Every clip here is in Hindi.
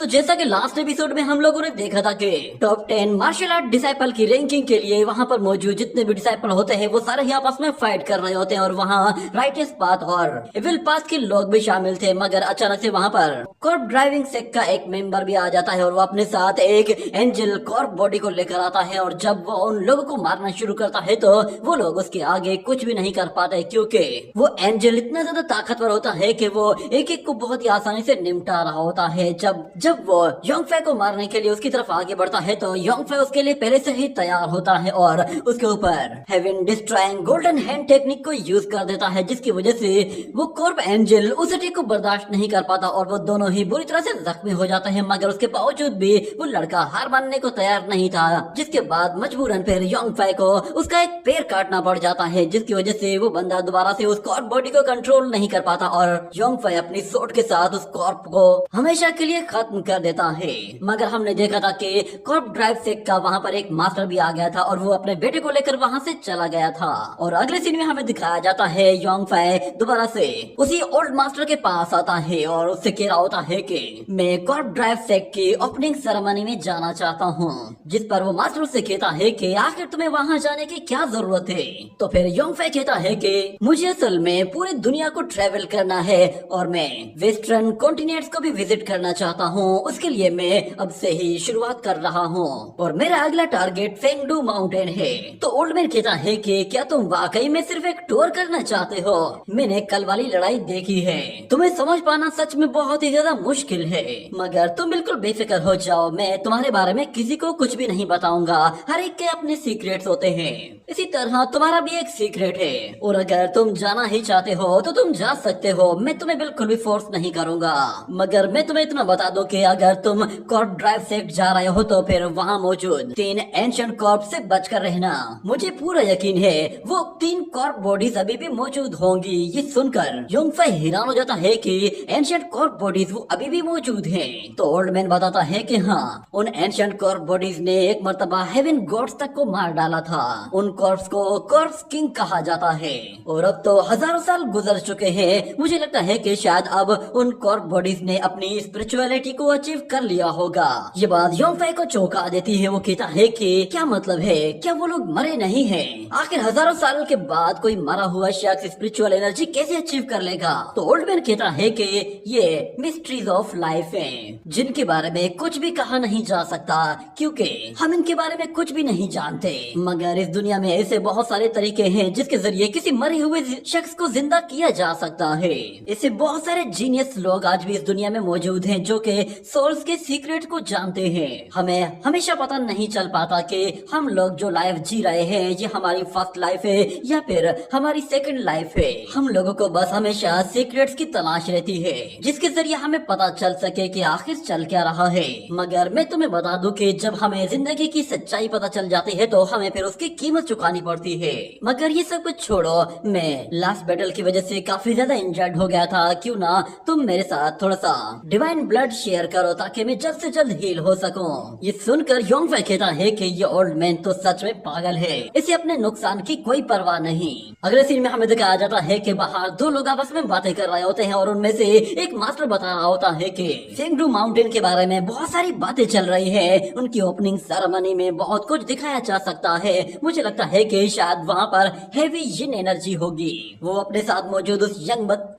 तो जैसा कि लास्ट एपिसोड में हम लोगों ने देखा था कि टॉप 10 मार्शल आर्ट डिसाइपल की रैंकिंग के लिए वहां पर मौजूद जितने भी डिसाइपल होते हैं वो सारे ही आपस में फाइट कर रहे होते हैं और वहां राइटियस पाथ और इविल पाथ के लोग भी शामिल थे। मगर अचानक से वहां पर कॉर्प ड्राइविंग सेक्ट का एक मेंबर भी आ जाता है और वो अपने साथ एक एंजल कॉर्प बॉडी को लेकर आता है और जब वो उन लोगों को मारना शुरू करता है तो वो लोग उसके आगे कुछ भी नहीं कर पाते क्योंकि वो एंजल इतना ज्यादा ताकतवर होता है कि वो एक एक को बहुत ही आसानी से निपटा रहा होता है। जब वो योंगफे को मारने के लिए उसकी तरफ आगे बढ़ता है तो योंगफे उसके लिए पहले से ही तैयार होता है और उसके ऊपर heaven destroying golden hand technique को यूज कर देता है, जिसकी वजह से वो कॉर्प एंजल उस अटैक को बर्दाश्त नहीं कर पाता और वो दोनों ही बुरी तरह से जख्मी हो जाते हैं। मगर उसके बावजूद भी वो लड़का हार मानने को तैयार नहीं था, जिसके बाद मजबूरन फिर योंगफे को उसका एक पैर काटना पड़ जाता है, जिसकी वजह से वो बंदा दोबारा से उस कॉर्प बॉडी को कंट्रोल नहीं कर पाता और योंगफे अपनी सोट के साथ उस कॉर्प को हमेशा के लिए खत्म कर देता है। मगर हमने देखा था कि कॉर्प ड्राइव सेक्ट का वहाँ पर एक मास्टर भी आ गया था और वो अपने बेटे को लेकर वहाँ से चला गया था। और अगले सीन में हमें दिखाया जाता है योंगफे दोबारा से उसी ओल्ड मास्टर के पास आता है और उससे कह रहा होता है कि मैं कॉर्प ड्राइव सेक्ट की ओपनिंग सेरेमनी में जाना चाहता हूँ, जिस पर वो मास्टर उससे कहता है कि आखिर तुम्हें वहाँ जाने की क्या जरूरत है। तो फिर योंगफे कहता है कि मुझे असल में पूरी दुनिया को ट्रेवल करना है और मैं वेस्टर्न कॉन्टिनेंट्स को भी विजिट करना चाहता हूँ। उसके लिए मैं अब से ही शुरुआत कर रहा हूँ और मेरा अगला टारगेट फेंगडू माउंटेन है। तो ओल्ड मैन कहता है कि क्या तुम वाकई में सिर्फ एक टूर करना चाहते हो? मैंने कल वाली लड़ाई देखी है, तुम्हें समझ पाना सच में बहुत ही ज्यादा मुश्किल है, मगर तुम बिल्कुल बेफिक्र हो जाओ, मैं तुम्हारे बारे में किसी को कुछ भी नहीं बताऊंगा। हर एक के अपने सीक्रेट्स होते हैं, इसी तरह तुम्हारा भी एक सीक्रेट है और अगर तुम जाना ही चाहते हो तो तुम जा सकते हो, मैं तुम्हें बिल्कुल भी फोर्स नहीं करूंगा। मगर मैं तुम्हें इतना बता दूं कि अगर तुम कॉर्प ड्राइव सेक्ट जा रहे हो तो फिर वहाँ मौजूद 3 एंशिएंट कॉर्प से बचकर रहना। मुझे पूरा यकीन है वो 3 कॉर्प बॉडीज अभी भी मौजूद होंगी। ये सुनकर योंगफे हैरान हो जाता है कि एंशिएंट कॉर्प बॉडीज वो अभी भी मौजूद हैं। तो ओल्ड मैन बताता है कि हाँ, उन एंशिएंट कॉर्प बॉडीज ने एक मर्तबा हेवन गॉड्स तक को मार डाला था। उन कॉर्प्स को कॉर्प्स किंग कहा जाता है और अब तो हजारों साल गुजर चुके हैं। मुझे लगता है कि शायद अब उन कॉर्प बॉडीज ने अपनी स्पिरिचुअलिटी को अचीव कर लिया होगा। ये बात योंगफे को चौंका देती है। वो कहता है कि क्या मतलब है, क्या वो लोग मरे नहीं हैं? आखिर हजारों साल के बाद कोई मरा हुआ शख्स स्पिरिचुअल एनर्जी कैसे अचीव कर लेगा? तो ओल्ड मैन कहता है कि ये मिस्ट्रीज ऑफ लाइफ हैं, जिनके बारे में कुछ भी कहा नहीं जा सकता क्योंकि हम इनके बारे में कुछ भी नहीं जानते। मगर इस दुनिया में ऐसे बहुत सारे तरीके हैं जिसके जरिए किसी मरे हुए शख्स को जिंदा किया जा सकता है। ऐसे बहुत सारे जीनियस लोग आज भी इस दुनिया में मौजूद हैं जो कि सोल्स के सीक्रेट को जानते हैं। हमें हमेशा पता नहीं चल पाता कि हम लोग जो लाइफ जी रहे हैं ये हमारी फर्स्ट लाइफ है या फिर हमारी सेकंड लाइफ है। हम लोगों को बस हमेशा सीक्रेट्स की तलाश रहती है जिसके जरिए हमें पता चल सके कि आखिर चल क्या रहा है। मगर मैं तुम्हें बता दूं कि जब हमें जिंदगी की सच्चाई पता चल जाती है तो हमें फिर उसकी कीमत चुकानी पड़ती है। मगर ये सब कुछ छोड़ो, मैं लास्ट बैटल की वजह से काफी ज्यादा इंजर्ड हो गया था। क्यों ना तुम मेरे साथ थोड़ा सा डिवाइन ब्लड शेयर करो ताकि मैं जल्द से जल्द हील हो सकूं। ये सुनकर योंगफे कहता है कि ये ओल्ड मैन तो सच में पागल है, इसे अपने नुकसान की कोई परवाह नहीं। अगले सीन में हमें दिखाया जाता है कि बाहर 2 लोग आपस में बातें कर रहे होते हैं और उनमें से एक मास्टर बता रहा होता है कि फेंगडू माउंटेन के बारे में बहुत सारी बातें चल रही है। उनकी ओपनिंग सेरेमनी में बहुत कुछ दिखाया जा सकता है। मुझे लगता है कि शायद वहाँ पर हेवी यिन एनर्जी होगी। वो अपने साथ मौजूद उस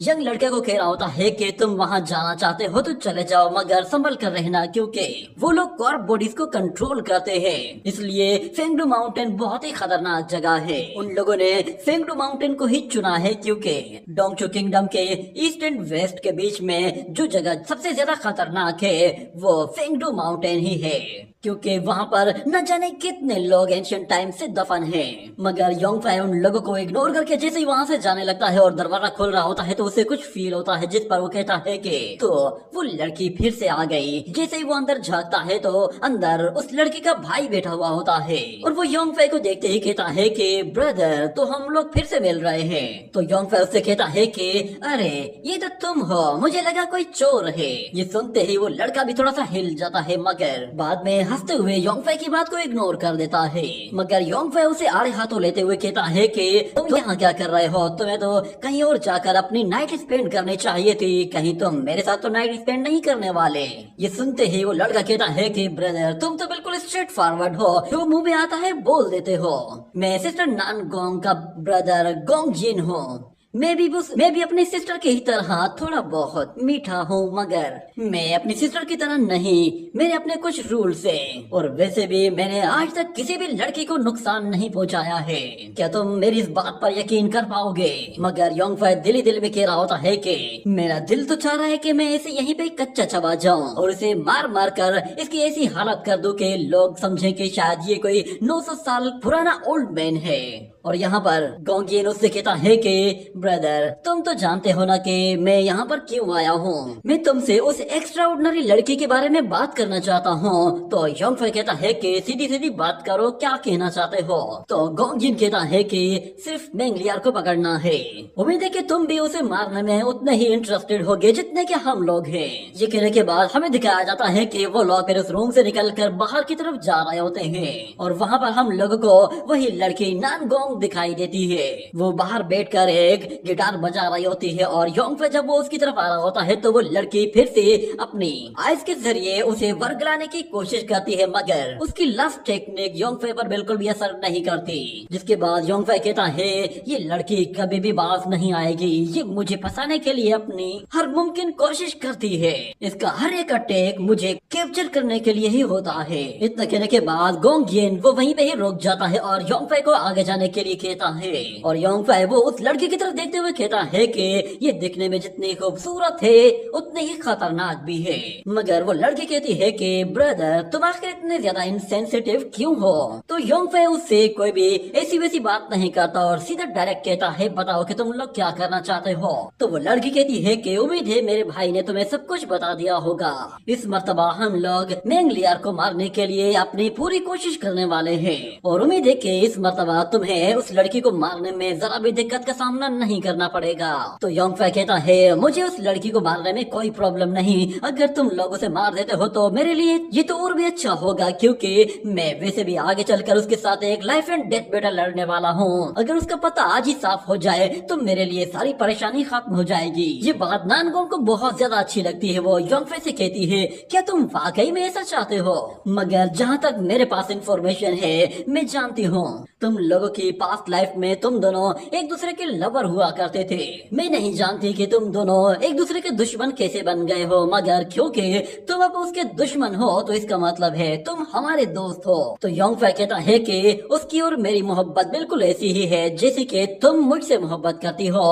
यंग लड़के को कह रहा होता है कि तुम वहाँ जाना चाहते हो तो चले जाओ, मगर संभल कर रहना क्योंकि वो लोग कॉर्प बॉडीज को कंट्रोल करते हैं। इसलिए फेंगडू माउंटेन बहुत ही खतरनाक जगह है। उन लोगों ने फेंगडू माउंटेन को ही चुना है क्योंकि डोंगचू किंगडम के ईस्ट एंड वेस्ट के बीच में जो जगह सबसे ज्यादा खतरनाक है वो फेंगडू माउंटेन ही है, क्योंकि वहाँ पर न जाने कितने लोग एंशिएंट टाइम से दफन हैं। मगर योंगफे उन लोगों को इग्नोर करके जैसे ही वहाँ से जाने लगता है और दरवाजा खोल रहा होता है तो उसे कुछ फील होता है, जिस पर वो कहता है कि तो वो लड़की फिर से आ गई। जैसे ही वो अंदर झांकता है तो अंदर उस लड़की का भाई बैठा हुआ होता है और वो योंगफे को देखते ही कहता है कि ब्रदर, तो हम लोग फिर से मिल रहे हैं। तो योंगफे उससे कहता है कि अरे ये तो तुम हो, मुझे लगा कोई चोर है। ये सुनते ही वो लड़का भी थोड़ा सा हिल जाता है, मगर बाद में हंसते हुए योंगफे की बात को इग्नोर कर देता है, मगर योंगफे उसे आड़े हाथों लेते हुए कहता है कि तुम यहाँ क्या कर रहे हो, तुम्हें तो कहीं और जाकर अपनी नाइट स्पेंड करनी चाहिए थी, कहीं तुम मेरे साथ तो नाइट स्पेंड नहीं करने वाले। ये सुनते ही वो लड़का कहता है कि ब्रदर तुम तो बिल्कुल स्ट्रेट फॉरवर्ड हो, जो मुंह में आता है बोल देते हो। मैं सिस्टर नानगोंग का ब्रदर गोंग जिन हूँ। मैं भी अपनी सिस्टर की ही तरह थोड़ा बहुत मीठा हूँ, मगर मैं अपनी सिस्टर की तरह नहीं, मेरे अपने कुछ रूल्स हैं, और वैसे भी मैंने आज तक किसी भी लड़की को नुकसान नहीं पहुँचाया है। क्या तुम मेरी इस बात पर यकीन कर पाओगे? मगर योंगफे दिल ही दिल में कह रहा होता है कि मेरा दिल तो चाह रहा है कि मैं इसे यहीं पे कच्चा चबा जाऊं और इसे मार मार कर इसकी ऐसी हालत कर दूं कि लोग समझें कि शायद ये कोई 900 साल पुराना ओल्ड मैन है। और यहाँ पर गोंगियन उससे कहता है कि ब्रदर तुम तो जानते हो ना कि मैं यहाँ पर क्यों आया हूँ, मैं तुमसे उस एक्स्ट्राऑर्डिनरी लड़की के बारे में बात करना चाहता हूँ। तो योंगफे कहता है कि सीधी सीधी बात करो, क्या कहना चाहते हो? तो गोंगियन कहता है कि सिर्फ मेंगलियार को पकड़ना है। उम्मीद है कि तुम भी उसे मारने में उतने ही इंटरेस्टेड होगे जितने कि हम लोग हैं। ये कहने के बाद हमें दिखाया जाता है कि वो लोग फिर उस रूम से निकलकर बाहर की तरफ जा रहे होते हैं और वहाँ पर हम लोगों को वही लड़की नानगोंग दिखाई देती है। वो बाहर बैठकर एक गिटार बजा रही होती है और योंगफे जब वो उसकी तरफ आ रहा होता है तो वो लड़की फिर से अपनी आइस के जरिए उसे वर्गलाने की कोशिश करती है, मगर उसकी लव टेक्निक योंगफे पर बिल्कुल भी असर नहीं करती। जिसके बाद योंगफे कहता है ये लड़की कभी भी बाज नहीं आएगी, ये मुझे फंसाने के लिए अपनी हर मुमकिन कोशिश करती है, इसका हर एक अटैक मुझे कैप्चर करने के लिए ही होता है। इतना कहने के बाद गोंगियन वो वहीं पे ही रुक जाता है और योंगफे को आगे जाने के लिए कहता है और योंगफे वो उस लड़की की तरफ देखते हुए कहता है कि ये दिखने में जितनी खूबसूरत है उतनी ही खतरनाक भी है। मगर वो लड़की कहती है कि ब्रदर तुम आखिर इतने ज्यादा इनसेंसिटिव क्यों हो? तो योंगफे उससे कोई भी ऐसी वैसी बात नहीं करता और सीधा डायरेक्ट कहता है बताओ कि तुम लोग क्या करना चाहते हो? तो वो लड़की कहती है कि उम्मीद है मेरे भाई ने तुम्हें सब कुछ बता दिया होगा, इस मर्तबा हम लोग मेंगलियार को मारने के लिए अपनी पूरी कोशिश करने वाले हैं और उम्मीद है कि इस मर्तबा तुम्हें उस लड़की को मारने में जरा भी दिक्कत का सामना नहीं करना पड़ेगा। तो योंगफे कहता है मुझे उस लड़की को मारने में कोई प्रॉब्लम नहीं, अगर तुम लोग उसे मार देते हो तो मेरे लिए ये तो और भी अच्छा होगा, क्योंकि मैं वैसे भी आगे चलकर उसके साथ एक लाइफ एंड डेथ बैटल लड़ने वाला हूँ। अगर उसका पता आज ही साफ हो जाए तो मेरे लिए सारी परेशानी खत्म हो जाएगी। ये बात नानगोंग को बहुत ज्यादा अच्छी लगती है। वो योंगफे से कहती है क्या तुम वाकई में ऐसा चाहते हो? मगर जहाँ तक मेरे पास इंफॉर्मेशन है मैं जानती हूँ तुम लोगों की पास्ट लाइफ में तुम दोनों एक दूसरे के लवर हुआ करते थे। मैं नहीं जानती कि तुम दोनों एक दूसरे के दुश्मन कैसे बन गए हो, मगर क्योंकि तुम अब उसके दुश्मन हो तो इसका मतलब है तुम हमारे दोस्त हो। तो योंगफे कहता है कि उसकी और मेरी मोहब्बत बिल्कुल ऐसी ही है जैसे कि तुम मुझसे मोहब्बत करती हो,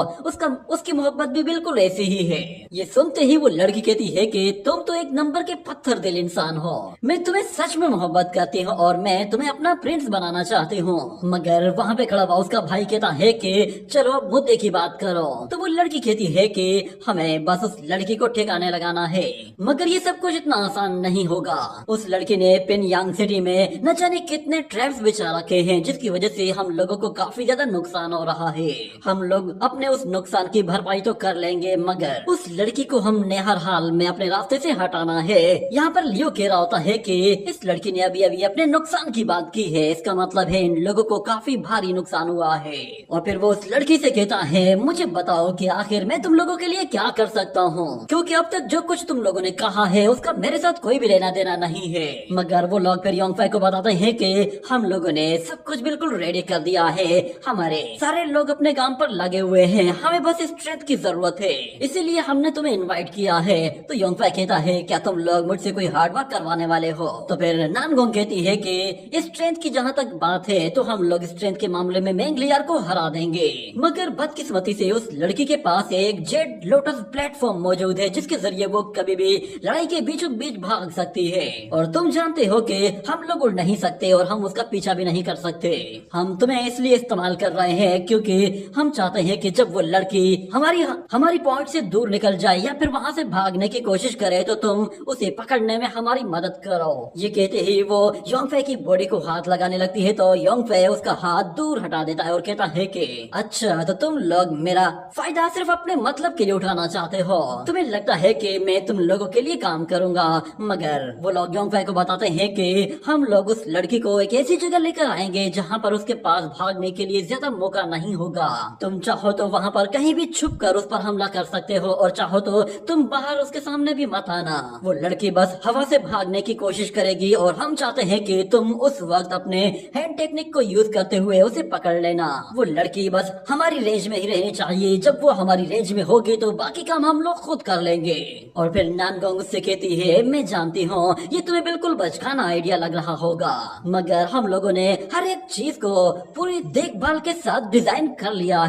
उसकी मोहब्बत भी बिल्कुल ऐसी ही है। ये सुनते ही वो लड़की कहती है कि तुम तो एक नंबर के पत्थर दिल इंसान हो, मैं तुम्हें सच में मोहब्बत करती हूँ और मैं तुम्हें अपना प्रिंस बनाना चाहती हूँ। मगर वहाँ पे खड़ा हुआ उसका भाई कहता है कि चलो अब मुद्दे की बात करो। तो वो लड़की कहती है कि हमें बस उस लड़की को ठिकाने लगाना है, मगर ये सब कुछ इतना आसान नहीं होगा। उस लड़की ने पिनयांग सिटी में न जाने कितने ट्रैप्स बिछा रखे हैं जिसकी वजह से हम लोगों को काफी ज्यादा नुकसान हो रहा है। हम लोग अपने उस नुकसान की भरपाई तो कर लेंगे, मगर उस लड़की को हमने हर हाल में अपने रास्ते से हटाना है। यहाँ पर लियो कह रहा होता है कि इस लड़की ने अभी अभी अपने नुकसान की बात की है, इसका मतलब है इन लोगों को काफी भारी नुकसान हुआ है। और फिर वो उस लड़की से कहता है मुझे बताओ कि आखिर मैं तुम लोगों के लिए क्या कर सकता हूँ, क्योंकि अब तक जो कुछ तुम लोगों ने कहा है उसका मेरे साथ कोई भी लेना देना नहीं है। मगर वो लोग फिर योंगफे को बताते हैं कि हम लोगों ने सब कुछ बिल्कुल रेडी कर दिया है, हमारे सारे लोग अपने काम पर लगे हुए हैं, हमें बस स्ट्रेंथ की जरूरत है, इसीलिए हमने तुम्हें इनवाइट किया है। तो योंगफे कहता है क्या तुम लोग मुझसे कोई हार्ड वर्क करवाने वाले हो? तो फिर नानगोंग कहती है कि स्ट्रेंथ की जहाँ तक बात है तो हम लोग स्ट्रेंथ के मामले में मेंगलियार को हरा देंगे, मगर बदकिस्मती से उस लड़की के पास एक जेड लोटस प्लेटफॉर्म मौजूद है जिसके जरिए वो कभी भी लड़ाई के बीचों बीच भाग सकती है। और तुम जानते हो कि हम लोग उड़ नहीं सकते और हम उसका पीछा भी नहीं कर सकते। हम तुम्हें इसलिए इस्तेमाल कर रहे हैं क्योंकि हम चाहते हैं कि जब वो लड़की हमारी पॉइंट से दूर निकल जाए या फिर वहाँ से भागने की कोशिश करे तो तुम उसे पकड़ने में हमारी मदद करो। ये कहते ही वो योंगफे की बॉडी को हाथ लगाने लगती है तो योंगफे उसका हाथ दूर हटा देता है और कहता है कि अच्छा, तो तुम लोग मेरा फायदा सिर्फ अपने मतलब के लिए उठाना चाहते हो। तुम्हें लगता है कि मैं तुम लोगों के लिए काम करूंगा, मगर वो लोग योंगफै को बताते हैं कि हम लोग उस लड़की को एक ऐसी जगह लेकर आएंगे जहाँ पर उसके पास भागने के लिए ज्यादा मौका नहीं होगा। तुम चाहो तो वहाँ पर कहीं भी छुप कर उस पर हमला कर सकते हो, और चाहो तो तुम बाहर उसके सामने भी मत आना। वो लड़की बस हवा से भागने की कोशिश करेगी और हम चाहते हैं कि तुम उस वक्त अपने हैंड टेक्निक को यूज करते हुए उसे पकड़ लेना। वो लड़की बस हमारी रेंज में ही रहनी चाहिए, जब वो हमारी रेंज में होगी तो बाकी काम हम लोग खुद कर लेंगे। और फिर नानगोंग उससे कहती है, मैं जानती हूँ ये तुम्हें बिल्कुल बचकाना आइडिया लग रहा होगा, मगर हम लोगों ने हर एक चीज को पूरी देखभाल के साथ डिजाइन कर लिया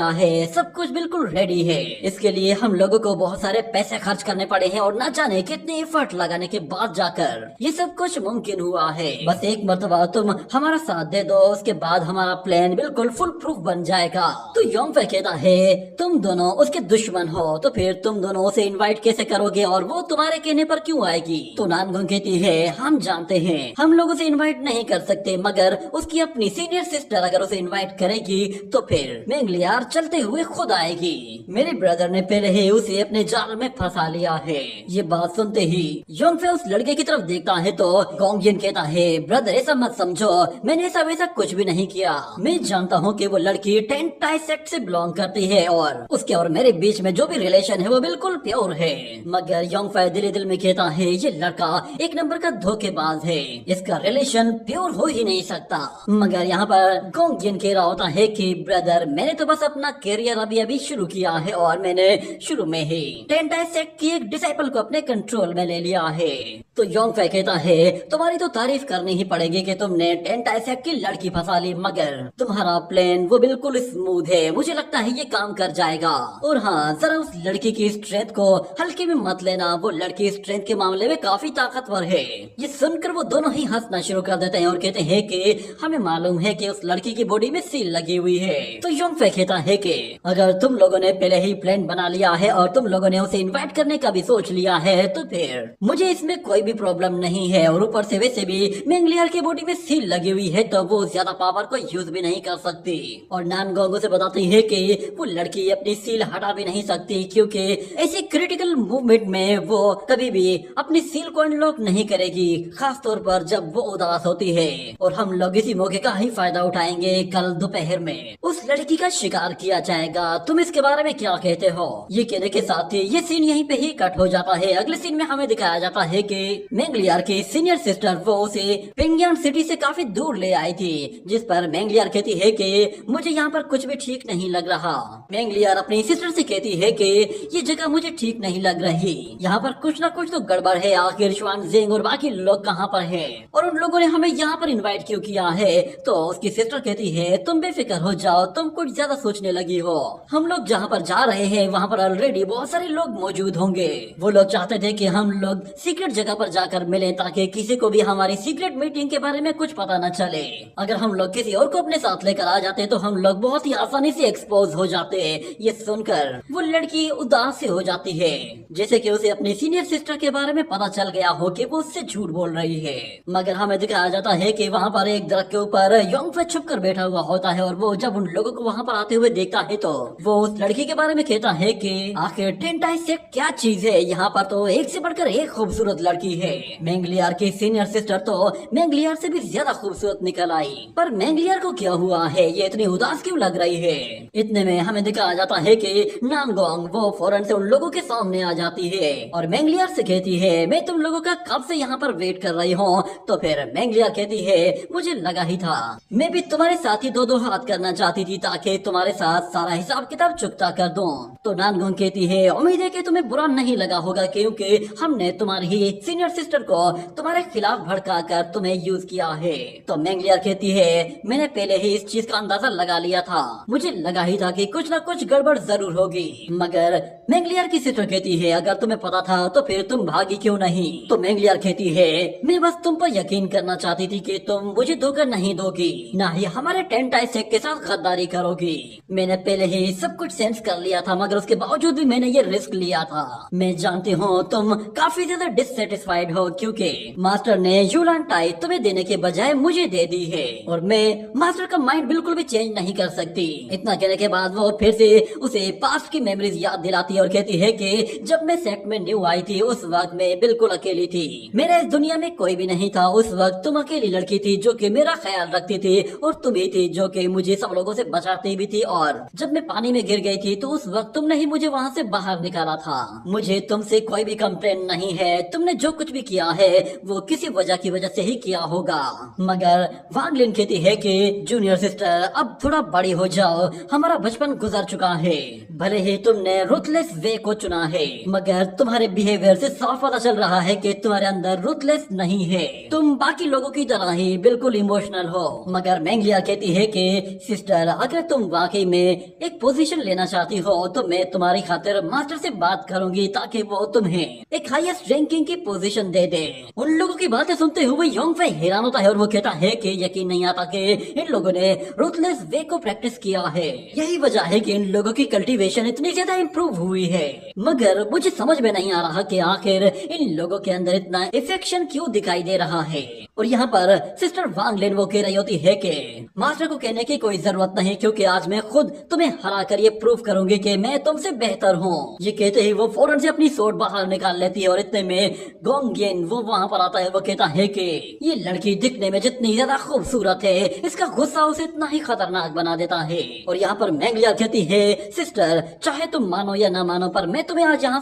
है, सब कुछ बिल्कुल रेडी है। इसके लिए हम लोगों को बहुत सारे पैसे खर्च करने पड़े हैं और न जाने कितने एफर्ट लगाने के बाद जाकर ये सब कुछ मुमकिन हुआ है। बस एक मर्तबा तुम हमारा साथ दे दो, उसके बाद हमारा प्लान बिल्कुल फुल प्रूफ बन जाएगा। तो योंगफै कहता है, तुम दोनों उसके दुश्मन हो, तो फिर तुम दोनों उसे इनवाइट कैसे करोगे और वो तुम्हारे कहने पर क्यों आएगी? तो नानगोंग कहती है, हम जानते हैं हम लोग उसे इन्वाइट नहीं कर सकते, मगर उसकी अपनी सीनियर सिस्टर अगर उसे इन्वाइट करेगी तो फिर मेंगलियार चलते हुए खुद आएगी। मेरे ब्रदर ने पहले ही उसे अपने जाल में फंसा लिया है। ये बात सुनते ही योंगफै उस लड़के की तरफ देखता है तो गोंगयिन कहता है, ब्रदर ऐसा मत समझो, मैंने ऐसा वैसा कुछ भी नहीं किया। मैं जानता हूँ कि वो लड़की टेंटाई सेक्ट से बिलोंग करती है और उसके और मेरे बीच में जो भी रिलेशन है वो बिल्कुल प्योर है। मगर योंगफै दिल दिल में कहता है, ये लड़का एक नंबर का धोखेबाज है, इसका रिलेशन प्योर हो ही नहीं सकता। मगर यहाँ पर गोंगयिन कह रहा होता है कि ब्रदर, मैंने तो बस अपना करियर अभी अभी शुरू किया है और मैंने शुरू में ही टेंटाई सेक्ट की एक डिसाइपल को अपने कंट्रोल में ले लिया है। तो योंगफै कहता है, तुम्हारी तो तारीफ करनी ही पड़ेगी कि तुमने टेंटाई सेक्ट की लड़की फंसा ली, मगर तुम्हारा प्लान वो बिल्कुल स्मूथ है, मुझे लगता है ये काम कर जाएगा। और हाँ, जरा उस लड़की की स्ट्रेंथ को हल्के में मत लेना, वो लड़की स्ट्रेंथ के मामले में काफी ताकतवर है। ये सुनकर वो दोनों ही हंसना शुरू कर देते हैं और कहते हैं कि हमें मालूम है कि उस लड़की की बॉडी में सील लगी हुई है। तो योंगफै कहता है कि अगर तुम लोगों ने पहले ही प्लान बना लिया है और तुम लोगों ने उसे इनवाइट करने का भी सोच लिया है तो फिर मुझे इसमें कोई भी प्रॉब्लम नहीं है। और ऊपर से वैसे भी मेंगलियार की बॉडी में सील लगी हुई है तो वो ज्यादा पावर को यूज भी नहीं कर सकती। और नानगोंग से बताती है कि वो लड़की अपनी सील हटा भी नहीं सकती, क्योंकि ऐसी क्रिटिकल मूवमेंट में वो कभी भी अपनी सील को अनलॉक नहीं करेगी, खास तौर पर जब वो उदास होती है। और हम लोग इसी मौके का ही फायदा उठाएंगे। कल दोपहर में उस लड़की का शिकार किया जाएगा, तुम इसके बारे में क्या कहते हो? ये कहने के साथ ही ये सीन यहीं पे ही कट हो जाता है। अगले सीन में हमें दिखाया जाता है कि मेंगलियार की सीनियर सिस्टर वो उसे पिंगयान सिटी से काफी दूर ले आई थी, जिस पर मेंगलियार कहती है कि मुझे यहाँ पर कुछ भी ठीक नहीं लग रहा। मेंगलियार अपनी सिस्टर से कहती है कि ये जगह मुझे ठीक नहीं लग रही, यहाँ पर कुछ ना कुछ तो गड़बड़ है, आखिर श्वानजेंग और बाकी लोग कहाँ पर हैं और उन लोगों ने हमें यहाँ पर इनवाइट क्यों किया है? तो उसकी सिस्टर कहती है, तुम बेफिक्र हो जाओ, तुम कुछ ज्यादा सोचने लगी हो, हम लोग जहाँ पर जा रहे हैं वहाँ पर ऑलरेडी बहुत सारे लोग मौजूद होंगे। वो लोग चाहते थे कि हम लोग सीक्रेट जगह पर जाकर मिलें ताकि किसी को भी हमारी सीक्रेट मीटिंग के बारे में कुछ पता न चले। अगर हम लोग किसी और को अपने साथ लेकर आ जाते तो हम लोग बहुत ही आसानी से एक्सपोज हो जाते। ये सुनकर वो लड़की उदास से हो जाती है, जैसे कि उसे अपनी सीनियर सिस्टर के बारे में पता चल गया हो कि वो उससे झूठ बोल रही है। मगर हमें दिखाया जाता है कि वहाँ पर एक दरख्त के ऊपर योंगफै छुप कर बैठा हुआ होता है और वो जब उन लोगों को वहाँ पर आते हुए देखता है तो वो उस लड़की के बारे में कहता है कि आखिर टेंटाई सेक्ट क्या चीज है, यहाँ पर तो एक से बढ़कर एक खूबसूरत लड़की है। मेंगलियार की सीनियर सिस्टर तो मेंगलियार से भी ज्यादा खूबसूरत निकल आई, पर मेंगलियार को क्या हुआ है, ये इतनी उदास क्यों लग रही है? इतने में हमें दिखाया जाता है कि नानगोंग वो फौरन से उन लोगों के सामने आ जाती है और मेंगलियार से कहती है, मैं तुम लोगों का कब से यहाँ पर वेट कर रही हूँ। तो फिर मेंगलियार कहती है, मुझे लगा ही था, मैं भी तुम्हारे साथ ही दो दो हाथ करना चाहती थी ताकि तुम्हारे साथ सारा हिसाब किताब चुकता कर दूं। तो नानगोंग कहती है, उम्मीद है कि तुम्हें बुरा नहीं लगा होगा क्योंकि हमने तुम्हारी ही सीनियर सिस्टर को तुम्हारे खिलाफ भड़का कर तुम्हें यूज किया है। तो मेंगलियार कहती है, मैंने पहले ही इस चीज का अंदाजा लगा लिया था, मुझे लगा ही था कि कुछ न कुछ गड़बड़ जरूर होगी। मगर मेंगलियार की सिस्टर कहती है, अगर तुम्हें पता था तो फिर तुम भागी क्यों नहीं? तो मेंगलियार कहती है, मैं बस तुम पर यकीन करना चाहती थी कि तुम मुझे धोखा नहीं दोगी, ना ही हमारे टेंटाई सेक्ट के साथ गद्दारी करोगी। मैंने पहले ही सब कुछ सेंस कर लिया था, मगर उसके बावजूद भी मैंने ये रिस्क लिया था। मैं जानती हूँ तुम काफी ज्यादा डिससेटिस्फाइड हो क्योंकि मास्टर ने यूलान टाई तुम्हें देने के बजाय मुझे दे दी है और मैं मास्टर का माइंड बिल्कुल भी चेंज नहीं कर सकती। इतना कहने के बाद वो फिर से उसे पास्ट की मेमोरीज याद दिलाती है और कहती है कि जब मैं सेट में न्यू आई थी उस वक्त मैं बिल्कुल अकेली थी। मेरा इस दुनिया में कोई भी नहीं था। उस वक्त तुम अकेली लड़की थी जो कि मेरा ख्याल रखती थी और तुम ही थी जो कि मुझे सब लोगों से बचाती भी थी। और जब मैं पानी में गिर गई थी तो उस वक्त तुमने ही मुझे वहाँ से बाहर निकाला था। मुझे तुमसे कोई भी कंप्लेन नहीं है। तुमने जो कुछ भी किया है वो किसी वजह की वजह से ही किया होगा। मगर वांग लिन कहती है कि जूनियर सिस्टर अब थोड़ा बड़ी हो जाओ, हमारा बचपन गुजर चुका है। भले ही तुमने रुथलेस वे को चुना है मगर तुम्हारे बिहेवियर से साफ पता चल रहा है कि तुम्हारे अंदर रुथलेस नहीं है। तुम बाकी लोगों की तरह ही बिल्कुल इमोशनल हो। मगर मैंगलिया कहती है कि सिस्टर अगर तुम वाकई में एक पोजीशन लेना चाहती हो तो मैं तुम्हारी खातिर मास्टर से बात करूंगी ताकि वो तुम्हें एक हाईएस्ट रैंकिंग की पोजीशन दे दे। उन लोगों की बातें सुनते हुए योंगफे हैरान होता है और वो कहता है कि यकीन नहीं आता कि इन लोगों ने रुथलेस वे को प्रैक्टिस किया है। यही वजह है कि इन लोगों की कल्टीवेशन इतनी ज्यादा इम्प्रूव हुई है। मगर मुझे समझ में नहीं आ रहा कि आखिर इन लोगों के अंदर इतना इफेक्शन क्यों दिखाई दे रहा है। और यहाँ पर सिस्टर वांग लिन वो कह रही होती है कि मास्टर को कहने की कोई जरूरत नहीं क्योंकि आज मैं खुद तुम्हें हरा कर ये प्रूव करूंगी कि मैं तुमसे बेहतर हूँ। ये कहते ही वो फौरन से अपनी सोट बाहर निकाल लेती है और इतने में गोंगयेन वो वहाँ पर आता है। वो कहता है कि ये लड़की दिखने में जितनी ज्यादा खूबसूरत है इसका गुस्सा उसे इतना ही खतरनाक बना देता है। और यहाँ पर मैंगलिया कहती है सिस्टर चाहे तुम मानो या ना मानो पर मैं तुम्हें आज यहाँ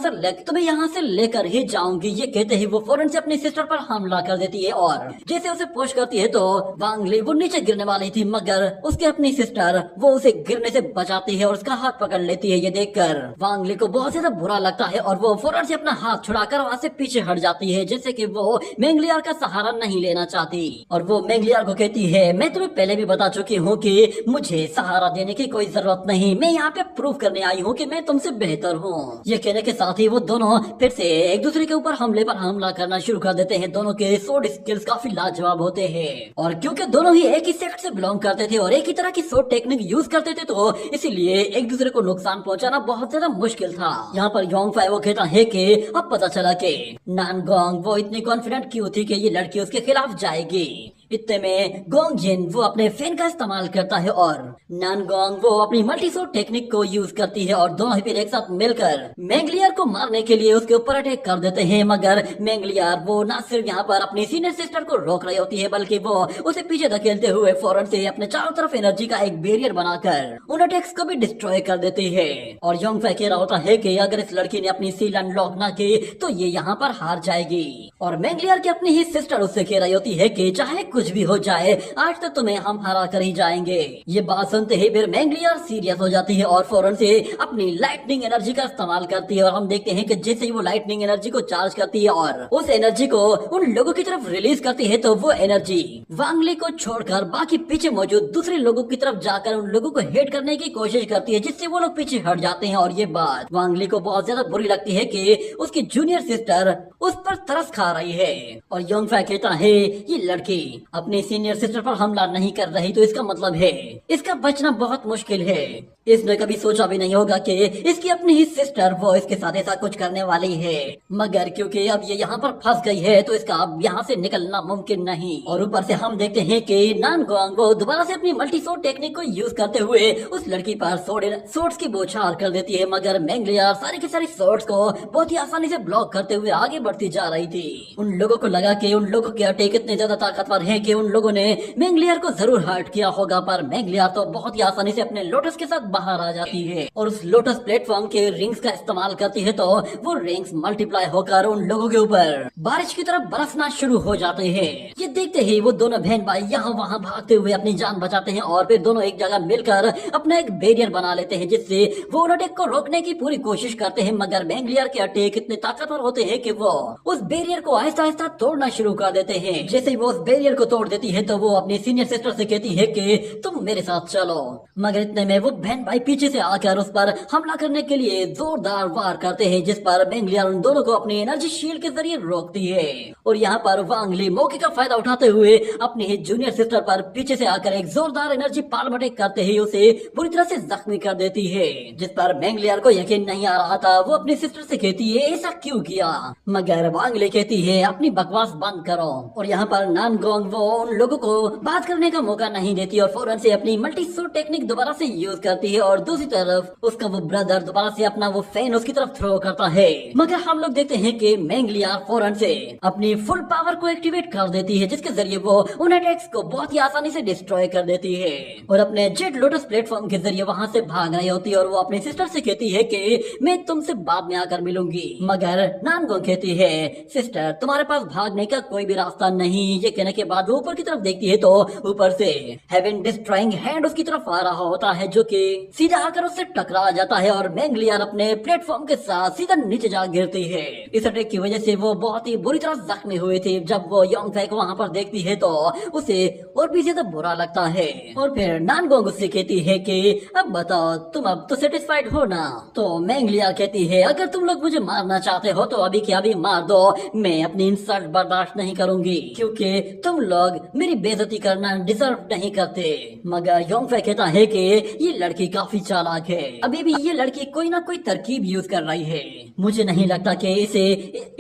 से लेकर ही जाऊंगी। ये कहते ही वो फौरन से अपनी सिस्टर पर हमला कर देती है और जैसे उसे पुश करती है तो वांग ली वो नीचे गिरने वाली थी मगर उसके अपनी सिस्टर वो उसे गिरने से बचाती है और उसका हाथ पकड़ लेती है। ये देखकर वांग ली को बहुत ज्यादा बुरा लगता है और वो फौरन से अपना हाथ छुड़ाकर वहाँ से पीछे हट जाती है जैसे कि वो मैंगलियार का सहारा नहीं लेना चाहती। और वो मैंगलियार को कहती है मैं तुम्हें पहले भी बता चुकी हूँ कि मुझे सहारा देने की कोई जरूरत नहीं, मैं यहाँ पे प्रूव करने आई हूँ कि मैं तुमसे बेहतर हूँ। ये कहने के साथ ही वो दोनों फिर से एक दूसरे के ऊपर हमले पर हमला करना शुरू कर देते हैं। दोनों के स्वॉर्ड स्किल्स काफी लाजवाब होते हैं और क्योंकि दोनों ही एक ही सेक्ट से बिलोंग करते थे और एक ही तरह की स्वॉर्ड टेक्निक यूज करते थे तो इसीलिए एक दूसरे को नुकसान पहुंचाना बहुत ज्यादा मुश्किल था। यहाँ पर योंगफाई वो कहता है कि अब पता चला कि नानगोंग वो इतनी कॉन्फिडेंट क्यों थी कि ये लड़की उसके खिलाफ जाएगी। इतने में गोंगजिन वो अपने फैन का इस्तेमाल करता है और नानगोंग वो अपनी मल्टी सोट टेक्निक को यूज करती है और दोनों ही फिर एक साथ मिलकर मैंगलियार को मारने के लिए उसके ऊपर अटैक कर देते हैं। मगर मैंगलियार वो न सिर्फ यहाँ पर अपनी सीनियर सिस्टर को रोक रही होती है बल्कि वो उसे पीछे धकेलते हुए फौरन से अपने चारों तरफ एनर्जी का एक बैरियर बनाकर उन अटैक्स को भी डिस्ट्रॉय कर देती है। और योंगफे कह रहा होता है कि अगर इस लड़की ने अपनी सील अनलॉक न की तो ये यहाँ पर हार जाएगी। और मैंगलियार की अपनी ही सिस्टर उससे कह रही होती है कि चाहे कुछ भी हो जाए आज तो तुम्हें हम हरा कर ही जाएंगे। ये बात सुनते ही फिर मैंगलियार सीरियस हो जाती है और फौरन से अपनी लाइटनिंग एनर्जी का इस्तेमाल करती है और हम देखते हैं कि जैसे ही वो लाइटनिंग एनर्जी को चार्ज करती है और उस एनर्जी को उन लोगों की तरफ रिलीज करती है तो वो एनर्जी वांगली को छोड़कर बाकी पीछे मौजूद दूसरे लोगों की तरफ जाकर उन लोगों को हिट करने की कोशिश करती है जिससे वो लोग पीछे हट जाते हैं। और ये बात वांगली को बहुत ज्यादा बुरी लगती है कि उसकी जूनियर सिस्टर उस पर तरस खा रही है। और योंगफे कहता है ये लड़की अपनी सीनियर सिस्टर पर हमला नहीं कर रही तो इसका मतलब है इसका बचना बहुत मुश्किल है। इसने कभी सोचा भी नहीं होगा कि इसकी अपनी ही सिस्टर वो इसके साथ ऐसा कुछ करने वाली है। मगर क्योंकि अब ये यहाँ पर फंस गई है तो इसका अब यहाँ से निकलना मुमकिन नहीं। और ऊपर से हम देखते हैं कि नानगोंग वो दोबारा से अपनी मल्टी सोट टेक्निक को यूज करते हुए उस लड़की पर सोर्ड्स की बौछार कर देती है। मगर मैंगलियार सारी की सारी सोर्ड्स को बहुत ही आसानी से ब्लॉक करते हुए आगे बढ़ती जा रही थी। उन लोगों को लगा कि उन लोगों के अटैक इतने ज्यादा ताकतवर हैं कि उन लोगों ने मैंगलियार को जरूर हर्ट किया होगा। पर मैंगलियार तो बहुत ही आसानी से अपने लोटस के साथ बाहर आ जाती है और उस लोटस प्लेटफॉर्म के रिंग्स का इस्तेमाल करती है तो वो रिंग्स मल्टीप्लाई होकर उन लोगों के ऊपर बारिश की तरफ बरसना शुरू हो जाते हैं। ये देखते ही वो दोनों बहन भाई यहाँ वहाँ भागते हुए अपनी जान बचाते हैं और फिर दोनों एक जगह मिलकर अपना एक बैरियर बना लेते हैं जिससे वो उन अटैक को रोकने की पूरी कोशिश करते हैं। मगर मैंगलियार के अटैक इतने ताकतवर होते हैं कि वो उस बैरियर को आहिस्ता आहिस्ता तोड़ना शुरू कर देते हैं। जैसे ही वो उस बैरियर को तोड़ देती है तो वो अपनी सीनियर सिस्टर से कहती है कि तुम मेरे साथ चलो, मगर इतने में वो बहन भाई पीछे से आकर उस पर हमला करने के लिए जोरदार वार करते हैं, जिस पर मेंगलियार उन दोनों को अपनी एनर्जी शील्ड के जरिए रोकती है। और यहाँ पर वांग ली मौके का फायदा उठाते हुए अपनी ही जूनियर सिस्टर पर पीछे से आकर एक जोरदार एनर्जी पाल्म अटैक करते ही उसे बुरी तरह से जख्मी कर देती है, जिस पर मेंगलियार को यकीन नहीं आ रहा था। वो अपनी सिस्टर से कहती है ऐसा क्यों किया, मगर वांग ली कहती है अपनी बकवास बंद करो। और यहाँ पर नानगोंग वो उन लोगों को बात करने का मौका नहीं देती और फौरन से अपनी मल्टी सूट टेक्निक दोबारा से यूज करती है और दूसरी तरफ उसका वो ब्रदर दोबारा से अपना वो फैन उसकी तरफ थ्रो करता है। मगर हम लोग देखते हैं कि मेंगलियार फौरन से अपनी फुल पावर को एक्टिवेट कर देती है, जिसके जरिए वो उन अटैक्स को बहुत ही आसानी से डिस्ट्रॉय कर देती है और अपने जेट लोटस प्लेटफॉर्म के जरिए वहाँ से भाग रही होती है। और वो अपनी सिस्टर से कहती है कि मैं तुमसे बाद में आकर मिलूंगी, मगर नानगोंग कहती है सिस्टर तुम्हारे पास भागने का कोई भी रास्ता नहीं। ये कहने के बाद वो ऊपर की तरफ देखती है तो ऊपर से हेवन डिस्ट्रॉइंग हैंड उसकी तरफ आ रहा होता है, जो कि सीधा आकर उससे टकरा जाता है और मेंगलियार अपने प्लेटफॉर्म के साथ सीधा नीचे जा गिरती है। इस अटैक की वजह से वो बहुत ही बुरी तरह जख्मी हुई थी। जब वो योंगफै को वहाँ पर देखती है तो उसे और भी ज्यादा बुरा लगता है और फिर नानगोंग उससे कहती है कि अब बताओ तुम अब तो सेटिस्फाइड हो ना। तो मेंगलियार कहती है अगर तुम लोग मुझे मारना चाहते हो तो अभी के अभी मार दो, मैं अपनी इंसल्ट बर्दाश्त नहीं करूंगी क्योंकि तुम लोग मेरी बेइज्जती करना डिजर्व नहीं करते। मगर योंगफै कहता है कि ये लड़की काफी चालाक है, अभी भी ये लड़की कोई ना कोई तरकीब यूज कर रही है, मुझे नहीं लगता कि इसे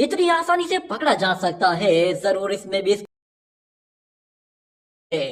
इतनी आसानी से पकड़ा जा सकता है, जरूर इसमें भी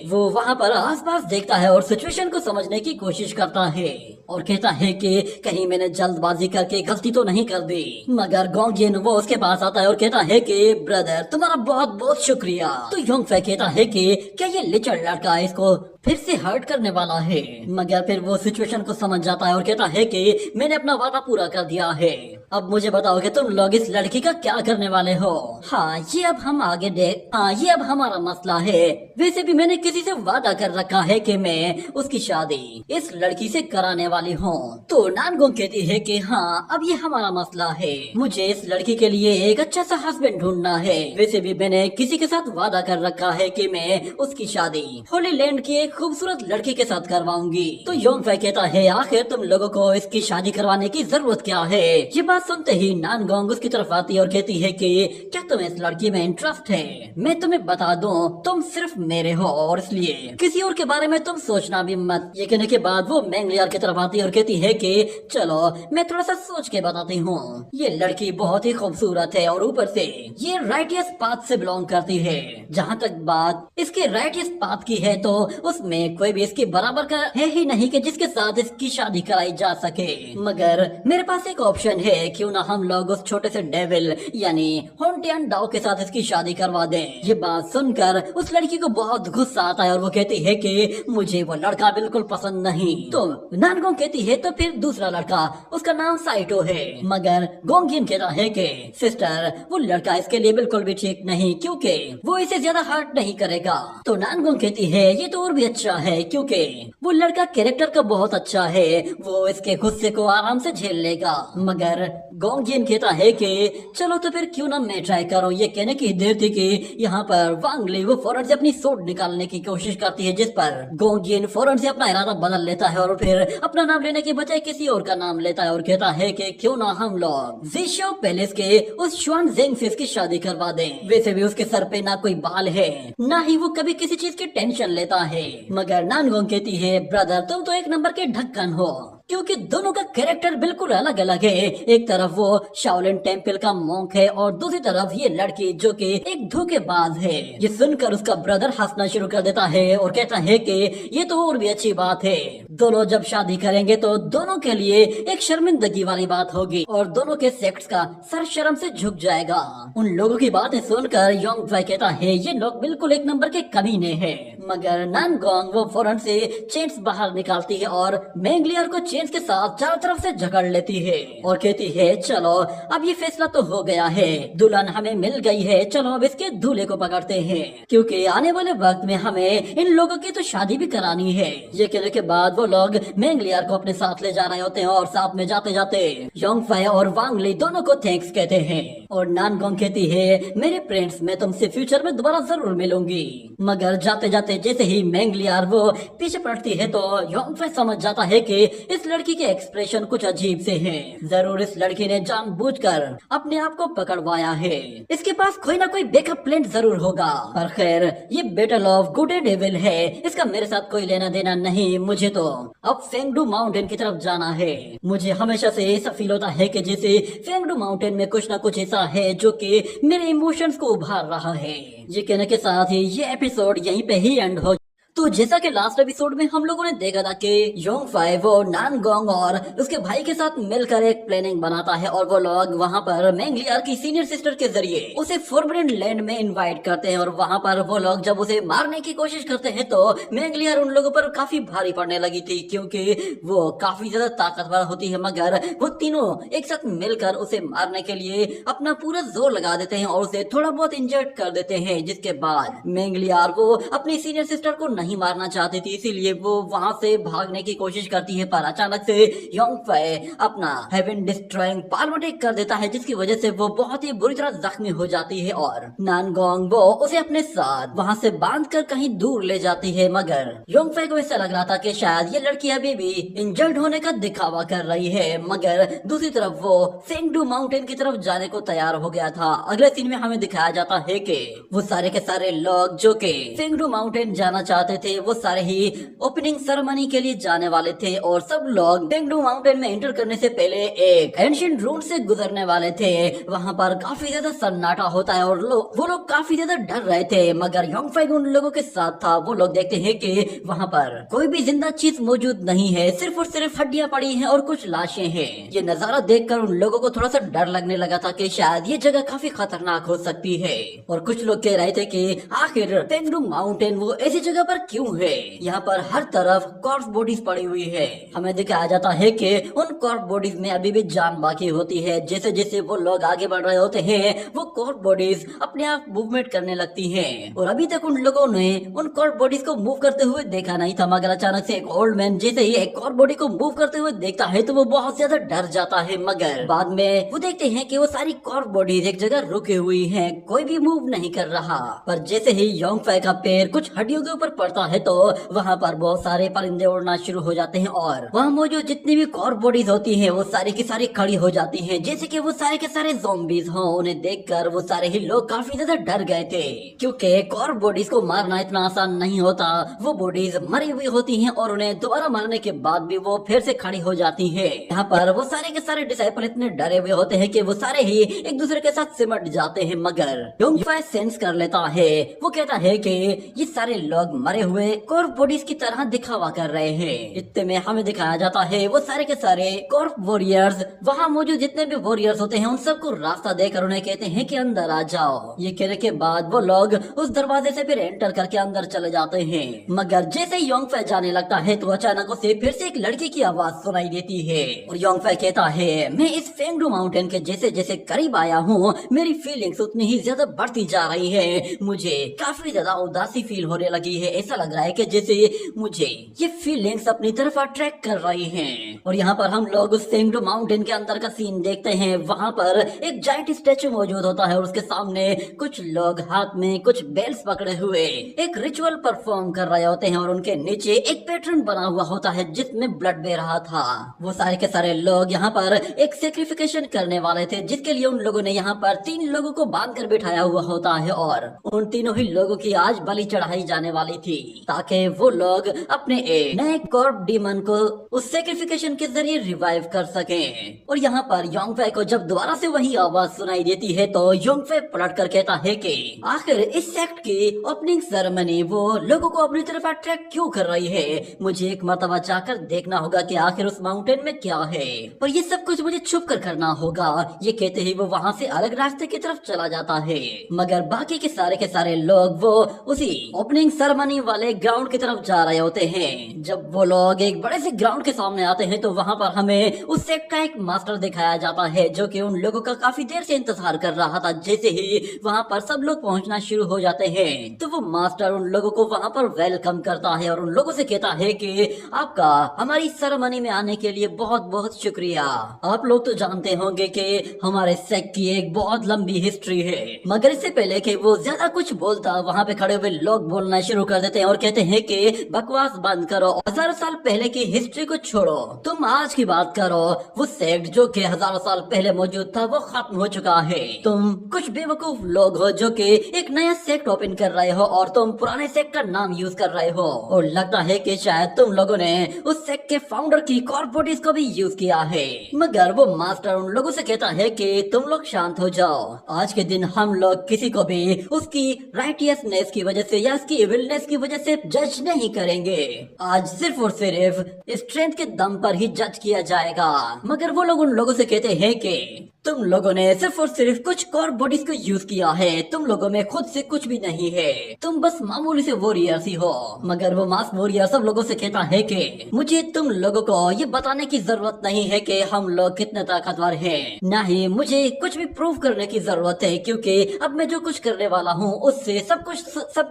वो वहाँ पर आसपास देखता है और सिचुएशन को समझने की कोशिश करता है और कहता है कि कहीं मैंने जल्दबाजी करके गलती तो नहीं कर दी। मगर गोंगजिन वो उसके पास आता है और कहता है कि ब्रदर तुम्हारा बहुत बहुत शुक्रिया। तो योंगफै कहता है कि क्या ये लिचड़ लड़का इसको फिर से हर्ट करने वाला है, मगर फिर वो सिचुएशन को समझ जाता है और कहता है कि मैंने अपना वादा पूरा कर दिया है, अब मुझे बताओ कि तुम लोग इस लड़की का क्या करने वाले हो। हाँ ये अब हम आगे देख, हाँ ये अब हमारा मसला है। वैसे भी मैंने किसी से वादा कर रखा है कि मैं उसकी शादी इस लड़की से कराने वाली हूँ। तो नानगोंग कहती है कि हाँ अब ये हमारा मसला है, मुझे इस लड़की के लिए एक अच्छा सा हस्बैंड ढूंढना है। वैसे भी मैंने किसी के साथ वादा कर रखा है कि मैं उसकी शादी होली लैंड की एक खूबसूरत लड़की के साथ करवाऊंगी। तो योंगफै कहता है आखिर तुम लोगों को इसकी शादी करवाने की जरूरत क्या है। ये बात सुनते ही नानगोंग उसकी तरफ आती है और कहती है कि क्या तुम्हें इस लड़की में इंटरेस्ट है। मैं तुम्हें बता दूं तुम सिर्फ मेरे हो और इसलिए किसी और के बारे में तुम सोचना भी मत। ये कहने के बाद वो मेंगलियार की तरफ आती है और कहती है कि चलो मैं थोड़ा सा सोच के बताती हूँ। ये लड़की बहुत ही खूबसूरत है और ऊपर से ये राइटियस पाथ से बिलोंग करती है। जहाँ तक बात इसके राइटियस पाथ की है तो उसमें कोई भी इसके बराबर का है ही नहीं कि जिसके साथ इसकी शादी कराई जा सके। मगर मेरे पास एक ऑप्शन है, क्यों ना हम लोग उस छोटे से डेविल यानी होंटियन डाओ के साथ इसकी शादी करवा दें। ये बात सुनकर उस लड़की को बहुत गुस्सा आता है और वो कहती है कि मुझे वो लड़का बिल्कुल पसंद नहीं। तो नानगोंग कहती है तो फिर दूसरा लड़का, उसका नाम साइटो है। मगर गोंगजिन कहता है कि सिस्टर वो लड़का इसके लिए बिल्कुल भी ठीक नहीं क्योंकि वो इसे ज्यादा हर्ट नहीं करेगा। तो नानगोंग कहती है ये तो और भी अच्छा है क्योंकि वो लड़का कैरेक्टर का बहुत अच्छा है, वो इसके गुस्से को आराम से झेल लेगा। मगर गोंगजिन कहता है कि चलो तो फिर क्यों ना मैं ट्राई करूं। ये कहने की देर थी कि यहाँ पर वांग ली वो फौरन से अपनी सूट निकालने की कोशिश करती है, जिस पर गोंगजिन फौरन से अपना इरादा बदल लेता है और फिर अपना नाम लेने के बजाय किसी और का नाम लेता है और कहता है कि क्यों ना हम लोग ज़िशो पैलेस के उस शुआन ज़ेंग से इसकी शादी करवा दें। वैसे भी उसके सर पे ना कोई बाल है, ना ही वो कभी किसी चीज की टेंशन लेता है। मगर नानगोंग कहती है ब्रदर तुम तो एक नंबर के ढक्कन हो, क्योंकि दोनों का कैरेक्टर बिल्कुल अलग अलग है। एक तरफ वो शाओलिन टेम्पल का मॉन्क है और दूसरी तरफ ये लड़की जो कि एक धोखेबाज है। ये सुनकर उसका ब्रदर हंसना शुरू कर देता है और कहता है कि ये तो और भी अच्छी बात है, दोनों जब शादी करेंगे तो दोनों के लिए एक शर्मिंदगी वाली बात होगी और दोनों के सेक्स का सर शर्म से झुक जाएगा। उन लोगों की बातें सुनकर योंगफै कहता है ये लोग बिल्कुल एक नंबर के कमीने हैं। मगर नानगोंग वो फौरन से चेन्स बाहर निकालती है और मेंगलियर को चेन्स के साथ चारों तरफ से झगड़ लेती है और कहती है चलो अब ये फैसला तो हो गया है, दुल्हन हमें मिल गई है, चलो अब इसके दूल्हे को पकड़ते हैं क्योंकि आने वाले वक्त में हमें इन लोगों की तो शादी भी करानी है। ये कहने के बाद वो लोग मेंगलियार को अपने साथ ले जा रहे होते हैं और साथ में जाते जाते योंगफाई और वांग ली दोनों को थैंक्स कहते हैं और नानगोंग कहती है मेरे फ्रेंड्स मैं तुमसे फ्यूचर में दोबारा जरूर मिलूंगी। मगर जाते जाते जैसे ही मेंगलियार वो पीछे पड़ती है तो योंगफाई समझ जाता है कि इस लड़की के एक्सप्रेशन कुछ अजीब से हैं। जरूर इस लड़की ने जानबूझकर अपने आप को पकड़वाया है, इसके पास कोई ना कोई बैकअप प्लान जरूर होगा। पर खैर ये battle of good and evil है, इसका मेरे साथ कोई लेना देना नहीं। मुझे तो अब फेंगडू माउंटेन की तरफ जाना है। मुझे हमेशा से ऐसा फील होता है कि जैसे फेंगडू माउंटेन में कुछ ना कुछ ऐसा है जो कि मेरे इमोशंस को उभार रहा है। ये कहने के साथ ही ये एपिसोड यहीं पे ही एंड हो। तो जैसा कि लास्ट एपिसोड में हम लोगों ने देखा था कि योंगफाई वो नानगोंग और उसके भाई के साथ मिलकर एक प्लानिंग बनाता है और वो लोग वहां पर मेंगलियार की सीनियर सिस्टर के जरिए उसे फॉरबिडन लैंड में इनवाइट करते हैं और वहां पर वो लोग जब उसे मारने की कोशिश करते हैं तो मेंगलियार उन लोगों पर काफी भारी पड़ने लगी थी क्योंकि वो काफी ज्यादा ताकतवर होती है। मगर वो तीनों एक साथ मिलकर उसे मारने के लिए अपना पूरा जोर लगा देते हैं और उसे थोड़ा बहुत इंजर्ड कर देते हैं, जिसके बाद मेंगलियार वो अपनी सीनियर सिस्टर को नहीं मारना चाहती थी, इसीलिए वो वहां से भागने की कोशिश करती है। पर अचानक से योंगफाई अपना हेवन डिस्ट्रॉइंग पाल्म अटैक कर देता है जिसकी वजह से वो बहुत ही बुरी तरह जख्मी हो जाती है और नानगोंग वो उसे अपने साथ वहां से बांधकर कहीं दूर ले जाती है। मगर योंगफाई को ऐसा लग रहा था कि शायद ये लड़की अभी भी इंजर्ड होने का दिखावा कर रही है, मगर दूसरी तरफ वो फेंगडू माउंटेन की तरफ जाने को तैयार हो गया था। अगले सीन में हमें दिखाया जाता है कि वो सारे के सारे लोग जो कि फेंगडू माउंटेन जाना चाहते थे वो सारे ही ओपनिंग सेरेमनी के लिए जाने वाले थे और सब लोग फेंगडू माउंटेन में एंटर करने से पहले एक एंशिएंट रूम से गुजरने वाले थे। वहां पर काफी ज्यादा सन्नाटा होता है और वो लोग काफी ज्यादा डर रहे थे, मगर योंगफाई उन लोगों के साथ था। वो लोग देखते हैं कि वहां पर कोई भी जिंदा चीज मौजूद नहीं है, सिर्फ और सिर्फ हड्डियां पड़ी हैं और कुछ लाशें हैं। ये नजारा देखकर उन लोगों को थोड़ा सा डर लगने लगा था कि शायद ये जगह काफी खतरनाक हो सकती है और कुछ लोग कह रहे थे कि आखिर फेंगडू माउंटेन वो ऐसी जगह पर क्यों है, यहाँ पर हर तरफ कॉर्प्स बॉडीज पड़ी हुई है। हमें दिखाया जाता है कि उन कॉर्प्स बॉडीज में अभी भी जान बाकी होती है। जैसे जैसे वो लोग आगे बढ़ रहे होते हैं वो कॉर्प्स बॉडीज अपने आप मूवमेंट करने लगती हैं और अभी तक उन लोगों ने उन कॉर्प्स बॉडीज को मूव करते हुए देखा नहीं था। मगर अचानक से एक ओल्ड मैन जैसे ही एक कॉर्प्स बॉडी को मूव करते हुए देखता है तो वो बहुत ज्यादा डर जाता है। मगर बाद में वो देखते हैं कि वो सारी कॉर्प्स बॉडीज एक जगह रुकी हुई हैं, कोई भी मूव नहीं कर रहा। पर जैसे ही योंगफाई का पैर कुछ हड्डियों के ऊपर पड़ता है तो वहाँ पर बहुत सारे परिंदे उड़ना शुरू हो जाते हैं और वहाँ मौजूद जितनी भी कॉर्प्स बॉडीज होती हैं वो सारी की सारी खड़ी हो जाती हैं, जैसे कि वो सारे के सारे ज़ॉम्बीज हों। उन्हें देखकर वो सारे ही लोग काफी ज्यादा डर गए थे क्योंकि कॉर्प्स बॉडीज को मारना इतना आसान नहीं होता। वो बॉडीज मरी हुई होती हैं और उन्हें दोबारा मारने के बाद भी वो फिर से खड़ी हो जाती है। यहाँ पर वो सारे के सारे डिसाइपल इतने डरे हुए होते हैं कि वो सारे ही एक दूसरे के साथ सिमट जाते हैं। मगर योंगफाई सेंस कर लेता है, वो कहता है कि ये सारे लोग मरे हुए कॉर्प्स बॉडीज की तरह दिखावा कर रहे हैं। इतने में हमें दिखाया जाता है वो सारे के सारे कॉर्प्स वॉरियर्स वहाँ मौजूद जितने भी वॉरियर्स होते हैं उन सबको रास्ता देकर उन्हें कहते हैं कि अंदर आ जाओ। ये कहने के बाद वो लोग उस दरवाजे से फिर एंटर करके अंदर चले जाते हैं। मगर जैसे ही योंगफाई जाने लगता है तो अचानक उसे फिर से एक लड़की की आवाज सुनाई देती है और योंगफाई कहता है मैं इस फेंगडू माउंटेन के जैसे जैसे करीब आया हूँ मेरी फीलिंग्स उतनी ही ज्यादा बढ़ती जा रही है। मुझे काफी ज्यादा उदासी फील होने लगी है, ऐसा लग रहा है कि जैसे मुझे ये फीलिंग्स अपनी तरफ अट्रैक्ट कर रही हैं। और यहाँ पर हम लोग उस फेंगडू माउंटेन के अंदर का सीन देखते हैं। वहाँ पर एक जाइंट स्टैचू मौजूद होता है और उसके सामने कुछ लोग हाथ में कुछ बेल्स पकड़े हुए एक रिचुअल परफॉर्म कर रहे होते हैं और उनके नीचे एक पैटर्न बना हुआ होता है जिसमें ब्लड बह रहा था। वो सारे के सारे लोग यहाँ पर एक सेक्रिफिकेशन करने वाले थे जिसके लिए उन लोगों ने यहाँ पर 3 लोगों को बांध कर बिठाया हुआ होता है और उन तीनों ही लोगों की आज बलि चढ़ाई जाने वाली थी ताकि वो लोग अपने एक नए कॉर्प्स डीमन को उस सेक्रिफिकेशन के जरिए रिवाइव कर सकें। और यहाँ पर योंगफाई को जब दोबारा से वही आवाज सुनाई देती है तो योंगफाई पलट कर कहता है कि आखिर इस सेक्ट की ओपनिंग सेरेमनी वो लोगों को अपनी तरफ अट्रैक्ट क्यों कर रही है। मुझे एक मर्तबा जाकर देखना होगा कि आखिर उस माउंटेन में क्या है, पर ये सब कुछ मुझे छुप कर करना होगा। ये कहते ही वो वहाँ से अलग रास्ते की तरफ चला जाता है। मगर बाकी के सारे लोग वो उसी ओपनिंग सेरेमनी वाले ग्राउंड की तरफ जा रहे होते हैं। जब वो लोग एक बड़े से ग्राउंड के सामने आते हैं तो वहाँ पर हमें उस सेक्ट का एक मास्टर दिखाया जाता है जो कि उन लोगों का काफी देर से इंतजार कर रहा था। जैसे ही वहाँ पर सब लोग पहुँचना शुरू हो जाते हैं तो वो मास्टर उन लोगों को वहाँ पर वेलकम करता है और उन लोगों से कहता है कि आपका हमारी सेरेमनी में आने के लिए बहुत बहुत शुक्रिया। आप लोग तो जानते होंगे कि हमारे सेक्ट की एक बहुत लंबी हिस्ट्री है। मगर इससे पहले कि वो ज्यादा कुछ बोलता, वहाँ पे खड़े हुए लोग बोलना शुरू कर देते हैं और कहते हैं कि बकवास बंद करो, हजारों साल पहले की हिस्ट्री को छोड़ो, तुम आज की बात करो। वो सेक्ट जो कि हजारों साल पहले मौजूद था वो खत्म हो चुका है। तुम कुछ बेवकूफ लोग हो जो कि एक नया सेक्ट ओपन कर रहे हो और तुम पुराने सेक्ट का नाम यूज कर रहे हो और लगता है कि शायद तुम लोगों ने उस सेक्ट के फाउंडर की कॉर्पोरेटिस को भी यूज किया है। मगर वो मास्टर उन लोगों से कहता है कि तुम लोग शांत हो जाओ। आज के दिन हम लोग किसी को भी उसकी राइटियसनेस की वजह से या उसकी इविलनेस की वजह से जज नहीं करेंगे। आज सिर्फ और सिर्फ स्ट्रेंथ के दम पर ही जज किया जाएगा। मगर वो लोग उन लोगों से कहते हैं कि तुम लोगों ने सिर्फ और सिर्फ कुछ कॉर बॉडीज को यूज किया है, तुम लोगों में खुद से कुछ भी नहीं है, तुम बस मामूली से वॉरियर्स ही हो। मगर वो मास वॉरियर सब लोगों से कहता है कि मुझे तुम लोगों को ये बताने की जरूरत नहीं है कि हम लोग कितने ताकतवर हैं, न ही मुझे कुछ भी प्रूव करने की जरूरत है, क्योंकि अब मैं जो कुछ करने वाला हूँ उससे सब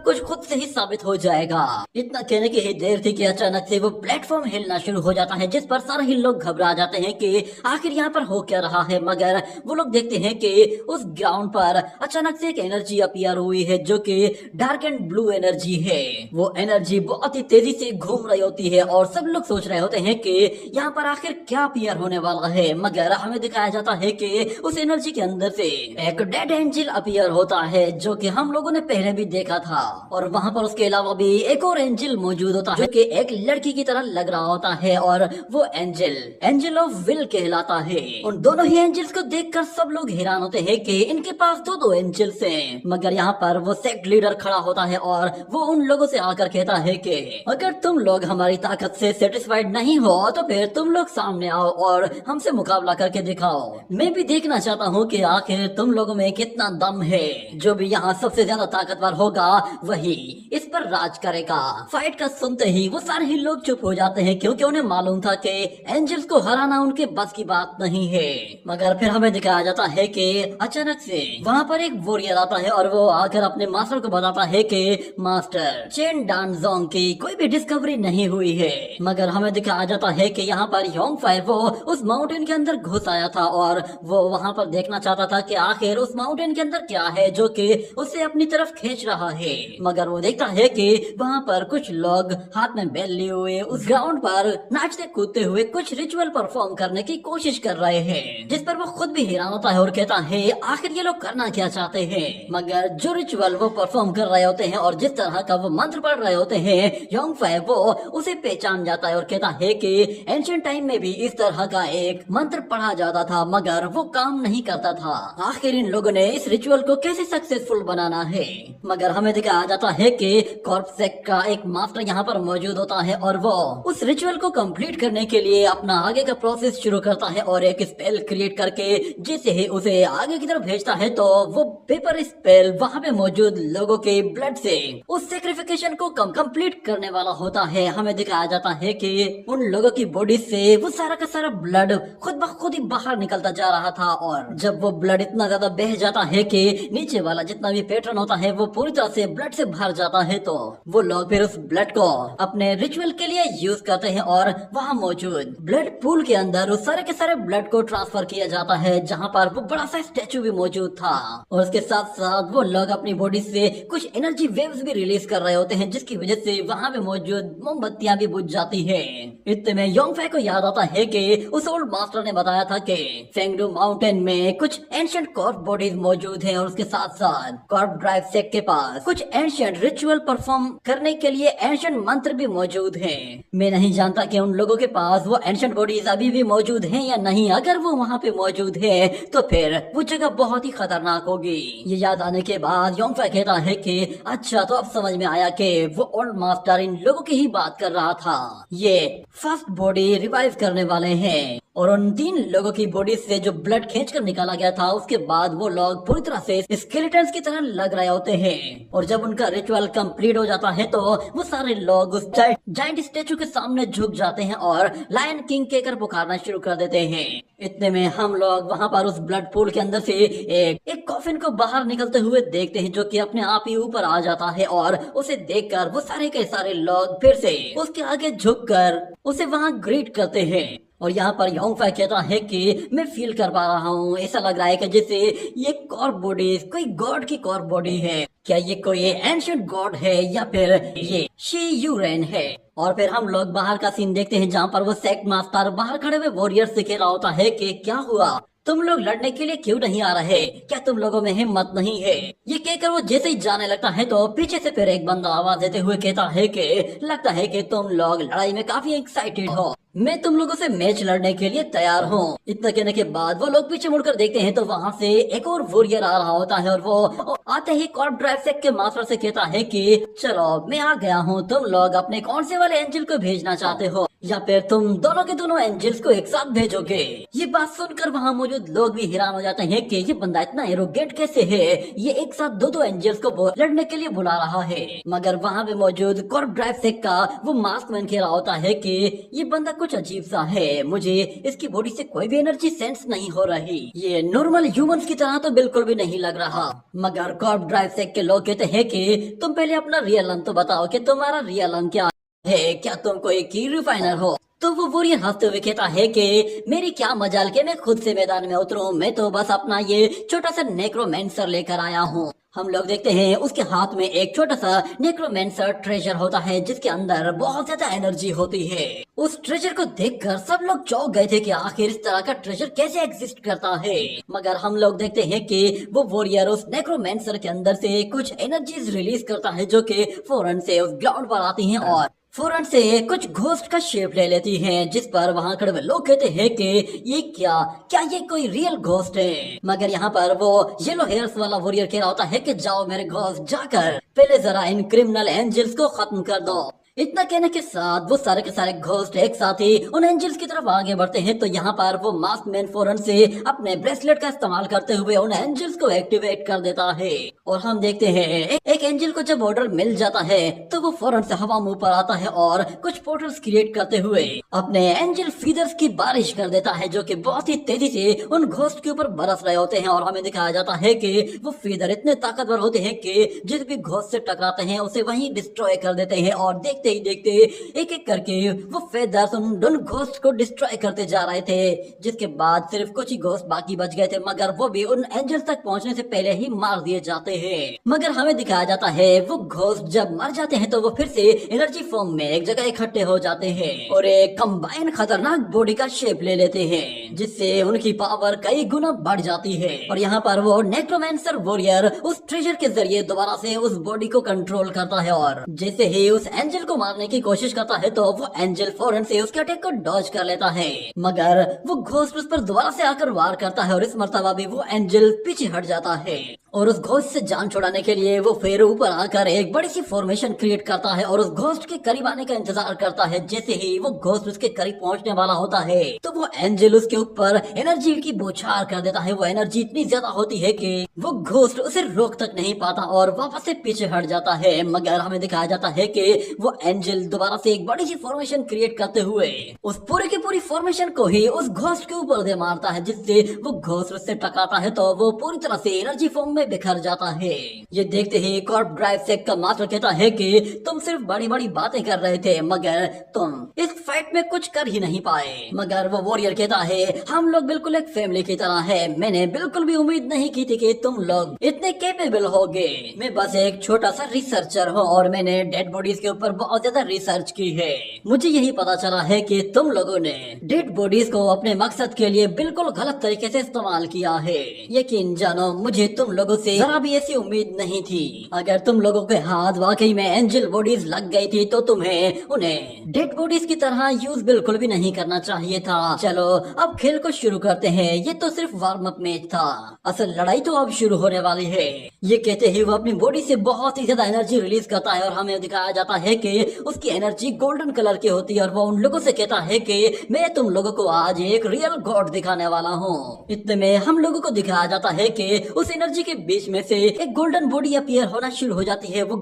कुछ खुद से ही साबित हो जाएगा। इतना कहने की ही देर थी कि अचानक से वो प्लेटफॉर्म हिलना शुरू हो जाता है, जिस पर सारे ही लोग घबरा जाते हैं कि आखिर यहाँ पर हो क्या रहा है। मगर वो लोग देखते हैं कि उस ग्राउंड पर अचानक से एक एनर्जी अपीयर हुई है जो कि डार्क एंड ब्लू एनर्जी है। वो एनर्जी बहुत ही तेजी से घूम रही होती है और सब लोग सोच रहे होते हैं कि यहाँ पर आखिर क्या अपीयर होने वाला है। मगर हमें दिखाया जाता है कि उस एनर्जी के अंदर से एक डेड एंजल अपीयर होता है जो कि हम लोगों ने पहले भी देखा था और वहाँ पर उसके अलावा भी एक और एंजल मौजूद होता है जो कि एक लड़की की तरह लग रहा होता है और वो एंजल ऑफ विल कहलाता है। उन दोनों ही एंजल्स को देखकर सब लोग हैरान होते हैं कि इनके पास दो एंजल्स हैं। मगर यहाँ पर वो सेक्ट लीडर खड़ा होता है और वो उन लोगों से आकर कहता है कि अगर तुम लोग हमारी ताकत से सेटिस्फाइड नहीं हो तो फिर तुम लोग सामने आओ और हमसे मुकाबला करके दिखाओ। मैं भी देखना चाहता हूँ कि आखिर तुम लोगों में कितना दम है। जो भी यहाँ सबसे ज्यादा ताकतवर होगा वही इस पर राज करेगा। फाइट का सुनते ही वो सारे ही लोग चुप हो जाते हैं क्योंकि उन्हें मालूम था कि एंजल्स को हराना उनके बस की बात नहीं है। मगर फिर हमें दिखाया जाता है कि अचानक से वहाँ पर एक वॉरियर आता है और वो आकर अपने मास्टर को बताता है कि मास्टर चेन डानजोंग की कोई भी डिस्कवरी नहीं हुई है। मगर हमें दिखाया जाता है कि यहाँ पर योंगफाई वो उस माउंटेन के अंदर घुस आया था और वो वहाँ पर देखना चाहता था कि आखिर उस माउंटेन के अंदर क्या है जो कि उसे अपनी तरफ खींच रहा है। मगर वो देखता है कि वहाँ पर कुछ लोग हाथ में बेल लिए हुए उस ग्राउंड पर नाचते कूदते हुए कुछ रिचुअल परफॉर्म करने की कोशिश कर रहे हैं, जिस पर वो खुद भी हैरान होता है और कहता है आखिर ये लोग करना क्या चाहते हैं। मगर जो रिचुअल वो परफॉर्म कर रहे होते हैं और जिस तरह का वो मंत्र पढ़ रहे होते हैं, योंगफाई वो उसे पहचान जाता है और कहता है कि एंशिएंट टाइम में भी इस तरह का एक मंत्र पढ़ा जाता था मगर वो काम नहीं करता था। आखिर इन लोगों ने इस रिचुअल को कैसे सक्सेसफुल बनाना है। मगर हमें दिखाया जाता है कि कॉर्प सेक्ट का एक मास्टर यहाँ पर मौजूद होता है और वो उस रिचुअल को कंप्लीट करने के लिए अपना आगे का प्रोसेस शुरू करता है और एक स्पेल क्रिएट करके जिसे ही उसे आगे की तरफ भेजता है तो वो पेपर स्पेल वहाँ पे मौजूद लोगों के ब्लड से उस सेक्रिफिकेशन को कंप्लीट करने वाला होता है। हमें दिखाया जाता है कि उन लोगों की बॉडी से वो सारा का सारा ब्लड खुद ब खुद ही बाहर निकलता जा रहा था और जब वो ब्लड इतना ज्यादा बह जाता है कि नीचे वाला जितना भी पैटर्न होता है वो पूरी तरह से ब्लड से भर जाता है तो वो लोग फिर उस ब्लड को अपने रिचुअल के लिए यूज करते हैं और वहाँ मौजूद ब्लड पूल के अंदर उस सारे के सारे ब्लड को ट्रांसफर किया जाता है जहाँ पर वो बड़ा सा स्टैचू भी मौजूद था और उसके साथ साथ वो लोग अपनी बॉडी से कुछ एनर्जी वेव्स भी रिलीज कर रहे होते हैं जिसकी वजह से वहाँ पे मौजूद मोमबत्तियां भी बुझ जाती है। इतने में योंगफाई को याद आता है कि उस ओल्ड मास्टर ने बताया था कि फेंगडू माउंटेन में कुछ एंशिएंट कॉर्प बॉडीज मौजूद हैं और उसके साथ साथ कॉर्प ड्राइव सेक्ट के पास कुछ एंशिएंट रिचुअल परफॉर्म करने के लिए एंशिएंट मंत्र भी मौजूद हैं। मैं नहीं जानता कि उन लोगों के पास वो एंशिएंट बॉडीज अभी भी मौजूद हैं या नहीं। अगर वो वहाँ पे मौजूद है तो फिर वो जगह बहुत ही खतरनाक होगी। ये याद आने के बाद योंगफाई कहता है कि अच्छा तो अब समझ में आया कि वो ओल्ड मास्टर इन लोगों की ही बात कर रहा था। ये फर्स्ट बॉडी रिवाइव करने वाले हैं। और उन 3 लोगों की बॉडी से जो ब्लड खींचकर निकाला गया था उसके बाद वो लोग पूरी तरह से स्केलेटन्स की तरह लग रहे होते हैं। और जब उनका रिचुअल कंप्लीट हो जाता है तो वो सारे लोग उस जाइंट स्टेचू के सामने झुक जाते हैं और लायन किंग कहकर पुकारना शुरू कर देते हैं। इतने में हम लोग वहां पर उस ब्लड पूल के अंदर से एक कॉफिन को बाहर निकलते हुए देखते हैं जो कि अपने आप ही ऊपर आ जाता है और उसे देखकर वो सारे के सारे लोग फिर से उसके आगे झुककर उसे वहां ग्रीट करते हैं। और यहाँ पर योंगफाई कहता है कि मैं फील कर पा रहा हूँ, ऐसा लग रहा है कि जैसे ये कॉर्प बॉडी कोई गॉड की कॉर्प बॉडी है। क्या ये कोई एंशिएंट गॉड है या फिर ये शी यूरेन है? और फिर हम लोग बाहर का सीन देखते हैं जहाँ पर वो सेक्ट मास्टर बाहर खड़े हुए वॉरियर से कह रहा होता है कि क्या हुआ, तुम लोग लड़ने के लिए क्यों नहीं आ रहे? क्या तुम लोगों में हिम्मत नहीं है? ये कहकर वो जैसे ही जाने लगता है तो पीछे से फिर एक बंदा आवाज देते हुए कहता है कि लगता है कि तुम लोग लड़ाई में काफी एक्साइटेड हो, मैं तुम लोगों से मैच लड़ने के लिए तैयार हूँ। इतना कहने के बाद वो लोग पीछे मुड़कर देखते हैं तो वहाँ से एक और वॉरियर आ रहा होता है और वो आते ही कॉर्प ड्राइव सेक्ट के मास्टर से कहता है कि चलो मैं आ गया हूँ, तुम लोग अपने कौन से वाले एंजल को भेजना चाहते हो या फिर तुम दोनों के दोनों एंजल्स को एक साथ भेजोगे? ये बात सुनकर वहाँ मौजूद लोग भी हैरान हो जाते हैं कि ये बंदा इतना एरोगेंट कैसे है, ये एक साथ दो एंजल्स को लड़ने के लिए बुला रहा है। मगर वहाँ पे मौजूद कॉर्प ड्राइव सेक्ट का वो मास्क मैन कह रहा होता है कि ये बंदा कुछ अजीब सा है, मुझे इसकी बॉडी से कोई भी एनर्जी सेंस नहीं हो रही, ये नॉर्मल ह्यूमंस की तरह तो बिल्कुल भी नहीं लग रहा। मगर कॉर्प ड्राइव सेक्ट के लोग कहते हैं कि तुम पहले अपना रियल नाम तो बताओ कि तुम्हारा रियल नाम क्या है, क्या तुम कोई की रिफाइनर हो? तो वो वॉरियर हंसते हुए कहता है कि मेरी क्या मजाल के मैं खुद से मैदान में उतरूं, मैं तो बस अपना ये छोटा सा नेक्रोमेंसर लेकर आया हूँ। हम लोग देखते हैं उसके हाथ में एक छोटा सा नेक्रोमेंसर ट्रेजर होता है जिसके अंदर बहुत ज्यादा एनर्जी होती है। उस ट्रेजर को देखकर सब लोग चौंक गए थे कि आखिर इस तरह का ट्रेजर कैसे एग्जिस्ट करता है। मगर हम लोग देखते हैं कि वो वॉरियर उस नेक्रोमेंसर के अंदर से कुछ एनर्जीज रिलीज करता है जो कि फौरन से उस ग्राउंड पर आती हैं और फौरन से कुछ घोस्ट का शेप ले लेती हैं, जिस पर वहाँ खड़े हुए लोग कहते हैं कि ये क्या ये कोई रियल घोस्ट है? मगर यहाँ पर वो येलो हेयर्स वाला वॉरियर कह रहा होता है कि जाओ मेरे घोस्ट, जाकर पहले जरा इन क्रिमिनल एंजल्स को खत्म कर दो। इतना कहने के साथ वो सारे के सारे घोस्ट एक साथ ही उन एंजल्स की तरफ आगे बढ़ते हैं। तो यहाँ पर वो मास्क मैन फौरन से अपने ब्रेसलेट का इस्तेमाल करते हुए उन एंजल्स को एक्टिवेट कर देता है और हम देखते हैं एक एंजल को जब ऑर्डर मिल जाता है तो वो फौरन से हवा मुंह पर आता है और कुछ पोर्टल्स क्रिएट करते हुए अपने एंजल फीदर्स की बारिश कर देता है जो कि बहुत ही तेजी से उन घोस्ट के ऊपर बरस रहे होते हैं। और हमें दिखाया जाता है कि वो फीदर इतने ताकतवर होते हैं कि जिस भी घोस्ट से टकराते हैं उसे वहीं डिस्ट्रॉय कर देते हैं और देखते ही देखते एक एक करके वो फेदर्स उन घोस्ट को डिस्ट्रॉय करते जा रहे थे, जिसके बाद सिर्फ कुछ ही घोस्ट बाकी बच गए थे मगर वो भी उन एंजल्स तक पहुंचने से पहले ही मार दिए जाते हैं। मगर हमें दिखाया जाता है वो घोस्ट जब मर जाते हैं तो वो फिर से एनर्जी फॉर्म में एक जगह इकट्ठे हो जाते हैं और एक कंबाइन खतरनाक बॉडी का शेप ले लेते हैं जिससे उनकी पावर कई गुना बढ़ जाती है। और यहाँ पर वो नेक्रोमेंसर वॉरियर उस ट्रेजर के जरिए दोबारा से उस बॉडी को कंट्रोल करता है और जैसे ही उस एंजल को मारने की कोशिश करता है तो वो एंजल फौरन से उसके अटैक को डॉज कर लेता है। मगर वो घोस्ट उस पर दोबारा से आकर वार करता है और इस मर्तबा भी वो एंजल पीछे हट जाता है और उस घोस्ट से जान छुड़ाने के लिए वो फिर ऊपर आकर एक बड़ी सी फॉर्मेशन क्रिएट करता है और उस घोस्ट के करीब आने का इंतजार करता है। जैसे ही वो घोस्ट उसके करीब पहुंचने वाला होता है तो वो एंजल उसके ऊपर एनर्जी की बौछार कर देता है। वो एनर्जी इतनी ज्यादा होती है कि वो घोस्ट उसे रोक तक नहीं पाता और वापस से पीछे हट जाता है। मगर हमें दिखाया जाता है कि वो एंजल दोबारा से एक बड़ी सी फॉर्मेशन क्रिएट करते हुए उस पूरे की पूरी फॉर्मेशन को ही उस घोस्ट के ऊपर दे मारता है, जिससे वो घोस्ट उससे टकराता है तो वो पूरी तरह से एनर्जी फॉर्म में बिखर जाता है। ये देखते ही कॉर्प ड्राइव सेक्ट का मास्टर कहता है कि तुम सिर्फ बड़ी बड़ी बातें कर रहे थे मगर तुम इस फाइट में कुछ कर ही नहीं पाए। मगर वो वॉरियर कहता है हम लोग बिल्कुल एक फैमिली की तरह है, मैंने बिल्कुल भी उम्मीद नहीं की थी कि तुम लोग इतने कैपेबल होगे। मैं बस एक छोटा सा रिसर्चर हूँ और मैंने डेड बॉडीज के ऊपर बहुत ज्यादा रिसर्च की है। मुझे यही पता चला है कि तुम लोगों ने डेड बॉडीज को अपने मकसद के लिए बिल्कुल गलत तरीके से इस्तेमाल किया है। यकीन जानो मुझे तुम लोगों लोगों से जरा भी ऐसी उम्मीद नहीं थी। अगर तुम लोगों के हाथ वाकई में एंजल बॉडीज लग गई थी तो तुम्हें उन्हें डेड बॉडीज की तरह यूज बिल्कुल भी नहीं करना चाहिए था। चलो अब खेल को शुरू करते हैं, ये तो सिर्फ वार्म अप मैच था, असल लड़ाई तो अब शुरू होने वाली है। ये कहते ही वो अपनी बॉडी से बहुत ही ज्यादा एनर्जी रिलीज करता है और हमें दिखाया जाता है कि उसकी एनर्जी गोल्डन कलर की होती है और वो उन लोगों से कहता है कि मैं तुम लोगों को आज एक रियल गॉड दिखाने वाला हूँ। इतने में हम लोगों को दिखाया जाता है कि उस एनर्जी के बीच में से एक गोल्डन बॉडी अपीयर होना शुरू हो जाती है। वो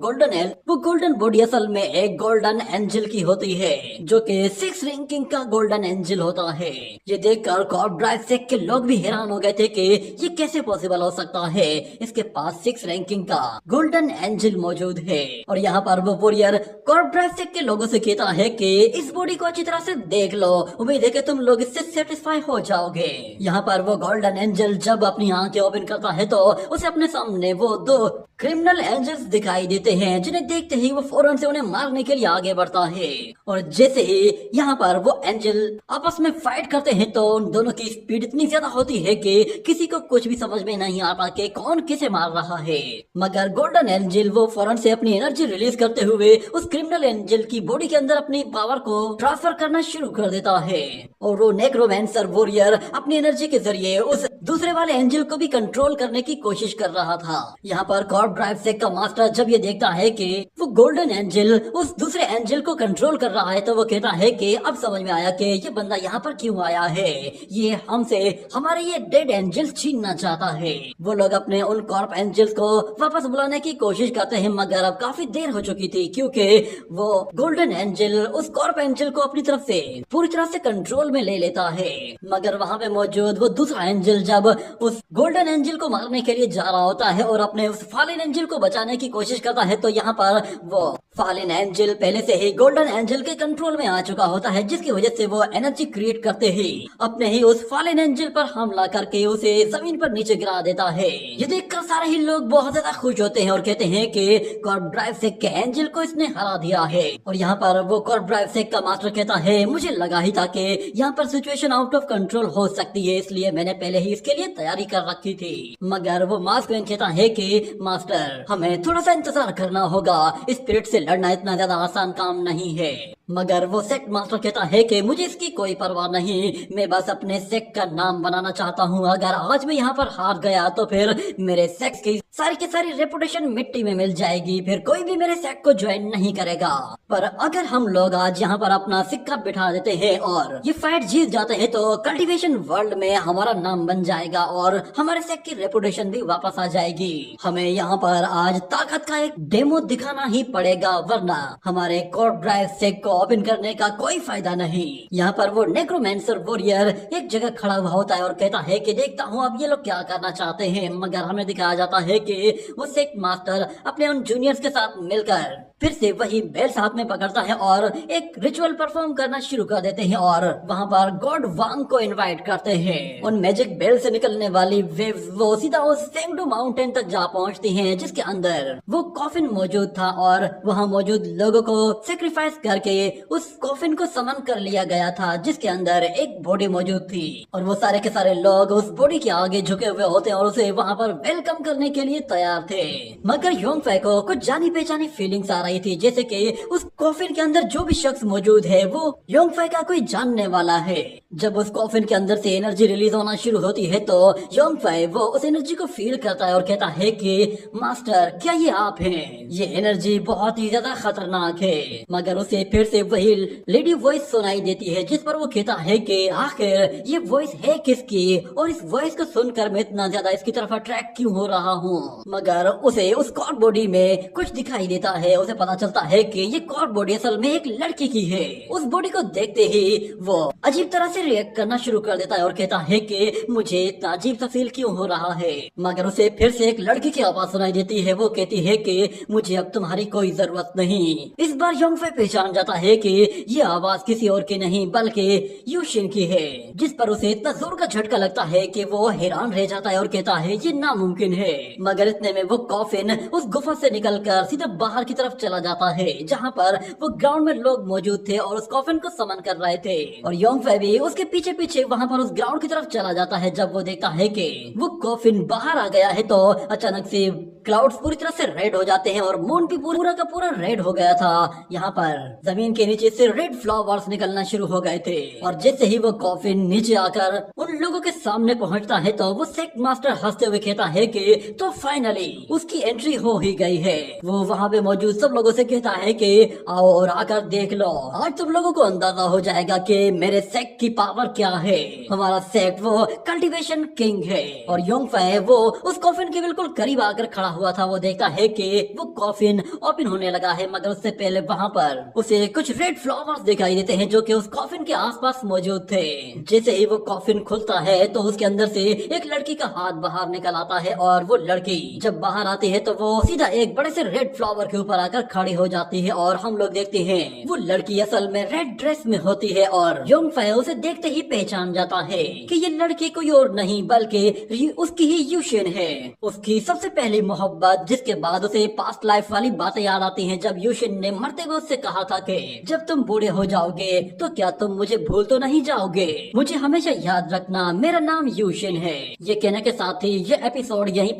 गोल्डन बॉडी असल में एक गोल्डन एंजल की होती है, जो कि 6 रैंकिंग का गोल्डन एंजल होता है। ये देखकर कॉर्प ड्राइव सेक के लोग भी हैरान हो गए थे कि ये कैसे पॉसिबल हो सकता है, इसके पास 6 रैंकिंग का गोल्डन एंजल मौजूद है। और यहाँ पर वो वॉरियर कॉर्प ड्राइव सेक के लोगों से कहता है कि इस बॉडी को अच्छी तरह से देख लो, उम्मीद है कि तुम लोग इससे सेटिस्फाई हो जाओगे। यहाँ पर वो गोल्डन एंजल जब अपनी आंखें ओपन करता है तो उसे अपने सामने वो 2 क्रिमिनल एंजल्स दिखाई देते हैं, जिन्हें देखते ही वो फौरन से उन्हें मारने के लिए आगे बढ़ता है। और जैसे ही यहाँ पर वो एंजल आपस में फाइट करते हैं तो उन दोनों की स्पीड इतनी ज्यादा होती है कि किसी को कुछ भी समझ में नहीं आता कि कौन किसे मार रहा है। मगर गोल्डन एंजल वो फौरन से अपनी एनर्जी रिलीज करते हुए उस क्रिमिनल एंजल की बॉडी के अंदर अपनी पावर को ट्रांसफर करना शुरू कर देता है और वो नेक्रोमैंसर वॉरियर अपनी एनर्जी के जरिए उस दूसरे वाले एंजल को भी कंट्रोल करने की कोशिश कर रहा था। यहाँ पर कॉर्प ड्राइव सेक का मास्टर जब ये देखता है कि वो गोल्डन एंजल उस दूसरे एंजल को कंट्रोल कर रहा है तो वो कहता है कि अब समझ में आया कि ये बंदा यहाँ पर क्यों आया है, ये हमसे हमारे ये डेड एंजल्स छीनना चाहता है। वो लोग अपने उन कॉर्प एंजल्स को वापस बुलाने की कोशिश करते हैं, मगर अब काफी देर हो चुकी थी क्योंकि वो गोल्डन एंजल उस कॉर्प एंजल को अपनी तरफ से पूरी तरह से कंट्रोल में ले लेता है। मगर वहाँ पे मौजूद वो दूसरा एंजल जब उस गोल्डन एंजल को मारने के लिए जा रहा होता है और अपने उस फॉलन एंजल को बचाने की कोशिश करता है तो यहाँ पर वो फॉलन एंजल पहले से ही गोल्डन एंजल के कंट्रोल में आ चुका होता है, जिसकी वजह से वो एनर्जी क्रिएट करते ही अपने ही उस फॉलन एंजल पर हमला करके उसे जमीन पर नीचे गिरा देता है। ये देखकर सारे ही लोग बहुत ज्यादा खुश होते हैं और कहते हैं कि कॉर्प ड्राइव सेक के एंजल को इसने हरा दिया है। और यहाँ पर वो कॉर्प ड्राइव सेक का मास्टर कहता है मुझे लगा ही था कि यहाँ पर सिचुएशन आउट ऑफ कंट्रोल हो सकती है, इसलिए मैंने पहले ही इसके लिए तैयारी कर रखी थी। मगर वो मास्क मैन कहता है कि मास्टर हमें थोड़ा सा इंतजार करना होगा, स्पिरिट से लड़ना इतना ज्यादा आसान काम नहीं है। मगर वो सेक्ट मास्टर कहता है कि मुझे इसकी कोई परवाह नहीं, मैं बस अपने सेक्ट का नाम बनाना चाहता हूँ। अगर आज मैं यहाँ पर हार गया तो फिर मेरे सेक्ट की सारी रेपुटेशन मिट्टी में मिल जाएगी, फिर कोई भी मेरे सेक्ट को ज्वाइन नहीं करेगा। पर अगर हम लोग आज यहाँ पर अपना सिक्का बिठा देते हैं और ये फाइट जीत जाते हैं तो कल्टीवेशन वर्ल्ड में हमारा नाम बन जाएगा और हमारे सेक्ट की रेपुटेशन भी वापस आ जाएगी। हमें यहाँ पर आज ताकत का एक डेमो दिखाना ही पड़ेगा, वरना हमारे कॉर्प ड्राइव सेक्ट को ओपन करने का कोई फायदा नहीं। यहाँ पर वो नेक्रोमैंसर वॉरियर एक जगह खड़ा हुआ होता है और कहता है कि देखता हूँ अब ये लोग क्या करना चाहते हैं। मगर हमें दिखाया जाता है कि वो सेक्ट मास्टर अपने उन जूनियर्स के साथ मिलकर फिर से वही बेल्स हाथ में पकड़ता है और एक रिचुअल परफॉर्म करना शुरू कर देते हैं और वहाँ पर गॉड वांग को इनवाइट करते हैं। उन मैजिक बेल से निकलने वाली वेव्स वो सीधा उस सेंगडू माउंटेन तक जा पहुँचती हैं, जिसके अंदर वो कॉफिन मौजूद था और वहाँ मौजूद लोगों को सेक्रीफाइस करके उस कॉफिन को समन कर लिया गया था, जिसके अंदर एक बॉडी मौजूद थी। और वो सारे के सारे लोग उस बॉडी के आगे झुके हुए होते हैं और उसे वहाँ पर वेलकम करने के लिए तैयार थे। मगर योंगफे को कुछ जानी पहचानी फीलिंग्स आ रही थी, जैसे कि उस कॉफिन के अंदर जो भी शख्स मौजूद है वो योंगफे का कोई जानने वाला है। जब उस कॉफिन के अंदर से एनर्जी रिलीज होना शुरू होती है तो योंगफे वो उस एनर्जी को फील करता है और कहता है कि मास्टर क्या ये आप हैं? ये एनर्जी बहुत ही ज्यादा खतरनाक है। मगर उसे फिर से वही लेडी वॉइस सुनाई देती है, जिस पर वो कहता है कि आखिर ये वॉइस है किसकी और इस वॉइस को सुनकर मैं इतना ज्यादा इसकी तरफ अट्रैक्ट क्यों हो रहा हूँ। मगर उसे उस कॉर्प बॉडी में कुछ दिखाई देता है, उसे पता चलता है कि ये कॉर्प बॉडी असल में एक लड़की की है। उस बॉडी को देखते ही वो अजीब तरह से रिएक्ट करना शुरू कर देता है और कहता है कि मुझे इतना अजीब सा फील क्यों हो रहा है। मगर उसे फिर से एक लड़की की आवाज सुनाई देती है, वो कहती है कि मुझे अब तुम्हारी कोई जरूरत नहीं। इस बार योंगफे पहचान जाता है है कि ये आवाज किसी और की नहीं बल्कि यूशिन की है, जिस पर उसे इतना जोर का झटका लगता है कि वो हैरान रह जाता है और कहता है ये नामुमकिन है। मगर इतने में वो कॉफिन उस गुफा से निकलकर सीधे बाहर की तरफ चला जाता है, जहाँ पर वो ग्राउंड में लोग मौजूद थे और उस कॉफिन को समन कर रहे थे। और योंगफे भी उसके पीछे पीछे वहाँ पर उस ग्राउंड की तरफ चला जाता है। जब वो देखता है कि वो कॉफिन बाहर आ गया है तो अचानक से क्लाउड्स पूरी तरह से रेड हो जाते हैं और मून भी पूरा का पूरा रेड हो गया था। यहाँ पर जमीन के नीचे से रेड फ्लावर्स निकलना शुरू हो गए थे और जैसे ही वो कॉफिन नीचे आकर उन लोगों के सामने पहुंचता है तो वो सेक्ट मास्टर हंसते हुए कहता है कि तो फाइनली उसकी एंट्री हो ही गई है। वो वहाँ पे मौजूद सब लोगों से कहता है कि आओ और आकर देख लो, आज तुम लोगों को अंदाजा हो जाएगा कि मेरे सेक्ट की पावर क्या है। हमारा सेक्ट वो कल्टीवेशन किंग है। और योंगफे वो उस कॉफिन के बिल्कुल करीब आकर खड़ा हुआ था। वो देखता है कि वो कॉफिन ओपन होने लगा है, मगर उससे पहले वहाँ पर उसे कुछ रेड फ्लावर्स दिखाई देते हैं जो कि उस कॉफिन के आसपास मौजूद थे। जैसे ही वो कॉफिन खुलता है तो उसके अंदर से एक लड़की का हाथ बाहर निकल आता है और वो लड़की जब बाहर आती है तो वो सीधा एक बड़े से रेड फ्लावर के ऊपर आकर खड़ी हो जाती है। और हम लोग देखते हैं वो लड़की असल में रेड ड्रेस में होती है और योंगफे उसे देखते ही पहचान जाता है कि ये लड़की कोई और नहीं बल्कि उसकी ही यूशिन है, उसकी सबसे पहली मोहब्बत, जिसके बाद उसे पास्ट लाइफ वाली बातें याद आती हैं जब यूशिन ने मरते हुए उससे कहा था कि जब तुम बूढ़े हो जाओगे तो क्या तुम मुझे भूल तो नहीं जाओगे, मुझे हमेशा याद रखना, मेरा नाम यूशिन है। ये कहने के साथ ही ये एपिसोड यहीं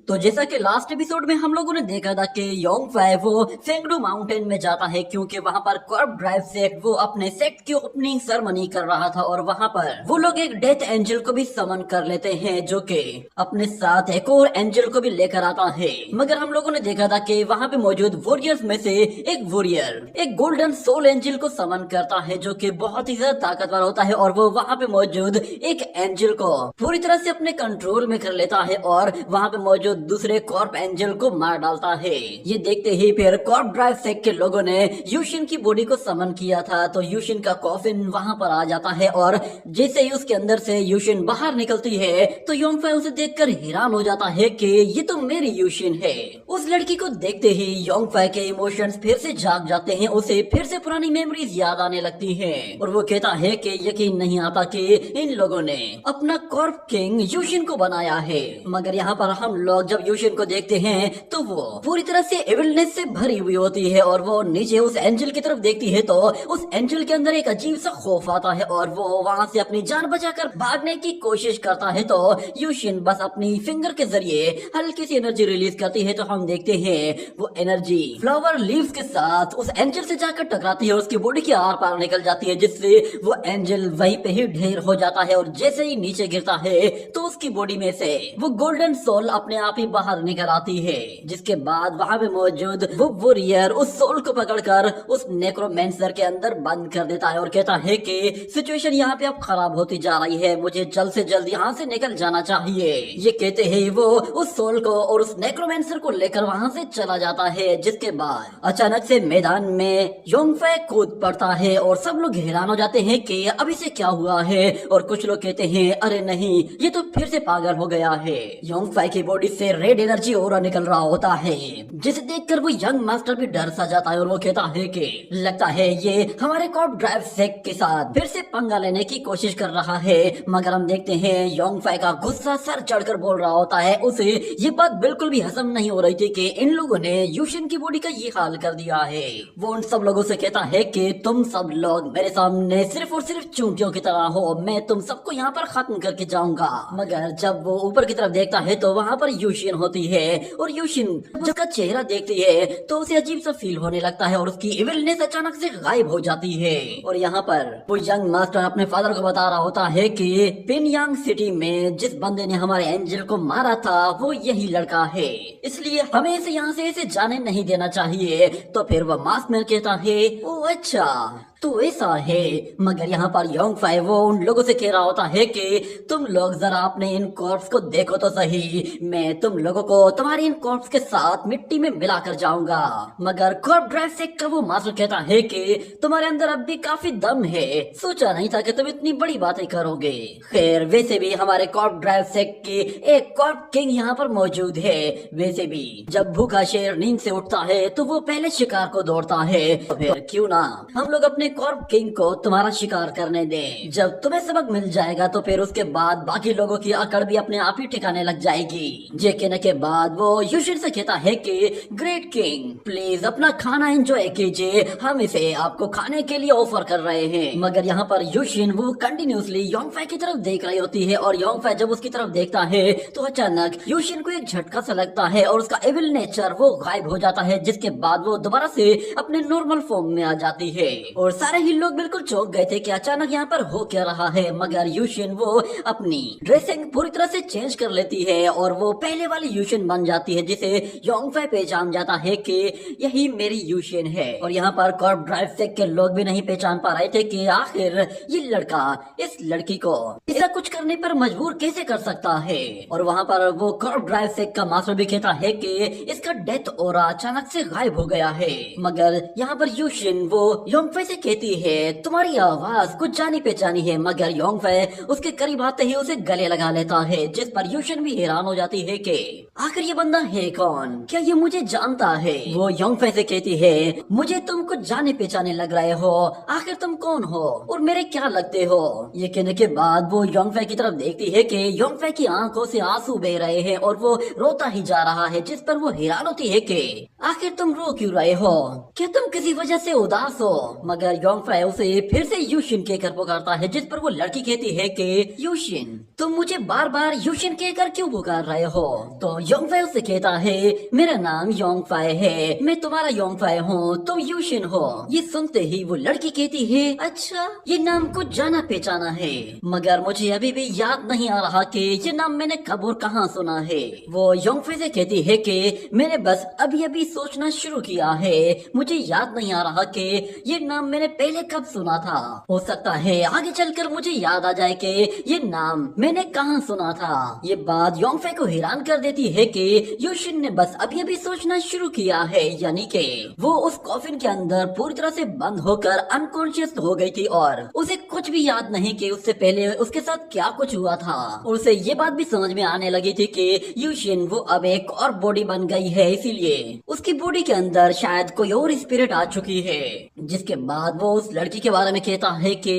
तो जैसा कि लास्ट एपिसोड में हम लोगों ने देखा था कि योंगफे वो फेंगडू माउंटेन में जाता है क्योंकि वहाँ पर कॉर्प ड्राइव सेक्ट वो अपने सेक्ट की ओपनिंग सेरेमनी कर रहा था और वहाँ पर वो लोग एक डेथ एंजल को भी समन कर लेते हैं जो कि अपने साथ एक और एंजल को भी लेकर आता है। मगर हम लोगों ने देखा था कि वहाँ पे मौजूद वॉरियर्स में से एक वॉरियर एक गोल्डन सोल एंजल को समन करता है जो कि बहुत ही ज्यादा ताकतवर होता है और वो वहाँ पे मौजूद एक एंजल को पूरी तरह से अपने कंट्रोल में कर लेता है और वहाँ पे मौजूद दूसरे कॉर्प एंजल को मार डालता है। ये देखते ही फिर कॉर्प ड्राइव सेक्ट के लोगों ने यूशिन की बॉडी को समन किया था तो यूशिन का कॉफिन वहां पर आ जाता है और जैसे ही उसके अंदर से यूशिन बाहर निकलती है तो योंगफे उसे देखकर हैरान हो जाता है कि ये तो मेरी यूशिन है। उस लड़की को देखते ही योंगफे के इमोशंस फिर से जाग जाते हैं, उसे फिर से पुरानी मेमोरीज याद आने लगती हैं और वो कहता है कि यकीन नहीं आता कि इन लोगों ने अपना कॉर्प किंग यूशिन को बनाया है। मगर यहाँ पर हम लोग जब यूशिन को देखते हैं तो वो पूरी तरह से एविलनेस से भरी हुई होती है और वो नीचे उस एंजल की तरफ देखती है तो उस एंजल के अंदर एक अजीब सा खौफ आता है और वो वहाँ से अपनी जान बचाकर भागने की कोशिश करता है तो यूशिन बस अपनी फिंगर के जरिए हल्की सी एनर्जी रिलीज करती है तो हम देखते हैं वो एनर्जी फ्लावर लीव्स के साथ उस एंजल से जाकर टकराती है और उसकी बॉडी के आर पार निकल जाती है जिससे वो एंजल वहीं पे ही ढेर हो जाता है और जैसे ही नीचे गिरता है तो उसकी बॉडी में से वो गोल्डन सोल अपने आप ही बाहर निकल आती है। जिसके बाद वहाँ पे मौजूद वो वॉरियर उस सोल को पकड़कर उस नेक्रोमेंसर के अंदर बंद कर देता है और कहता है कि सिचुएशन यहाँ पे अब खराब होती जा रही है, मुझे जल्द से जल्द यहाँ से निकल जाना चाहिए। ये कहते ही वो उस सोल को और उस नेक्रोमेंसर को लेकर वहाँ से चला जाता है। जिसके बाद अचानक से मैदान में योंगफे कूद पड़ता है और सब लोग हैरान हो जाते हैं कि अभी से क्या हुआ है और कुछ लोग कहते हैं अरे नहीं, ये तो फिर से पागल हो गया है। योंगफे की बॉडी से रेड एनर्जी और निकल रहा होता है जिसे देखकर वो यंग मास्टर भी डर सा जाता है और वो कहता है कि लगता है ये हमारे कॉर्प ड्राइव सेक्ट के साथ फिर से पंगा लेने की कोशिश कर रहा है। मगर हम देखते हैं योंगफे का गुस्सा सर चढ़कर बोल रहा होता है, उसे ये बात बिल्कुल भी हजम नहीं हो रही थी कि इन लोगों ने यूशिन की बॉडी का ये हाल कर दिया है। वो उन सब लोगों से कहता है कि तुम सब लोग मेरे सामने सिर्फ और सिर्फ चूंटियों की तरह हो, मैं तुम सबको यहाँ पर खत्म करके जाऊंगा। मगर जब वो ऊपर की तरफ देखता है तो वहाँ पर यूशिन होती है और यूशिन जब उसका चेहरा देखती है तो उसे अजीब सा फील होने लगता है और उसकी इविलनेस अचानक से गायब हो जाती है। और यहाँ पर वो यंग मास्टर अपने फादर को बता रहा होता है कि पिनयांग सिटी में जिस बंदे ने हमारे एंजल को मारा था वो यही लड़का है, इसलिए हमें इसे यहाँ से जाने नहीं देना चाहिए। तो फिर वह मास्क मैन कहता है ओ अच्छा, तो ऐसा है। मगर यहाँ पर योंग फाई वो उन लोगों से कह रहा होता है कि तुम लोग जरा अपने इन कॉर्प्स को देखो तो सही, मैं तुम लोगों को तुम्हारी इन कॉर्प्स के साथ मिट्टी में मिला कर जाऊंगा। मगर कॉर्प ड्राइव सेक का वो मास्टर कहता है कि तुम्हारे अंदर अब भी काफी दम है, सोचा नहीं था कि तुम इतनी बड़ी बातें करोगे। खैर वैसे भी हमारे कॉर्प ड्राइव सेक की एक कॉर्प किंग यहाँ पर मौजूद है। वैसे भी जब भूखा शेर नींद से उठता है तो वो पहले शिकार को दौड़ता है, तो फिर क्यों ना हम लोग अपने कॉर्प किंग को तुम्हारा शिकार करने दें। जब तुम्हें सबक मिल जाएगा तो फिर उसके बाद बाकी लोगों की अकड़ भी अपने आप ही ठिकाने लग जाएगी। ये कहने के बाद वो यूशिन से कहता है कि ग्रेट किंग प्लीज अपना खाना एंजॉय कीजिए, हम इसे आपको खाने के लिए ऑफर कर रहे हैं। मगर यहाँ पर यूशिन वो कंटिन्यूसली योंग फाई की तरफ देख रही होती है और योंग फाई जब उसकी तरफ देखता है तो अचानक यूशिन को एक झटका सा लगता है और उसका एविल नेचर वो गायब हो जाता है, जिसके बाद वो दोबारा से अपने नॉर्मल फॉर्म में आ जाती है। और सारे ही लोग बिल्कुल चौंक गए थे कि अचानक यहाँ पर हो क्या रहा है। मगर यूशिन वो अपनी ड्रेसिंग पूरी तरह से चेंज कर लेती है और वो पहले वाली यूशिन बन जाती है, जिसे योंग फाई पहचान जाता है कि यही मेरी यूशिन है। और यहाँ पर कॉर्प ड्राइव सेक के लोग भी नहीं पहचान पा रहे थे कि आखिर ये लड़का इस लड़की को ऐसा कुछ करने पर मजबूर कैसे कर सकता है। और वहाँ पर वो कॉर्प ड्राइव सेक का मास्टर भी कहता है कि इसका डेथ ऑरा अचानक से गायब हो गया है। मगर यहाँ पर यूशिन वो योंग फाई से कहती है तुम्हारी आवाज कुछ जानी पहचानी है। मगर योंग फाई उसके करीब आते ही उसे गले लगा लेता है, जिस पर यूशिन भी हैरान हो जाती है कि आखिर ये बंदा है कौन, क्या ये मुझे जानता है। वो योंग फाई से कहती है मुझे तुम कुछ जाने पहचाने लग रहे हो, आखिर तुम कौन हो और मेरे क्या लगते हो। ये कहने के बाद वो योंग फाई की तरफ देखती है कि योंग फाई की आंखों से आंसू बह रहे हैं और वो रोता ही जा रहा है, जिस पर वो हैरान होती है कि आखिर तुम रो क्यों रहे हो, क्या तुम किसी वजह से उदास हो। मगर योंग फाई उसे फिर से यूशिन कहकर पुकारता है, जिस पर वो लड़की कहती है कि यूशिन तुम मुझे बार बार यूशिन कहकर क्यों पुकार रहे हो। तो योंग फाई उससे कहता है मेरा नाम योंग फाई है, मैं तुम्हारा योंग फाई हूँ, तुम यूशिन हो। ये सुनते ही वो लड़की कहती है अच्छा ये नाम कुछ जाना पहचाना है, मगर मुझे अभी भी याद नहीं आ रहा कि ये नाम मैंने कब और कहाँ सुना है। वो योंग फाई से कहती है कि मैंने बस अभी अभी सोचना शुरू किया है, मुझे याद नहीं आ रहा कि ये नाम मैंने पहले कब सुना था। हो सकता है आगे चलकर मुझे याद आ जाए कि ये नाम मैंने कहाँ सुना था। ये बात योंग फाई को हैरान कर देती है कि यूशिन ने बस अभी अभी सोचना शुरू किया है, यानी कि वो उस कॉफिन के अंदर पूरी तरह से बंद होकर अनकॉन्शियस हो गई थी और उसे कुछ भी याद नहीं कि उससे पहले उसके साथ क्या कुछ हुआ था। और उसे ये बात भी समझ में आने लगी थी कि यूशिन वो अब एक और बॉडी बन गई है, इसीलिए उसकी बॉडी के अंदर शायद कोई और स्पिरिट आ चुकी है। जिसके बाद वो उस लड़की के बारे में कहता है कि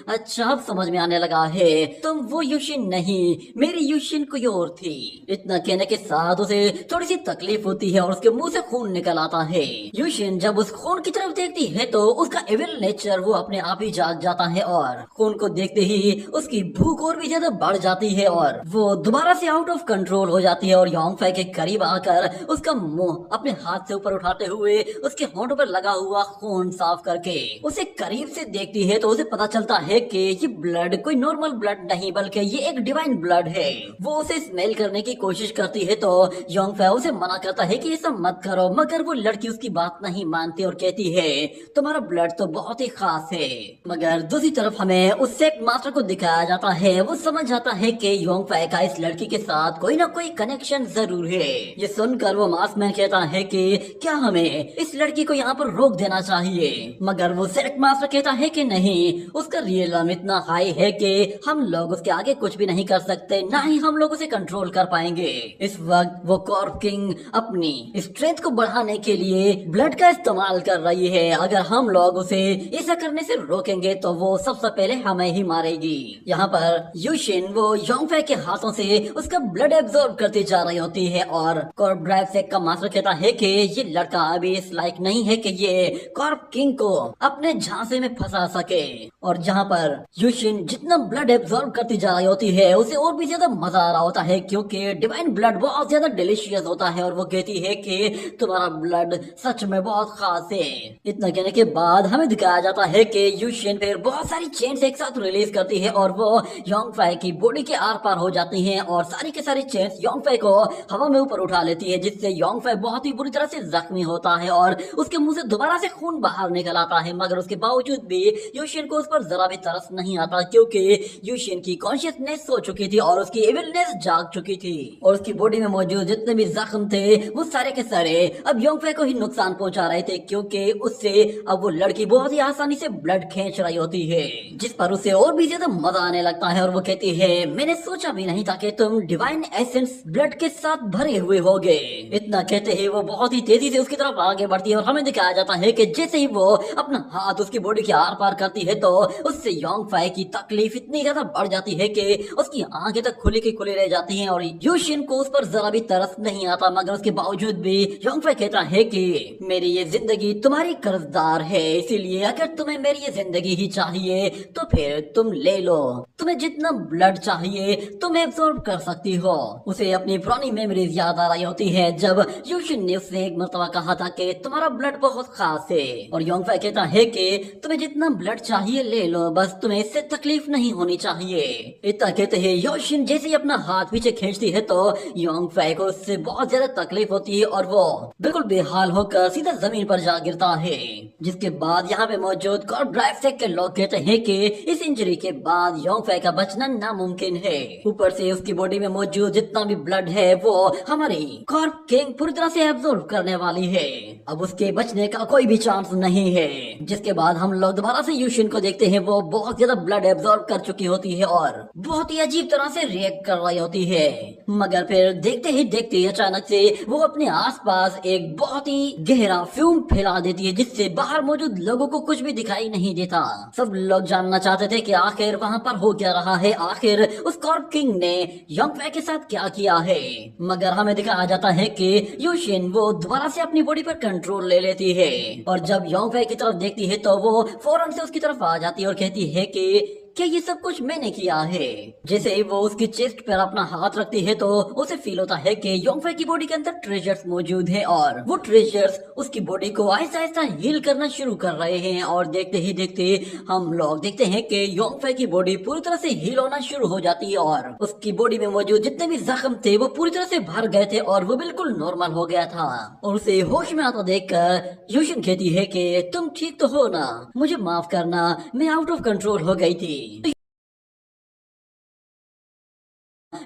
अच्छा अब समझ में आने लगा है, तुम वो यूशिन नहीं, मेरी यूशिन कोई और थी। इतना कहने के साथ उसे थोड़ी सी तकलीफ होती है और उसके मुंह से खून निकल आता है। यूशिन जब उस खून की तरफ देखती है तो उसका एविल नेचर वो अपने आप ही जाग जाता है और खून को देखते ही उसकी भूख और भी ज्यादा बढ़ जाती है और वो दोबारा से आउट ऑफ कंट्रोल हो जाती है और योंग फाई के करीब आकर उसका मुंह अपने हाथ से ऊपर उठाते हुए उसके होंठों पर लगा हुआ खून साफ करके उसे करीब से देखती है तो उसे पता चलता है कि ये ब्लड कोई नॉर्मल ब्लड नहीं बल्कि ये एक डिवाइन ब्लड है। वो उसे स्मेल करने की कोशिश करती है तो योंग फाई उसे मना करता है कि ऐसा मत करो, मगर वो लड़की उसकी बात नहीं मानती और कहती है तुम्हारा ब्लड तो बहुत ही खास है। मगर दूसरी तरफ हमें उस सेक्ट मास्टर को दिखाया जाता है, वो समझ जाता है कि योंग फाई का इस लड़की के साथ कोई ना कोई कनेक्शन जरूर है। ये सुनकर वो मास्क मैन कहता है कि क्या हमें इस लड़की को यहाँ पर रोक देना चाहिए। मगर वो सेक्ट मास्टर कहता है कि नहीं, उसका रियलम इतना हाई है कि हम लोग उसके आगे कुछ भी नहीं कर सकते, ना ही हम लोग उसे कंट्रोल कर पाएंगे। इस वक्त वो कॉर्प किंग अपनी स्ट्रेंथ को बढ़ाने के लिए ब्लड का इस्तेमाल कर रही है। अगर हम लोग उसे ऐसा करने से रोकेंगे तो वो सबसे पहले हमें ही मारेगी। यहाँ पर यूशिन वो योंग फाई के हाथों से उसका ब्लड एब्जॉर्ब करती जा रही होती है और कॉर्प ड्राइव सेक का मास्टर कहता है कि ये लड़का अभी इस लायक नहीं है कि ये कॉर्प किंग को अपने झांसे में फंसा सके। और जहाँ पर यूशिन जितना ब्लड एब्जॉर्ब करती जा रही होती है उसे और भी ज्यादा मजा आ रहा होता है, क्योंकि डिवाइन ब्लड बहुत ज्यादा डिलीशियस होता है और वो कहती है कि तुम्हारा ब्लड सच में बहुत खास है। इतना कहने के बाद हमें दिखाया जाता है कि यूशिन फिर बहुत सारी चेन्स एक साथ रिलीज करती है और वो योंग फाई की बॉडी के आर पार हो जाती हैं और सारी के सारी चेन्स योंग फाई को हवा में ऊपर उठा लेती है, जिससे योंग फाई बहुत ही बुरी तरह से जख्मी होता है और उसके मुंह से दोबारा से खून बाहर निकल आता है, मगर उसके बावजूद भी यूशियन को उस पर जरा भी तरस नहीं आता, क्योंकि यूशियन की कॉन्शियसनेस सो चुकी थी और उसकी एविलनेस जाग चुकी थी और उसकी बॉडी में मौजूद जितने भी जख्म थे वो सारे के सारे अब योंगफे को ही नुकसान पहुंचा रहे थे, क्योंकि उससे अब वो लड़की बहुत ही आसानी से ब्लड खींच रही होती है, जिस पर उसे और भी ज्यादा मजा आने लगता है और वो कहती है मैंने सोचा भी नहीं था कि तुम डिवाइन एसेंस ब्लड के साथ भरे हुए होगे। इतना कहते ही वो बहुत ही तेजी से उसकी तरफ आगे बढ़ती है और हमें दिखाया जाता है कि जैसे ही वो अपना हाथ उसकी बॉडी के आर पार करती है तो उससे योंगफे की तकलीफ इतनी ज्यादा बढ़ जाती है कि उसकी आंखें तक खुली की खुली रह जाती हैं और यूशिन को उस पर जरा भी तरस नहीं आता, मगर उसके बावजूद भी योंगफे कहता है कि मेरी ये जिंदगी तुम्हारी कर्जदार है, इसीलिए अगर तुम्हें मेरी ये जिंदगी ही चाहिए तो फिर तुम ले लो, तुम्हें जितना ब्लड चाहिए तुम एब्सॉर्ब कर सकती हो। उसे अपनी पुरानी मेमोरीज याद आ रही होती है जब यूशिन ने उससे एक मर्तबा कहा था कि तुम्हारा ब्लड बहुत खास है, और योंगफे कहता है कि तुम्हें जितना ब्लड चाहिए ले लो, बस तुम्हें इससे तकलीफ नहीं होनी चाहिए। इतना कहते हैं यूशिन जैसे ही अपना हाथ पीछे खींचती है तो योंगफे को उससे बहुत ज्यादा तकलीफ होती है और वो बिल्कुल बेहाल होकर सीधा जमीन पर जा गिरता है। जिसके बाद यहाँ पे मौजूद कॉर्प ड्राइव सेक के लोग कहते हैं कि इस इंजरी के बाद योंगफे का बचना नामुमकिन है, ऊपर से उसकी बॉडी में मौजूद जितना भी ब्लड है वो हमारी कॉर्प किंग पूरी तरह से एब्जॉर्ब करने वाली है, अब उसके बचने का कोई भी चांस नहीं है। जिसके बाद हम लोग दोबारा से यूशिन को देखते हैं, वो बहुत ज्यादा ब्लड एब्जॉर्ब कर चुकी होती है और बहुत ही अजीब तरह से रिएक्ट कर रही होती है, मगर फिर देखते ही देखते अचानक से वो अपने आसपास एक बहुत ही गहरा फ्यूम फैला देती है, जिससे बाहर मौजूद लोगों को कुछ भी दिखाई नहीं देता। सब लोग जानना चाहते थे कि आखिर वहाँ पर हो क्या रहा है, आखिर उस कॉर्प किंग ने योंगफे के साथ क्या किया है, मगर हमें दिखाया जाता है कि यूशिन वो दोबारा से अपनी बॉडी पर कंट्रोल ले लेती है और जब योंगफे की तरफ देखती है तो वो फौरन से उसकी तरफ आ जाती है और कहती है कि क्या ये सब कुछ मैंने किया है। जैसे ही वो उसकी चेस्ट पर अपना हाथ रखती है तो उसे फील होता है कि योंगफे की बॉडी के अंदर ट्रेजर्स मौजूद है और वो ट्रेजर्स उसकी बॉडी को आहिस्ता आहिस्ता हील करना शुरू कर रहे हैं और देखते ही देखते हम लोग देखते हैं कि योंगफे की बॉडी पूरी तरह से हील होना शुरू हो जाती है और उसकी बॉडी में मौजूद जितने भी जख्म थे वो पूरी तरह से भर गए थे और वो बिल्कुल नॉर्मल हो गया था। और उसे होश में आता देखकर यूशिन कहती है कि तुम ठीक तो हो ना, मुझे माफ करना, मैं आउट ऑफ कंट्रोल हो गई थी,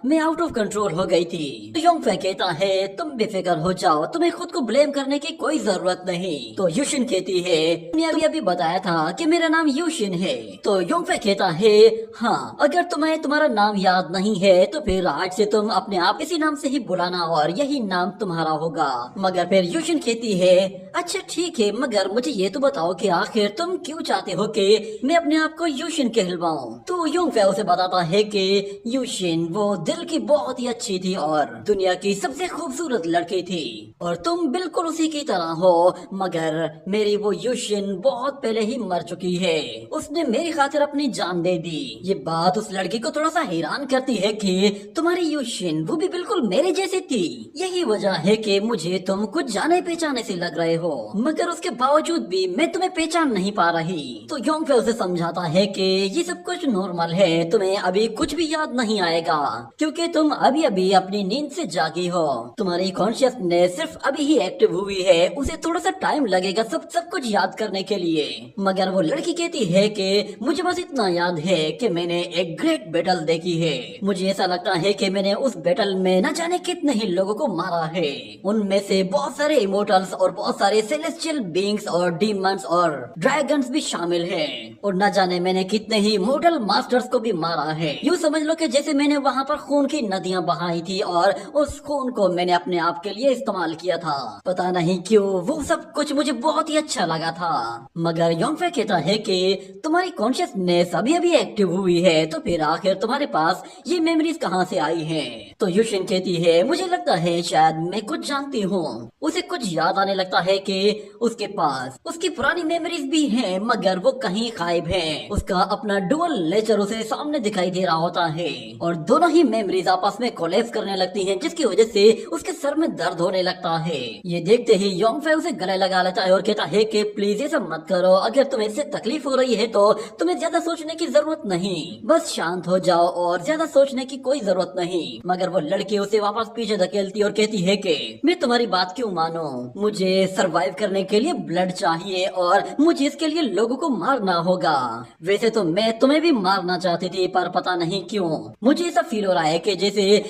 मैं आउट ऑफ कंट्रोल हो गई थी। तो योंगफे कहता है तुम बेफिक्र हो जाओ, तुम्हें खुद को ब्लेम करने की कोई जरूरत नहीं। तो यूशिन कहती है मैंने अभी बताया था कि मेरा नाम यूशिन है। तो योंगफे कहता है हाँ, अगर तुम्हें तुम्हारा नाम याद नहीं है तो फिर आज से तुम अपने आप इसी नाम से ही बुलाना और यही नाम तुम्हारा होगा। मगर फिर यूशिन कहती है अच्छा ठीक है, मगर मुझे ये तो बताओ कि आखिर तुम क्यों चाहते हो कि मैं अपने आप को यूशिन कहलवाऊं। तो योंगफे उसे बताता है कि यूशिन वो दिल की बहुत ही अच्छी थी और दुनिया की सबसे खूबसूरत लड़की थी और तुम बिल्कुल उसी की तरह हो, मगर मेरी वो यूशिन बहुत पहले ही मर चुकी है, उसने मेरी खातिर अपनी जान दे दी। ये बात उस लड़की को थोड़ा सा हैरान करती है कि तुम्हारी यूशिन वो भी बिल्कुल मेरे जैसी थी, यही वजह है कि मुझे तुम कुछ जाने पहचाने से लग रहे हो, मगर उसके बावजूद भी मैं तुम्हें पहचान नहीं पा रही। तो योंगफे उसे समझाता है कि ये सब कुछ नॉर्मल है, तुम्हें अभी कुछ भी याद नहीं आएगा क्योंकि तुम अभी अभी अपनी नींद से जागी हो, तुम्हारी कॉन्शियसनेस सिर्फ अभी ही एक्टिव हुई है, उसे थोड़ा सा टाइम लगेगा सब कुछ याद करने के लिए। मगर वो लड़की कहती है कि मुझे बस इतना याद है कि मैंने एक ग्रेट बैटल देखी है, मुझे ऐसा लगता है कि मैंने उस बैटल में न जाने कितने ही लोगों को मारा है, उनमें से बहुत सारे इमोर्टल्स और बहुत सारे सेलेस्टियल बीइंग्स और डीमंस और ड्रैगन्स भी शामिल हैं, और न जाने मैंने कितने ही मोर्टल मास्टर्स को भी मारा है। यूँ समझ लो कि जैसे मैंने वहाँ पर खून की नदियाँ बहाई थी और उस खून को मैंने अपने आप के लिए इस्तेमाल किया था, पता नहीं क्यों वो सब कुछ मुझे बहुत ही अच्छा लगा था। मगर योंगफे कहता है कि तुम्हारी कॉन्शियसनेस अभी अभी एक्टिव हुई है, तो फिर आखिर तुम्हारे पास ये मेमोरीज कहाँ से आई हैं? तो यूशिन कहती है मुझे लगता है शायद मैं कुछ जानती हूँ। उसे कुछ याद आने लगता है कि उसके पास उसकी पुरानी मेमोरीज भी हैं, मगर वो कहीं गायब हैं। उसका अपना डुअल नेचर उसे सामने दिखाई दे रहा होता है और दोनों ही मेमोरीज आपस में कोलैप्स करने लगती हैं, जिसकी वजह से उसके सर में दर्द होने लगता है। ये देखते ही योंगफे उसे गले लगा लेता है और कहता है कि प्लीज ये सब मत करो, अगर तुम्हें इससे तकलीफ हो रही है तो तुम्हें ज्यादा सोचने की जरूरत नहीं, बस शांत हो जाओ और ज्यादा सोचने की कोई जरूरत नहीं। मगर वो लड़की उसे वापस पीछे धकेलती और कहती है कि मैं तुम्हारी बात क्यों मानो, मुझे सरवाइव करने के लिए ब्लड चाहिए और मुझे इसके लिए लोगों को मारना होगा। वैसे तो मैं तुम्हें भी मारना चाहती थी, पर पता नहीं क्यों मुझे ऐसा फील हो रहा है कि जैसे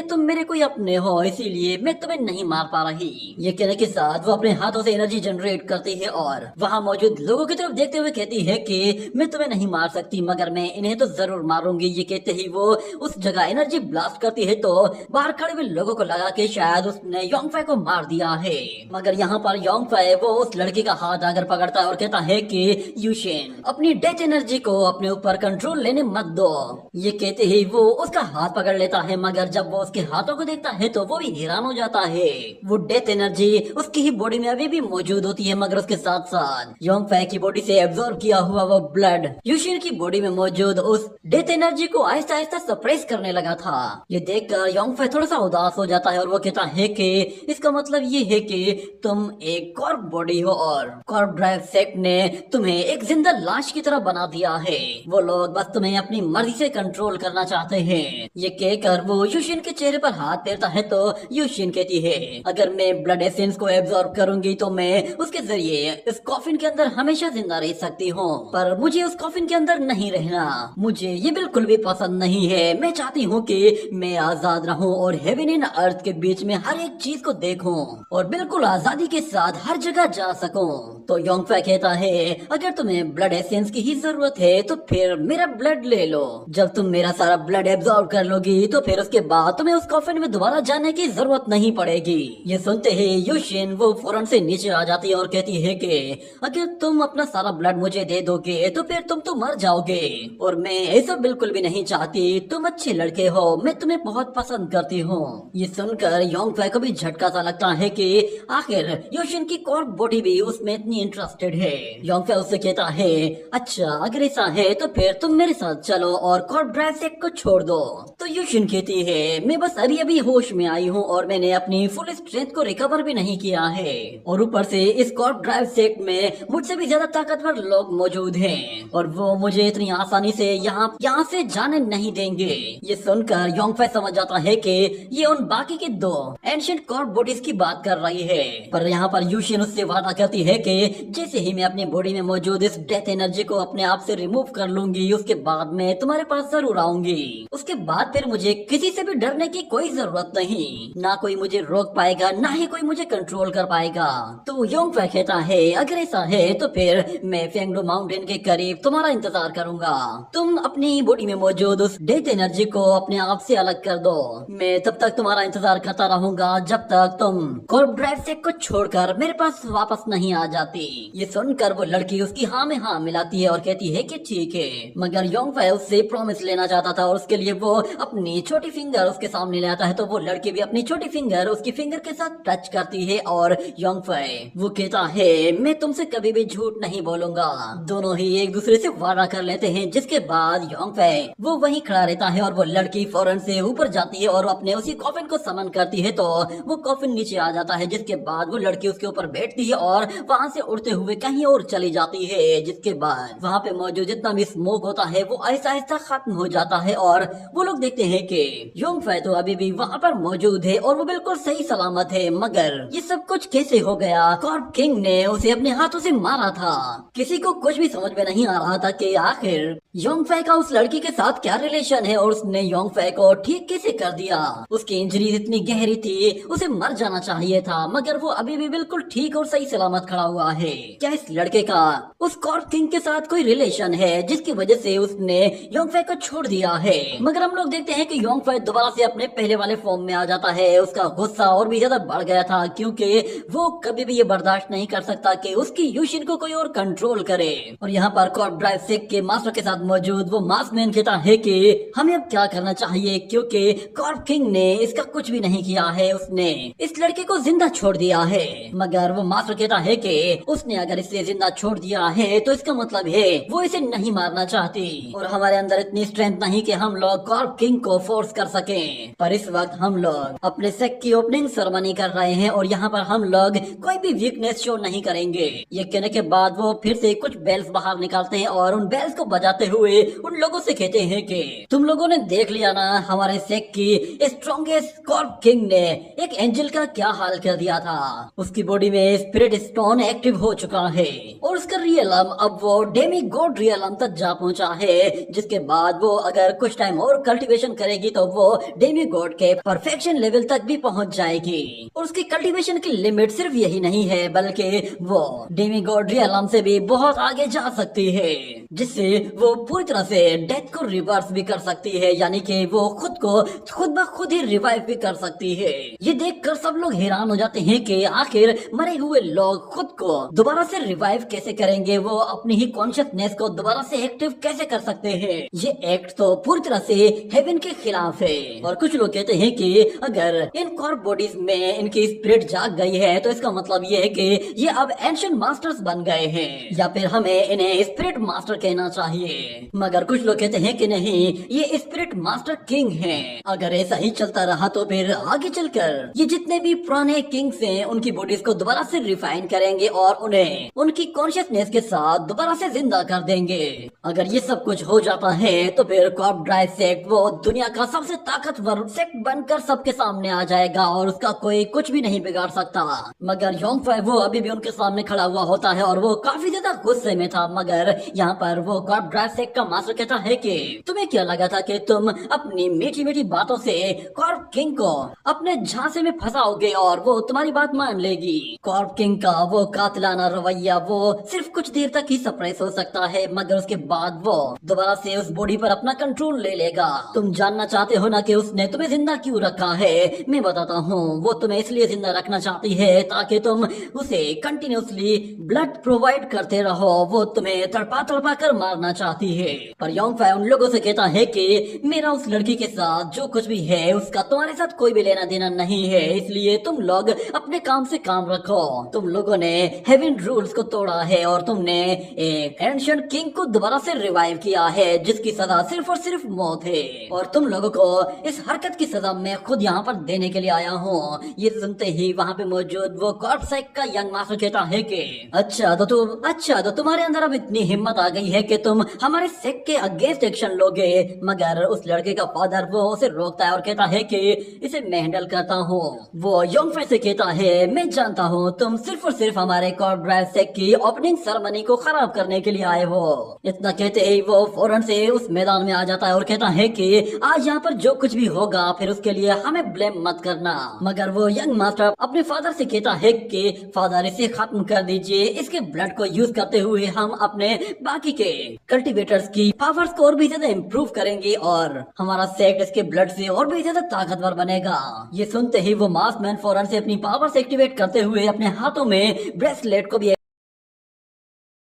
तुम मेरे कोई अपने हो, इसीलिए मैं तुम्हें नहीं मार पा रही। ये कहने के साथ वो अपने हाथों से एनर्जी जनरेट करती है और वहाँ मौजूद लोगों की तरफ देखते हुए कहती है कि मैं तुम्हें नहीं मार सकती, मगर मैं इन्हें तो जरूर मारूंगी। ये कहते ही वो उस जगह एनर्जी ब्लास्ट करती है तो बाहर खड़े हुए लोगों को लगा कि शायद उसने योंगफे को मार दिया है। मगर यहाँ पर योंगफे वो उस लड़की का हाथ आकर पकड़ता है और कहता है कि यूशिन, अपनी डेथ एनर्जी को अपने ऊपर कंट्रोल लेने मत दो। ये कहते ही वो उसका हाथ पकड़ लेता है, मगर जब वो उसके हाथों को देखता है तो वो भी हैरान हो जाता है। वो डेथ एनर्जी उसकी ही बॉडी में अभी भी मौजूद होती है, मगर उसके साथ साथ योंगफे की बॉडी से एब्जॉर्ब किया हुआ वो ब्लड यूशिन की बॉडी में मौजूद उस डेथ एनर्जी को आहिस्ता आहिस्ता सप्रेस करने लगा था। ये देखकर योंगफे थोड़ा सा उदास हो जाता है और वो कहता है कि इसका मतलब ये है कि तुम एक कॉर्प बॉडी हो और कॉर्प ड्राइव सेक्ट ने तुम्हें एक जिंदा लाश की तरह बना दिया है। वो लोग बस तुम्हें अपनी मर्जी से कंट्रोल करना चाहते हैं। ये कहकर वो यूशिन के चेहरे पर हाथ फेरता है तो यूशिन कहती है, अगर मैं ब्लड एसेंस को एब्जॉर्ब करूंगी तो मैं उसके जरिए इस कॉफिन के अंदर हमेशा जिंदा रह सकती हूँ, पर मुझे उस कॉफिन के अंदर नहीं रहना, मुझे ये बिल्कुल भी पसंद नहीं है। मैं चाहती हूँ कि मैं आजाद रहूँ और हेवन एंड अर्थ के बीच में हर एक चीज को देखूं और बिल्कुल आजादी के साथ हर जगह जा सकूं। तो योंगफे कहता है, अगर तुम्हें ब्लड एसेंस की ही जरूरत है तो फिर मेरा ब्लड ले लो। जब तुम मेरा सारा ब्लड एब्जॉर्ब कर लोगी तो फिर उसके बाद तुम्हें उस कॉफिन में दोबारा जाने की जरूरत नहीं पड़ेगी। ये सुनते ही यूशिन वो फौरन से नीचे आ जाती है और कहती है कि अगर तुम अपना सारा ब्लड मुझे दे दोगे तो फिर तुम तो मर जाओगे और मैं ऐसा बिल्कुल भी नहीं चाहती। तुम अच्छे लड़के हो, मैं तुम्हें बहुत पसंद करती हूँ। ये सुनकर योंगफे को भी झटका सा लगता है कि आखिर यूशिन की कॉर्प बॉडी भी उसमें इतनी इंटरेस्टेड है। योंगफे उससे कहता है, अच्छा अगर ऐसा है तो फिर तुम मेरे साथ चलो और कॉर्प ड्राइव सेक्ट को छोड़ दो। तो यूशिन कहती है, मैं बस अभी होश में आई हूँ और मैंने अपनी फुल स्ट्रेंथ को रिकवर भी नहीं किया है और ऊपर से इस कॉर्प ड्राइव सेक्ट में मुझसे भी ज्यादा ताकतवर लोग मौजूद हैं और वो मुझे इतनी आसानी से यहाँ से जाने नहीं देंगे। ये सुनकर योंगफे समझ जाता है कि ये उन बाकी के दो एंशिएंट कॉर्प बॉडीज की बात कर रही है, पर यहाँ पर यूशिन उससे वादा करती है कि जैसे ही मैं अपनी बॉडी में मौजूद इस डेथ एनर्जी को अपने आप से रिमूव कर लूंगी उसके बाद मैं तुम्हारे पास जरूर आऊंगी। उसके बाद फिर मुझे किसी से भी डरने की कोई जरूरत नहीं, ना कोई मुझे रोक पाएगा ना ही कोई मुझे कंट्रोल कर पाएगा। तो योंगफे कहता है, अगर ऐसा है तो फिर मैं फेंगडू माउंटेन के करीब तुम्हारा इंतजार करूंगा। तुम अपनी बॉडी में मौजूद उस डेथ एनर्जी को अपने आप से अलग कर दो। मैं तब तक तुम्हारा इंतजार करता रहूंगा जब तक तुम कॉर्प ड्राइव सेक्ट को छोड़कर मेरे पास वापस नहीं आ जाती। ये सुनकर वो लड़की उसकी हाँ में हाँ मिलाती है और कहती है कि ठीक है, मगर योंगफे उससे प्रॉमिस लेना चाहता था और उसके लिए वो अपनी छोटी फिंगर उसके सामने ले आता है। तो वो लड़की भी अपनी छोटी फिंगर उसकी फिंगर के साथ टच करती है और योंगफे वो कहता है, मैं तुमसे कभी भी झूठ नहीं बोलूंगा। दोनों ही एक दूसरे से वादा कर लेते हैं, जिसके बाद योंगफे वो वहीं खड़ा रहता है और वो लड़की फौरन से ऊपर जाती है और अपने उसी कॉफिन को समन करती है तो वो कॉफिन नीचे आ जाता है, जिसके बाद वो लड़की उसके ऊपर बैठती है और वहाँ से उड़ते हुए कहीं और चली जाती है। जिसके बाद वहाँ पे मौजूद जितना भी स्मोक होता है वो आहिस्ता आहिस्ता खत्म हो जाता है और वो लोग देखते हैं कि योंगफे तो अभी भी वहाँ पर मौजूद है और वो बिल्कुल सही सलामत है। मगर ये सब कुछ कैसे हो गया? कॉर्प किंग ने उसे अपने हाथों से मारा था। किसी को कुछ भी समझ में नहीं आ रहा था कि आखिर योंगफे का उस लड़की के साथ क्या रिलेशन है और उसने योंगफे को ठीक कैसे कर दिया। उसकी इंजरी इतनी गहरी थी, उसे मर जाना चाहिए था, मगर वो अभी भी बिल्कुल ठीक और सही सलामत खड़ा हुआ है। क्या इस लड़के का उस कॉर्प किंग के साथ कोई रिलेशन है जिसकी वजह से उसने योंगफे को छोड़ दिया है? मगर हम लोग देखते हैं कि योंगफे दोबारा से अपने पहले वाले फॉर्म में आ जाता है। उसका गुस्सा और भी ज्यादा बढ़ गया था क्योंकि वो कभी भी ये बर्दाश्त नहीं कर सकता कि उसकी यूशिन को कोई और कंट्रोल करे। और यहाँ पर कॉर्प ड्राइव सेक्ट के मास्टर के साथ मौजूद वो मास्कमैन कहता है कि हमें अब क्या करना चाहिए, क्योंकि कॉर्प किंग ने इसका कुछ भी नहीं किया है, उसने इस लड़के को जिंदा छोड़ दिया है। मगर वो मास्टर कहता है कि उसने अगर इसे जिंदा छोड़ दिया है तो इसका मतलब है वो इसे नहीं मारना चाहती। पाती और हमारे अंदर इतनी स्ट्रेंथ नहीं कि हम लोग कॉर्प किंग को फोर्स कर सकें। पर इस वक्त हम लोग अपने सेक्ट की ओपनिंग सेरेमनी कर रहे हैं और यहाँ पर हम लोग कोई भी वीकनेस शो नहीं करेंगे। ये कहने के बाद वो फिर से कुछ बेल्स बाहर निकालते हैं और उन बेल्स को बजाते हुए उन लोगों से कहते हैं कि तुम लोगों ने देख लिया ना, हमारे सेक्ट की स्ट्रॉन्गेस्ट कॉर्प किंग ने एक एंजल का क्या हाल कर दिया था। उसकी बॉडी में स्पिरिट स्टोन एक्टिव हो चुका है और उसका रियलम अब वो डेमी गॉड रियलम तक जा पहुंचा है, जिसके बाद वो अगर कुछ टाइम और कल्टीवेशन करेगी तो वो डेमी गॉड के परफेक्शन लेवल तक भी पहुंच जाएगी। और उसकी कल्टीवेशन की लिमिट सिर्फ यही नहीं है बल्कि वो डेमी गॉड रियलम से भी बहुत आगे जा सकती है, जिससे वो पूरी तरह से डेथ को रिवर्स भी कर सकती है, यानी कि वो खुद को खुद ब खुद ही रिवाइव भी कर सकती है। ये देखकर सब लोग हैरान हो जाते हैं कि आखिर मरे हुए लोग खुद को दोबारा से रिवाइव कैसे करेंगे, वो अपनी ही कॉन्शियसनेस को दोबारा से एक्टिव कैसे कर सकते हैं। ये एक्ट तो पूरी तरह से हेवन के खिलाफ है। और कुछ लोग कहते हैं कि अगर इन कॉर्प बॉडीज में इनकी स्पिरिट जाग गई है तो इसका मतलब ये है कि ये अब एंशिएंट मास्टर्स बन गए हैं, या फिर हमें इन्हें स्पिरिट मास्टर कहना चाहिए। मगर कुछ लोग कहते हैं कि नहीं, ये स्पिरिट मास्टर किंग हैं। अगर ऐसा ही चलता रहा तो फिर आगे चलकर ये जितने भी पुराने किंग्स हैं उनकी बॉडीज को दोबारा से रिफाइन करेंगे और उन्हें उनकी कॉन्शियसनेस के साथ दोबारा से जिंदा कर देंगे। अगर ये सब कुछ हो जाता है तो फिर कॉर्प ड्राइव सेक्ट वो दुनिया का सबसे ताकतवर सेक्ट बनकर सबके सामने आ जाएगा और उसका कोई कुछ भी नहीं बिगाड़ सकता। मगर योंगफाई वो अभी भी उनके सामने खड़ा हुआ होता है और वो काफी ज्यादा गुस्से में था। मगर यहाँ पर वो कॉर्प ड्राइव सेक्ट का मास्टर कहता है कि तुम्हें क्या लगा था कि तुम अपनी मीठी मीठी बातों से कॉर्प किंग को अपने झांसे में फंसाओगे और वो तुम्हारी बात मान लेगी। कॉर्प किंग का वो कातिलाना रवैया वो सिर्फ कुछ देर तक ही सप्रेस हो सकता है, मगर उसके बाद वो दोबारा से उस बॉडी पर अपना कंट्रोल ले लेगा। तुम जानना चाहते हो ना कि उसने तुम्हें जिंदा क्यों रखा है? मैं बताता हूँ, वो तुम्हें इसलिए जिंदा रखना चाहती है ताकि तुम उसे कंटिन्यूसली ब्लड प्रोवाइड करते रहो। वो तुम्हें तड़पा तड़पा कर मारना चाहती है। पर योंगफाई उन लोगों से कहता है कि मेरा उस लड़की के साथ जो कुछ भी है उसका तुम्हारे साथ कोई भी लेना देना नहीं है, इसलिए तुम लोग अपने काम से काम रखो। तुम लोगों ने हेवन रूल्स को तोड़ा है और तुमने एक एंशिएंट किंग को दोबारा से रिवाइव किया है, जिसकी सजा सिर्फ और सिर्फ मौत है। और तुम लोगों को इस हरकत की सजा मैं खुद यहाँ पर देने के लिए आया हूँ। ये सुनते ही वहाँ पे मौजूद वो कॉर्प सेक्ट का यंग मास्टर कहता है कि अच्छा तो तुम्हारे अंदर अब इतनी हिम्मत आ गई है कि तुम हमारे सेक्ट के अगेंस्ट एक्शन लोगे। मगर उस लड़के का फादर वो उसे रोकता है और कहता है कि इसे मैं हैंडल करता हूँ। वो योंगफाई से कहता है मैं जानता हूँ तुम सिर्फ और सिर्फ हमारे कॉर्प ड्राइव सेक्ट की ओपनिंग सेरेमनी को खराब करने के लिए आए हो। इतना कहते ही वो फौरन से उस मैदान में आ जाता है और कहता है कि आज यहाँ पर जो कुछ भी होगा फिर उसके लिए हमें ब्लेम मत करना। मगर वो यंग मास्टर अपने फादर से कहता है कि फादर इसे खत्म कर दीजिए, इसके ब्लड को यूज करते हुए हम अपने बाकी के कल्टीवेटर्स की पावर्स को और भी ज्यादा इम्प्रूव करेंगे और हमारा सेक्ट इसके ब्लड से और भी ज्यादा ताकतवर बनेगा। ये सुनते ही वो मास्कमैन फौरन से अपनी पावर्स एक्टिवेट करते हुए अपने हाथों में ब्रेसलेट को भी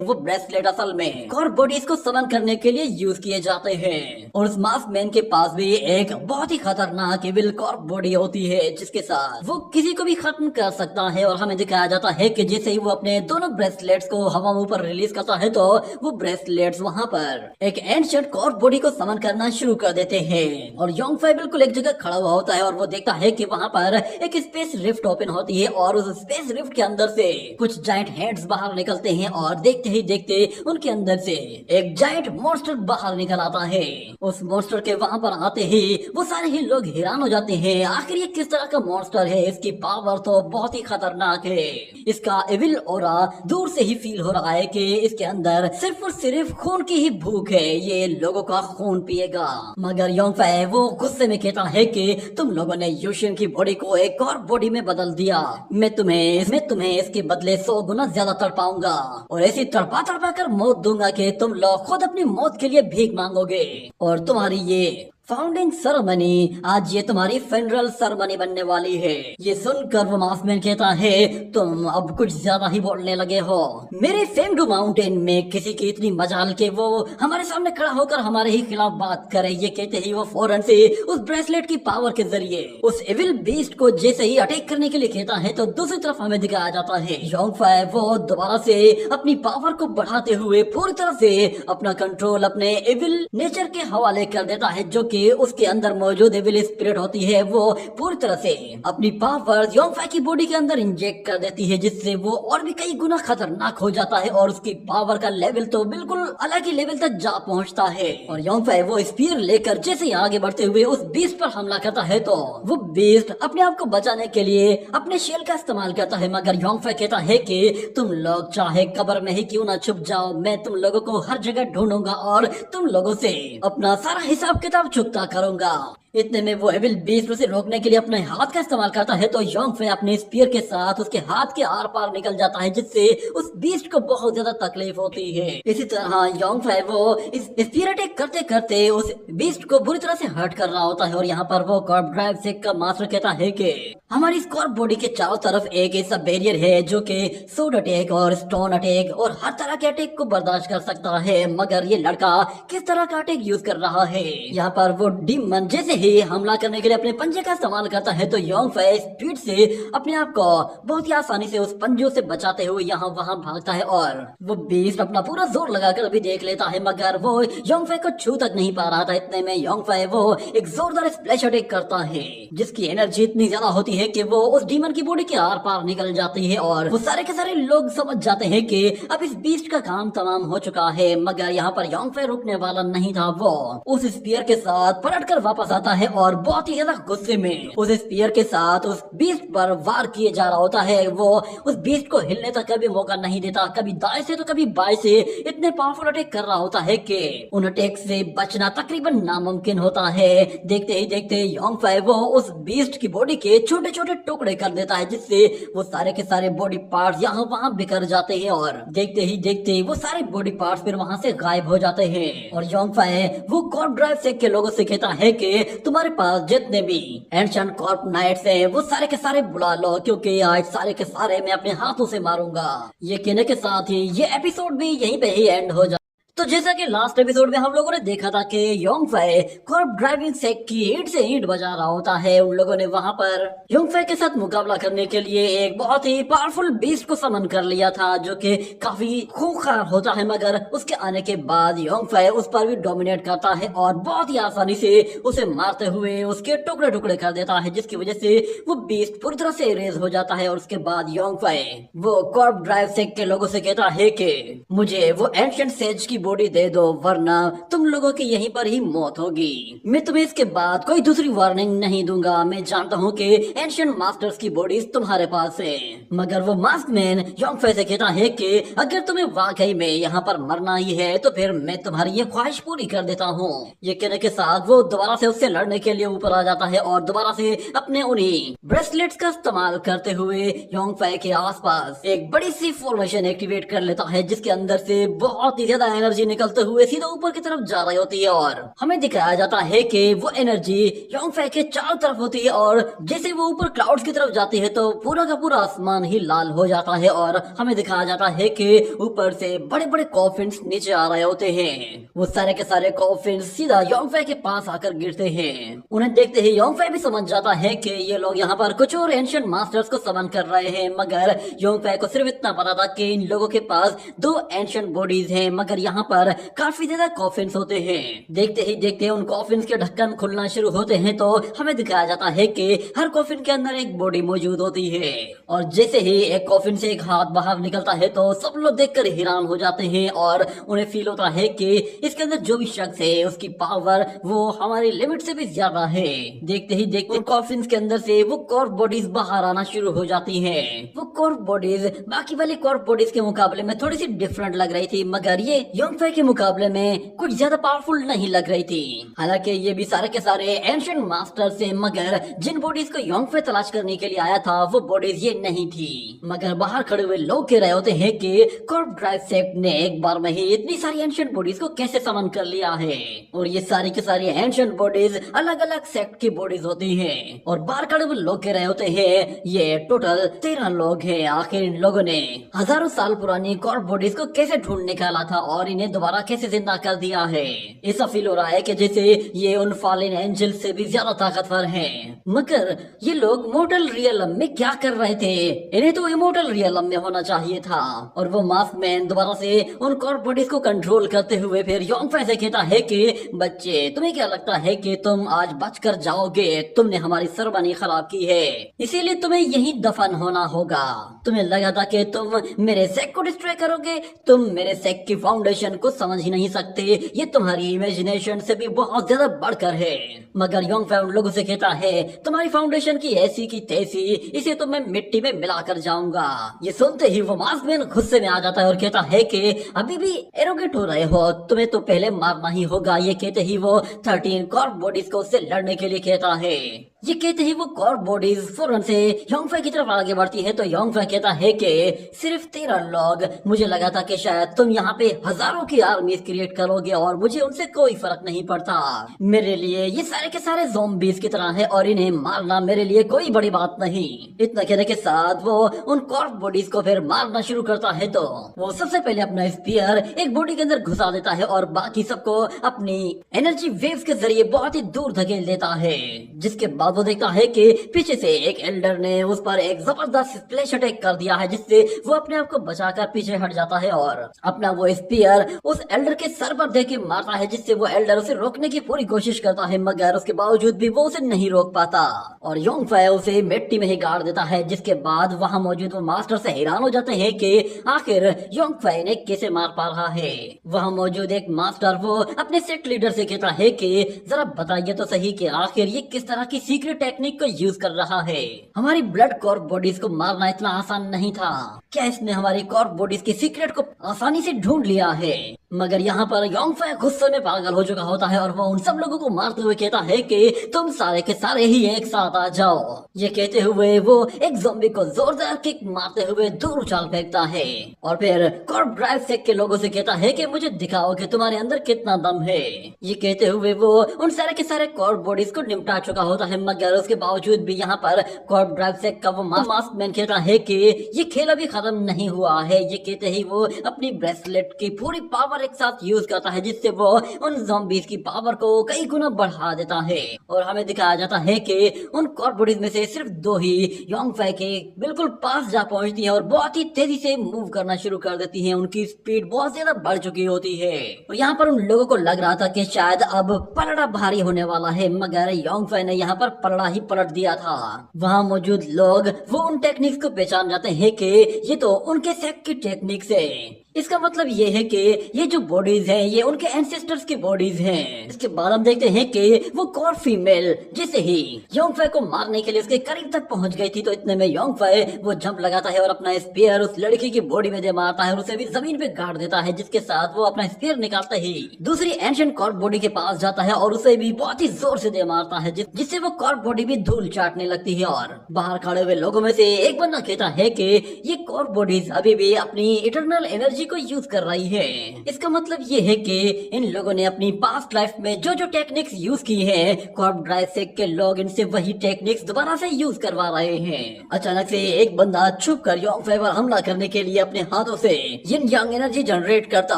वो ब्रेसलेट असल में कॉर्प बॉडीज को समन करने के लिए यूज किए जाते हैं। और उस मास्क मैन के पास भी एक बहुत ही खतरनाक एविल कॉर्प बॉडी होती है जिसके साथ वो किसी को भी खत्म कर सकता है। और हमें दिखाया जाता है कि जैसे ही वो अपने दोनों ब्रेसलेट्स को हवा में ऊपर रिलीज करता है तो वो ब्रेसलेट्स वहाँ पर एक एंशिएंट कॉर्प बॉडी को समन करना शुरू कर देते हैं। और योंगफाई बिल्कुल एक जगह खड़ा हुआ होता है और वो देखता है कि वहाँ पर एक स्पेस रिफ्ट ओपन होती है और उस स्पेस रिफ्ट के अंदर से कुछ जायंट हेड्स बाहर निकलते हैं और देखते ही देखते उनके अंदर से एक जायंट मॉन्स्टर बाहर निकल आता है। उस मॉन्स्टर के वहां पर आते ही वो सारे ही लोग हैरान हो जाते हैं, आखिर ये किस तरह का मॉन्स्टर है? इसकी पावर तो बहुत ही खतरनाक है। इसका एविल ऑरा दूर से ही फील हो रहा है कि इसके अंदर सिर्फ और सिर्फ खून की ही भूख है, ये लोगों का खून पिएगा। मगर योंगफाई वो गुस्से में कहता है कि तुम लोगों ने यूशियन की बॉडी को एक और बॉडी में बदल दिया, मैं तुम्हें इसके बदले 100 गुना ज्यादा तड़पाऊंगा और ऐसी तड़पा कर मौत दूंगा कि तुम लोग खुद अपनी मौत के लिए भीख मांगोगे और तुम्हारी ये फाउंडिंग सेरेमनी, आज ये तुम्हारी फेडरल सेरेमनी बनने वाली है। ये सुनकर वो मास्कमैन कहता है, तुम अब कुछ ज्यादा ही बोलने लगे हो। मेरे फेमडू माउंटेन में किसी की इतनी मजाल के वो हमारे सामने खड़ा होकर हमारे ही खिलाफ बात करे। ये कहते ही वो फौरन से उस ब्रेसलेट की पावर के जरिए उस एविल बीस्ट को जैसे ही अटैक करने के लिए कहता है तो दूसरी तरफ हमें दिखाया जाता है योंगफाई वो दोबारा से अपनी पावर को बढ़ाते हुए पूरी तरह से अपना कंट्रोल अपने एविल नेचर के हवाले कर देता है, जो कि उसके अंदर मौजूद एविल स्पिरिट होती है वो पूरी तरह से अपनी पावर योंगफाई की बॉडी के अंदर इंजेक्ट कर देती है, जिससे वो और भी कई गुना खतरनाक हो जाता है और उसकी पावर का लेवल तो बिल्कुल अलग ही लेवल तक जा पहुंचता है। और योंगफाई वो स्पीयर लेकर जैसे ही आगे बढ़ते हुए उस बीस्ट पर हमला करता है तो वो बीस्ट अपने आप को बचाने के लिए अपने शेल का इस्तेमाल करता है, मगर योंगफाई कहता है कि तुम लोग चाहे कब्र में ही क्यों ना छुप जाओ, मैं तुम लोगों को हर जगह ढूंढूंगा और तुम लोगों से अपना सारा हिसाब किताब चुकता करूंगा। इतने में वो एविल बीस्ट उसे रोकने के लिए अपने हाथ का इस्तेमाल करता है तो योंगफाई अपने स्पीयर के साथ उसके हाथ के आर पार निकल जाता है, जिससे उस बीस्ट को बहुत ज्यादा तकलीफ होती है। इसी तरह योंगफाई वो इस स्पीयर अटैक करते करते उस बीस्ट को बुरी तरह से हर्ट कर रहा होता है। और यहाँ पर वो कॉर्प ड्राइव से का मास्टर कहता है कि हमारी स्कॉर्प बॉडी के चारों तरफ एक ऐसा बैरियर है जो कि सोड अटैक और स्टोन अटैक और हर तरह के अटैक को बर्दाश्त कर सकता है, मगर ये लड़का किस तरह का अटैक यूज कर रहा है। यहाँ पर वो डीमन जैसे ही हमला करने के लिए अपने पंजे का इस्तेमाल करता है तो योंगफाई स्पीड से अपने आप को बहुत ही आसानी से उस पंजों से बचाते हुए यहाँ वहाँ भागता है और वो बीस्ट अपना पूरा जोर लगाकर भी देख लेता है, मगर वो योंगफाई को छू तक नहीं पा रहा था। इतने में योंगफाई वो एक जोरदार स्प्लैश अटैक करता है जिसकी एनर्जी इतनी ज्यादा होती है कि वो उस डीमन की बॉडी के आर पार निकल जाती है और वो सारे के सारे लोग समझ जाते हैं कि अब इस बीस्ट का काम तमाम हो चुका है। मगर यहाँ पर योंगफाई रुकने वाला नहीं था, वो उस स्पीयर के साथ पलट कर वापस आता है और बहुत ही ज्यादा गुस्से में उस स्पीयर के साथ उस बीस्ट पर वार किए जा रहा होता है। वो उस बीस्ट को हिलने तक कभी मौका नहीं देता, कभी दाएं से तो कभी बाएं से इतने पावरफुल अटैक कर रहा होता है कि उन अटैक से बचना तकरीबन नामुमकिन होता है। देखते ही देखते योंगफाई वो उस बीस्ट की बॉडी के छोटे छोटे टुकड़े कर देता है, जिससे वो सारे के सारे बॉडी पार्ट्स यहाँ वहाँ बिखर जाते हैं और देखते ही देखते वो सारे बॉडी पार्ट्स फिर वहाँ से गायब हो जाते हैं। और योंगफाई वो कॉर्प ड्राइव से के लोगों से कहता है कि तुम्हारे पास जितने भी एंशिएंट कॉर्प नाइट्स हैं वो सारे के सारे बुला लो, क्योंकि आज सारे के सारे मैं अपने हाथों से मारूंगा। ये कहने के साथ ही ये एपिसोड भी यहीं पे ही एंड हो जाए। तो जैसा कि लास्ट एपिसोड में हम लोगों ने देखा था कि योंगफाई कॉर्प ड्राइविंग सेक की ईंट से ईंट बजा रहा होता है, उन लोगों ने वहां पर योंगफाई के साथ मुकाबला करने के लिए एक बहुत ही पावरफुल बीस्ट को समन कर लिया था जो कि काफी खूंखार होता है, मगर उसके आने के बाद योंगफाई उस पर भी डोमिनेट करता है और बहुत ही आसानी से उसे मारते हुए उसके टुकड़े टुकड़े कर देता है, जिसकी वजह से वो बीस्ट पूरी तरह से इरेज हो जाता है। और उसके बाद योंगफाई वो कॉर्प ड्राइव सेक के लोगों से कहता है कि मुझे वो एंशिएंट सेज की बॉडी दे दो, वरना तुम लोगों की यहीं पर ही मौत होगी। मैं तुम्हें इसके बाद कोई दूसरी वार्निंग नहीं दूंगा। मैं जानता हूँ कि एंशिएंट मास्टर्स की बॉडीज तुम्हारे पास है, मगर वो मास्कमैन योंगफाई से कहता है कि अगर तुम्हें वाकई में यहाँ पर मरना ही है तो फिर मैं तुम्हारी ये ख्वाहिश पूरी कर देता हूँ। ये कहने के साथ वो दोबारा से उससे लड़ने के लिए ऊपर आ जाता है और दोबारा से अपने उन्हीं ब्रेसलेट्स का इस्तेमाल करते हुए योंगफाई के आसपास एक बड़ी सी फॉर्मेशन एक्टिवेट कर लेता है, जिसके अंदर से बहुत ही ज्यादा एनर्जी निकलते हुए सीधा ऊपर की तरफ जा रही होती है और हमें दिखाया जाता है कि वो एनर्जी योंगफाई के चारों तरफ होती है और जैसे वो ऊपर क्लाउड्स की तरफ जाती है तो पूरा का पूरा आसमान ही लाल हो जाता है और हमें दिखाया जाता है कि ऊपर से बड़े बड़े कॉफिन्स नीचे आ रहे होते हैं। वो सारे के सारे कॉफिन्स सीधा योंगफाई के पास आकर गिरते हैं। उन्हें देखते ही योंगफाई भी समझ जाता है कि ये लोग यहाँ पर कुछ और एंशिएंट मास्टर्स को समन कर रहे हैं, मगर योंगफाई को सिर्फ इतना पता था कि इन लोगों के पास 2 एंशिएंट बॉडीज हैं, मगर यहाँ पर काफी ज्यादा कॉफिन्स होते हैं। देखते ही देखते उन कॉफिन्स के ढक्कन खुलना शुरू होते हैं तो हमें दिखाया जाता है कि हर कॉफिन के अंदर एक बॉडी मौजूद होती है और जैसे ही एक कॉफिन से एक हाथ बाहर निकलता है तो सब लोग देखकर हैरान हो जाते हैं और उन्हें फील होता है कि इसके अंदर जो भी शख्स है उसकी पावर वो हमारी लिमिट से भी ज्यादा है। देखते ही देखते कॉफिन्स के अंदर से वो कॉर्प बॉडीज बाहर आना शुरू हो जाती हैं। वो कॉर्प बॉडीज बाकी वाली कॉर्प बॉडीज के मुकाबले में थोड़ी सी डिफरेंट लग रही थी, मगर ये योंगफे के मुकाबले में कुछ ज्यादा पावरफुल नहीं लग रही थी। हालांकि ये भी सारे के सारे एंशिएंट मास्टर्स थे, मगर जिन बॉडीज को योंगफे तलाश करने के लिए आया था वो बॉडीज ये नहीं थी। मगर बाहर खड़े हुए लोग कह रहे होते हैं कि कॉर्प ड्राइव सेक्ट ने एक बार में ही इतनी सारी एंशिएंट बॉडीज को कैसे समन कर लिया है, और ये सारी की सारी एंशिएंट बॉडीज अलग अलग सेक्ट की बॉडीज होती हैं। और बाहर खड़े हुए लोग कह रहे होते हैं ये टोटल 13 लोग हैं। आखिर इन लोगों ने हजारों साल पुरानी कॉर्प बॉडीज को कैसे ढूंढ निकाला था और इन्हें दोबारा कैसे जिंदा कर दिया है। ऐसा फील हो रहा है कि जैसे ये उन फॉलन एंजल से भी ज्यादा ताकतवर हैं। मगर ये लोग मोर्टल रियलम में क्या कर रहे थे? इन्हें तो इमोर्टल रियलम में होना चाहिए था। और वो मास्क मैन दोबारा से उन कॉर्प बॉडीज को कंट्रोल करते हुए फिर योंगफे से कहता है कि बच्चे, तुम्हें क्या लगता है कि तुम आज बचकर जाओगे? तुमने हमारी सरबनी खराब की है, इसीलिए तुम्हें यहीं दफन होना होगा। तुम्हें लगा था कि तुम मेरे सेक्ट को डिस्ट्रॉय करोगे? तुम मेरे सेक्ट की फाउंडेशन को समझ ही नहीं सकते, ये तुम्हारी इमेजिनेशन से भी बहुत ज्यादा बढ़कर है। मगर योंगफे उन लोगों से कहता है तुम्हारी फाउंडेशन की ऐसी की तैसी, इसे तो मैं मिट्टी में मिलाकर जाऊंगा। ये सुनते ही वो मास्कमैन गुस्से में आ जाता है और कहता है कि अभी भी एरोगेट हो रहे हो, तुम्हें तो पहले मारना ही होगा। ये कहते ही वो 13 कॉर्प बॉडीज को उससे लड़ने के लिए कहता है। ये कहते ही वो कॉर्प बॉडीज फौरन से योंगफे की तरफ आगे बढ़ती है। तो योंगफे कहता है कि सिर्फ 13 लोग, मुझे लगा था कि शायद तुम यहाँ पे हजारों की आर्मीज क्रिएट करोगे और मुझे उनसे कोई फर्क नहीं पड़ता। मेरे लिए ये सारे के सारे ज़ॉम्बीज की तरह है और इन्हें मारना मेरे लिए कोई बड़ी बात नहीं। इतना कहने के साथ वो उन कॉर्प बॉडीज को फिर मारना शुरू करता है। तो वो सबसे पहले अपना स्पीयर एक बॉडी के अंदर घुसा देता है और बाकी सबको अपनी एनर्जी वेव्स के जरिए बहुत ही दूर धकेल देता है। जिसके बाद वो देखता है कि पीछे से एक एल्डर ने उस पर एक जबरदस्त स्प्लैश अटैक कर दिया है, जिससे वो अपने आप को बचाकर पीछे हट जाता है और अपना वो स्पीयर उस एल्डर के सर पर दे के मारता है, जिससे वो एल्डर उसे रोकने की पूरी कोशिश करता है, मगर उसके बावजूद भी वो उसे नहीं रोक पाता और योंगफे उसे मिट्टी में ही गाड़ देता है। जिसके बाद वहाँ मौजूद वो मास्टर से हैरान हो जाते हैं कि आखिर योंगफे ने कैसे मार पा रहा है। वहाँ मौजूद एक मास्टर वो अपने सेक्ट लीडर से कहता है कि जरा बताइए तो सही कि आखिर ये किस तरह की सीक्रेट टेक्निक को यूज कर रहा है। हमारी ब्लड कॉर्प बॉडीज को मारना इतना आसान नहीं था, क्या इसने हमारी कॉर्प बॉडीज की सीक्रेट को आसानी से ढूंढ लिया है? मगर यहाँ पर योंगफे गुस्से में पागल हो चुका होता है और वो उन सब लोगों को मारते हुए कहता है कि तुम सारे के सारे ही एक साथ आ जाओ। ये कहते हुए वो एक ज़ॉम्बी को जोरदार किक मारते हुए दूर उछाल फेंकता है और फिर कॉर्प ड्राइव सेक्ट के लोगों से कहता है कि मुझे दिखाओ कि तुम्हारे अंदर कितना दम है। ये कहते हुए वो उन सारे के सारे कॉर्प बॉडीज को निपटा चुका होता है, मगर उसके बावजूद भी यहाँ पर कॉर्प ड्राइव सेक्ट का वो मास्क मैन कहता है कि ये खेल अभी खत्म नहीं हुआ है। ये कहते ही वो अपनी ब्रेसलेट की पूरी पावर एक साथ यूज करता है, जिससे वो उन ज़ॉम्बीज की पावर को कई गुना बढ़ा देता है और हमें दिखाया जाता है कि उन कॉर्प बॉडीज में से सिर्फ 2 ही योंगफे के बिल्कुल पास जा पहुंचती हैं और बहुत ही तेजी से मूव करना शुरू कर देती हैं। उनकी स्पीड बहुत ज्यादा बढ़ चुकी होती है और यहाँ पर उन लोगों को लग रहा था कि शायद अब पलड़ा भारी होने वाला है, मगर योंगफे ने यहाँ पर पलड़ा ही पलट दिया था। वहाँ मौजूद लोग वो उन टेक्निक्स को पहचान जाते हैं कि ये तो उनके सेक्ट की टेक्निक्स है। इसका मतलब ये है कि ये जो बॉडीज हैं ये उनके एंसेस्टर्स की बॉडीज हैं। इसके बाद हम देखते हैं कि वो कॉर्प फीमेल जैसे ही योंगफे को मारने के लिए उसके करीब तक पहुंच गई थी, तो इतने में योंगफे वो जंप लगाता है और अपना स्पीयर उस लड़की की बॉडी में दे मारता है और उसे भी जमीन पे गाड़ देता है। जिसके साथ वो अपना स्पीयर निकालते ही दूसरी एंशिएंट कॉर्प बॉडी के पास जाता है और उसे भी बहुत ही जोर से दे मारता है, जिससे वो कॉर्प बॉडी भी धूल चाटने लगती है। और बाहर खड़े हुए लोगों में से एक बंदा कहता है कि ये कॉर्प बॉडीज अभी भी अपनी इटरनल एनर्जी को यूज कर रही है। इसका मतलब ये है कि इन लोगों ने अपनी पास्ट लाइफ में जो जो टेक्निक्स यूज की हैं, कॉर्प ड्राइव सेक्ट के लोग इनसे वही टेक्निक्स दोबारा से यूज करवा रहे हैं। अचानक से एक बंदा छुप कर योंगफे पर हमला करने के लिए अपने हाथों से यिन यांग एनर्जी जनरेट करता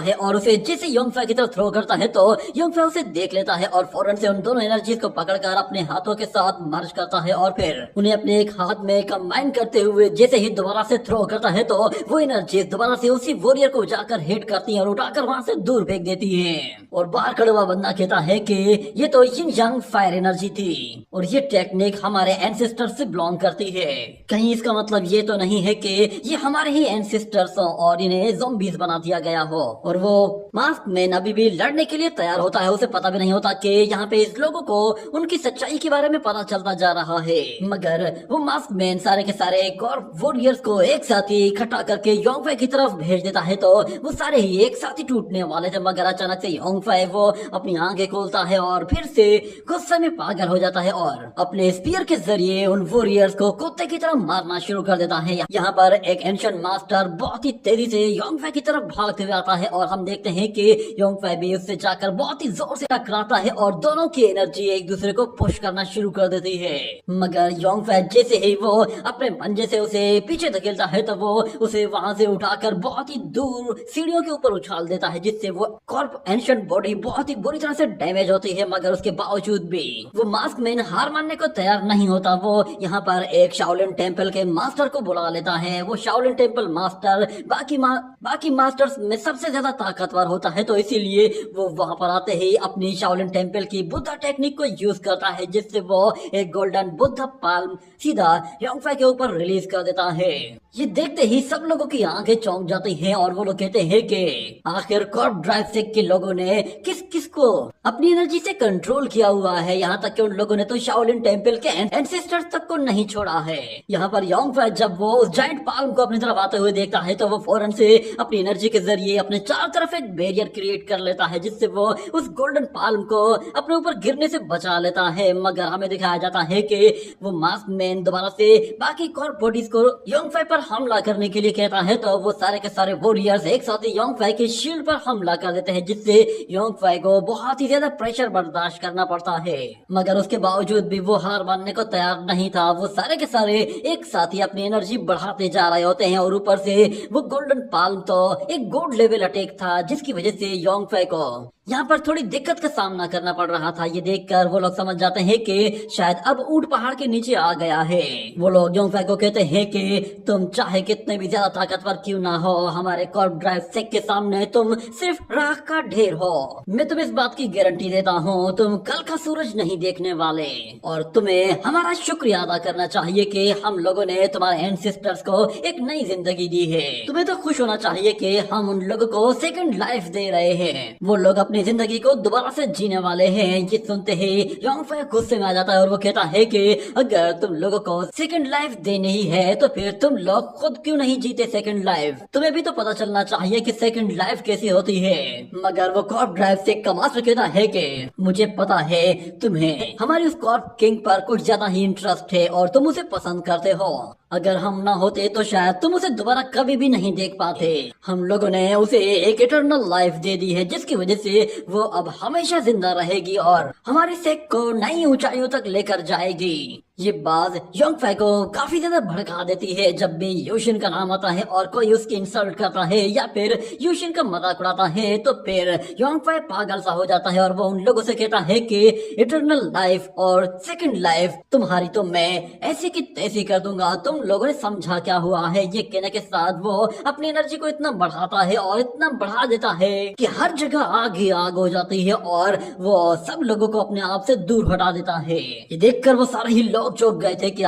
है और उसे जैसे योंगफे की तरफ थ्रो करता है तो योंगफे उसे देख लेता है और फौरन से उन दोनों एनर्जीज को पकड़कर अपने हाथों के साथ मर्ज करता है और फिर उन्हें अपने एक हाथ में कंबाइन करते हुए जैसे ही दोबारा से थ्रो करता है तो वो एनर्जीज दोबारा से उसी वॉरियर को जाकर हिट करती है और उठाकर वहाँ से दूर फेंक देती है। और बाहर खड़ा हुआ बंदा कहता है कि ये तो यिन यांग फायर एनर्जी थी और ये टेक्निक हमारे एंसेस्टर से बिलोंग करती है। कहीं इसका मतलब ये तो नहीं है कि ये हमारे ही एंसेस्टर्स हो और इन्हें ज़ॉम्बीज बना दिया गया हो। और वो मास्क मैन अभी भी लड़ने के लिए तैयार होता है। उसे पता भी नहीं होता कि यहाँ पे इस लोगों को उनकी सच्चाई के बारे में पता चलता जा रहा है। मगर वो मास्क मैन सारे के सारे कॉर्प वॉरियर्स को एक साथ ही इकट्ठा करके योंगफाई की तरफ भेज देता है तो वो सारे ही एक साथ ही टूटने वाले थे। मगर अचानक से योंगफाई वो अपनी आंखें खोलता है और फिर से गुस्से में पागल हो जाता है और अपने स्पीयर के जरिए उन वॉरियर्स को कुत्ते की तरह मारना शुरू कर देता है। यहाँ पर एक एंशिएंट मास्टर बहुत ही तेजी से योंगफाई की तरफ भागते हुए आता है और हम देखते हैं कि योंगफाई भी उससे जाकर बहुत ही जोर से टकराता है और दोनों की एनर्जी एक दूसरे को पुश करना शुरू कर देती है। मगर योंगफाई जैसे ही वो अपने पंजे से उसे पीछे धकेलता है तो वो उसे वहां से उठाकर बहुत ही दूर सीढ़ियों के ऊपर उछाल देता है, जिससे वो कॉर्प एंशिएंट बॉडी बहुत ही बुरी तरह से डैमेज होती है। मगर उसके बावजूद भी वो मास्क मैन हार मानने को तैयार नहीं होता। वो यहाँ पर एक शाओलिन टेम्पल के मास्टर को बुला लेता है। वो शाओलिन टेम्पल मास्टर बाकी मास्टर्स में सबसे ज्यादा ताकतवर होता है, तो इसीलिए वो वहां पर आते ही अपनी शाओलिन टेम्पल की बुद्धा टेक्निक को यूज करता है, जिससे वो एक गोल्डन बुद्धा पाल्म सीधा योंगफाई के ऊपर रिलीज कर देता है। ये देखते ही सब लोगों की आंखें चौंक जाती हैं और वो लोग कहते हैं कि आखिर कॉर्प ड्राइव सेक के लोगों ने किस को अपनी एनर्जी से कंट्रोल किया हुआ है। यहाँ तक कि उन लोगों ने तो शाओलिन टेम्पल के एंसेस्टर्स तक को नहीं छोड़ा है। यहाँ पर योंगफाई जब वो उस जायंट पाल्म को अपनी तरफ आते हुए देखता है तो वो फौरन से अपनी एनर्जी के जरिए अपने चारों तरफ एक बैरियर क्रिएट कर लेता है, जिससे वो उस गोल्डन पाल्म को अपने ऊपर गिरने से बचा लेता है। मगर हमें दिखाया जाता है कि वो मास्क मैन दोबारा से बाकी कॉर्प बॉडीज को योंगफाई पर हमला करने के लिए कहता है तो वो सारे के सारे वॉरियर्स एक साथ ही योंगफाई के शील्ड पर हमला कर देते हैं, जिससे योंगफाई को बहुत ही ज्यादा प्रेशर बर्दाश्त करना पड़ता है। मगर उसके बावजूद भी वो हार मानने को तैयार नहीं था। वो सारे के सारे एक साथ ही अपनी एनर्जी बढ़ाते जा रहे होते हैं और ऊपर से वो गोल्डन पाल्म तो एक गोल्ड लेवल अटैक था, जिसकी वजह से योंगफाई को यहाँ पर थोड़ी दिक्कत का सामना करना पड़ रहा था। ये देखकर वो लोग समझ जाते हैं कि शायद अब ऊंट पहाड़ के नीचे आ गया है। वो लोग योंगफाई को कहते हैं कि तुम चाहे कितने भी ज्यादा ताकतवर क्यों ना हो, हमारे कॉर्प ड्राइव सेक के सामने तुम सिर्फ राख का ढेर हो। मैं तुम्हें इस बात की गारंटी देता हूँ, तुम कल का सूरज नहीं देखने वाले और तुम्हें हमारा शुक्रिया अदा करना चाहिए कि हम लोगों ने तुम्हारे एंसेस्टर्स को एक नई जिंदगी दी है। तुम्हें तो खुश होना चाहिए कि हम उन लोगों को सेकंड लाइफ दे रहे हैं। वो लोग अपनी जिंदगी को दोबारा से जीने वाले हैं। ये सुनते ही योंगफाई गुस्से में आ जाता है और वो कहता है कि अगर तुम लोगों को सेकंड लाइफ देनी ही है तो फिर तुम लोग खुद क्यों नहीं जीते सेकंड लाइफ। तुम्हें भी तो पता चलना चाहिए कि सेकंड लाइफ कैसी होती है। मगर वो कॉर्प ड्राइव सेक का मास्टर कहता है कि मुझे पता है तुम्हें हमारी उस कॉर्प किंग पर कुछ ज्यादा ही इंटरेस्ट है और तुम उसे पसंद करते हो। अगर हम ना होते तो शायद तुम उसे दोबारा कभी भी नहीं देख पाते। हम लोगों ने उसे एक इटर्नल लाइफ दे दी है, जिसकी वजह से वो अब हमेशा जिंदा रहेगी और हमारी सेक को नई ऊंचाइयों तक लेकर जाएगी। ये बात योंगफाई को काफी ज्यादा भड़का देती है। जब भी यूशिन का नाम आता है और कोई उसकी इंसल्ट करता है या फिर यूशिन का मजाक उड़ाता है तो फिर योंगफाई पागल सा हो जाता है और वो उन लोगों से कहता है कि इटर्नल लाइफ और सेकंड लाइफ तुम्हारी तो मैं ऐसी की तैसी कर दूंगा, तुम लोगों ने समझा क्या हुआ है। ये कहने के साथ वो अपनी एनर्जी को इतना बढ़ाता है और इतना बढ़ा देता है कि हर जगह आग ही आग हो जाती है और वो सब लोगों को अपने आप से दूर हटा देता है। ये देखकर वो सारे ही लोग चौंक गए थे कि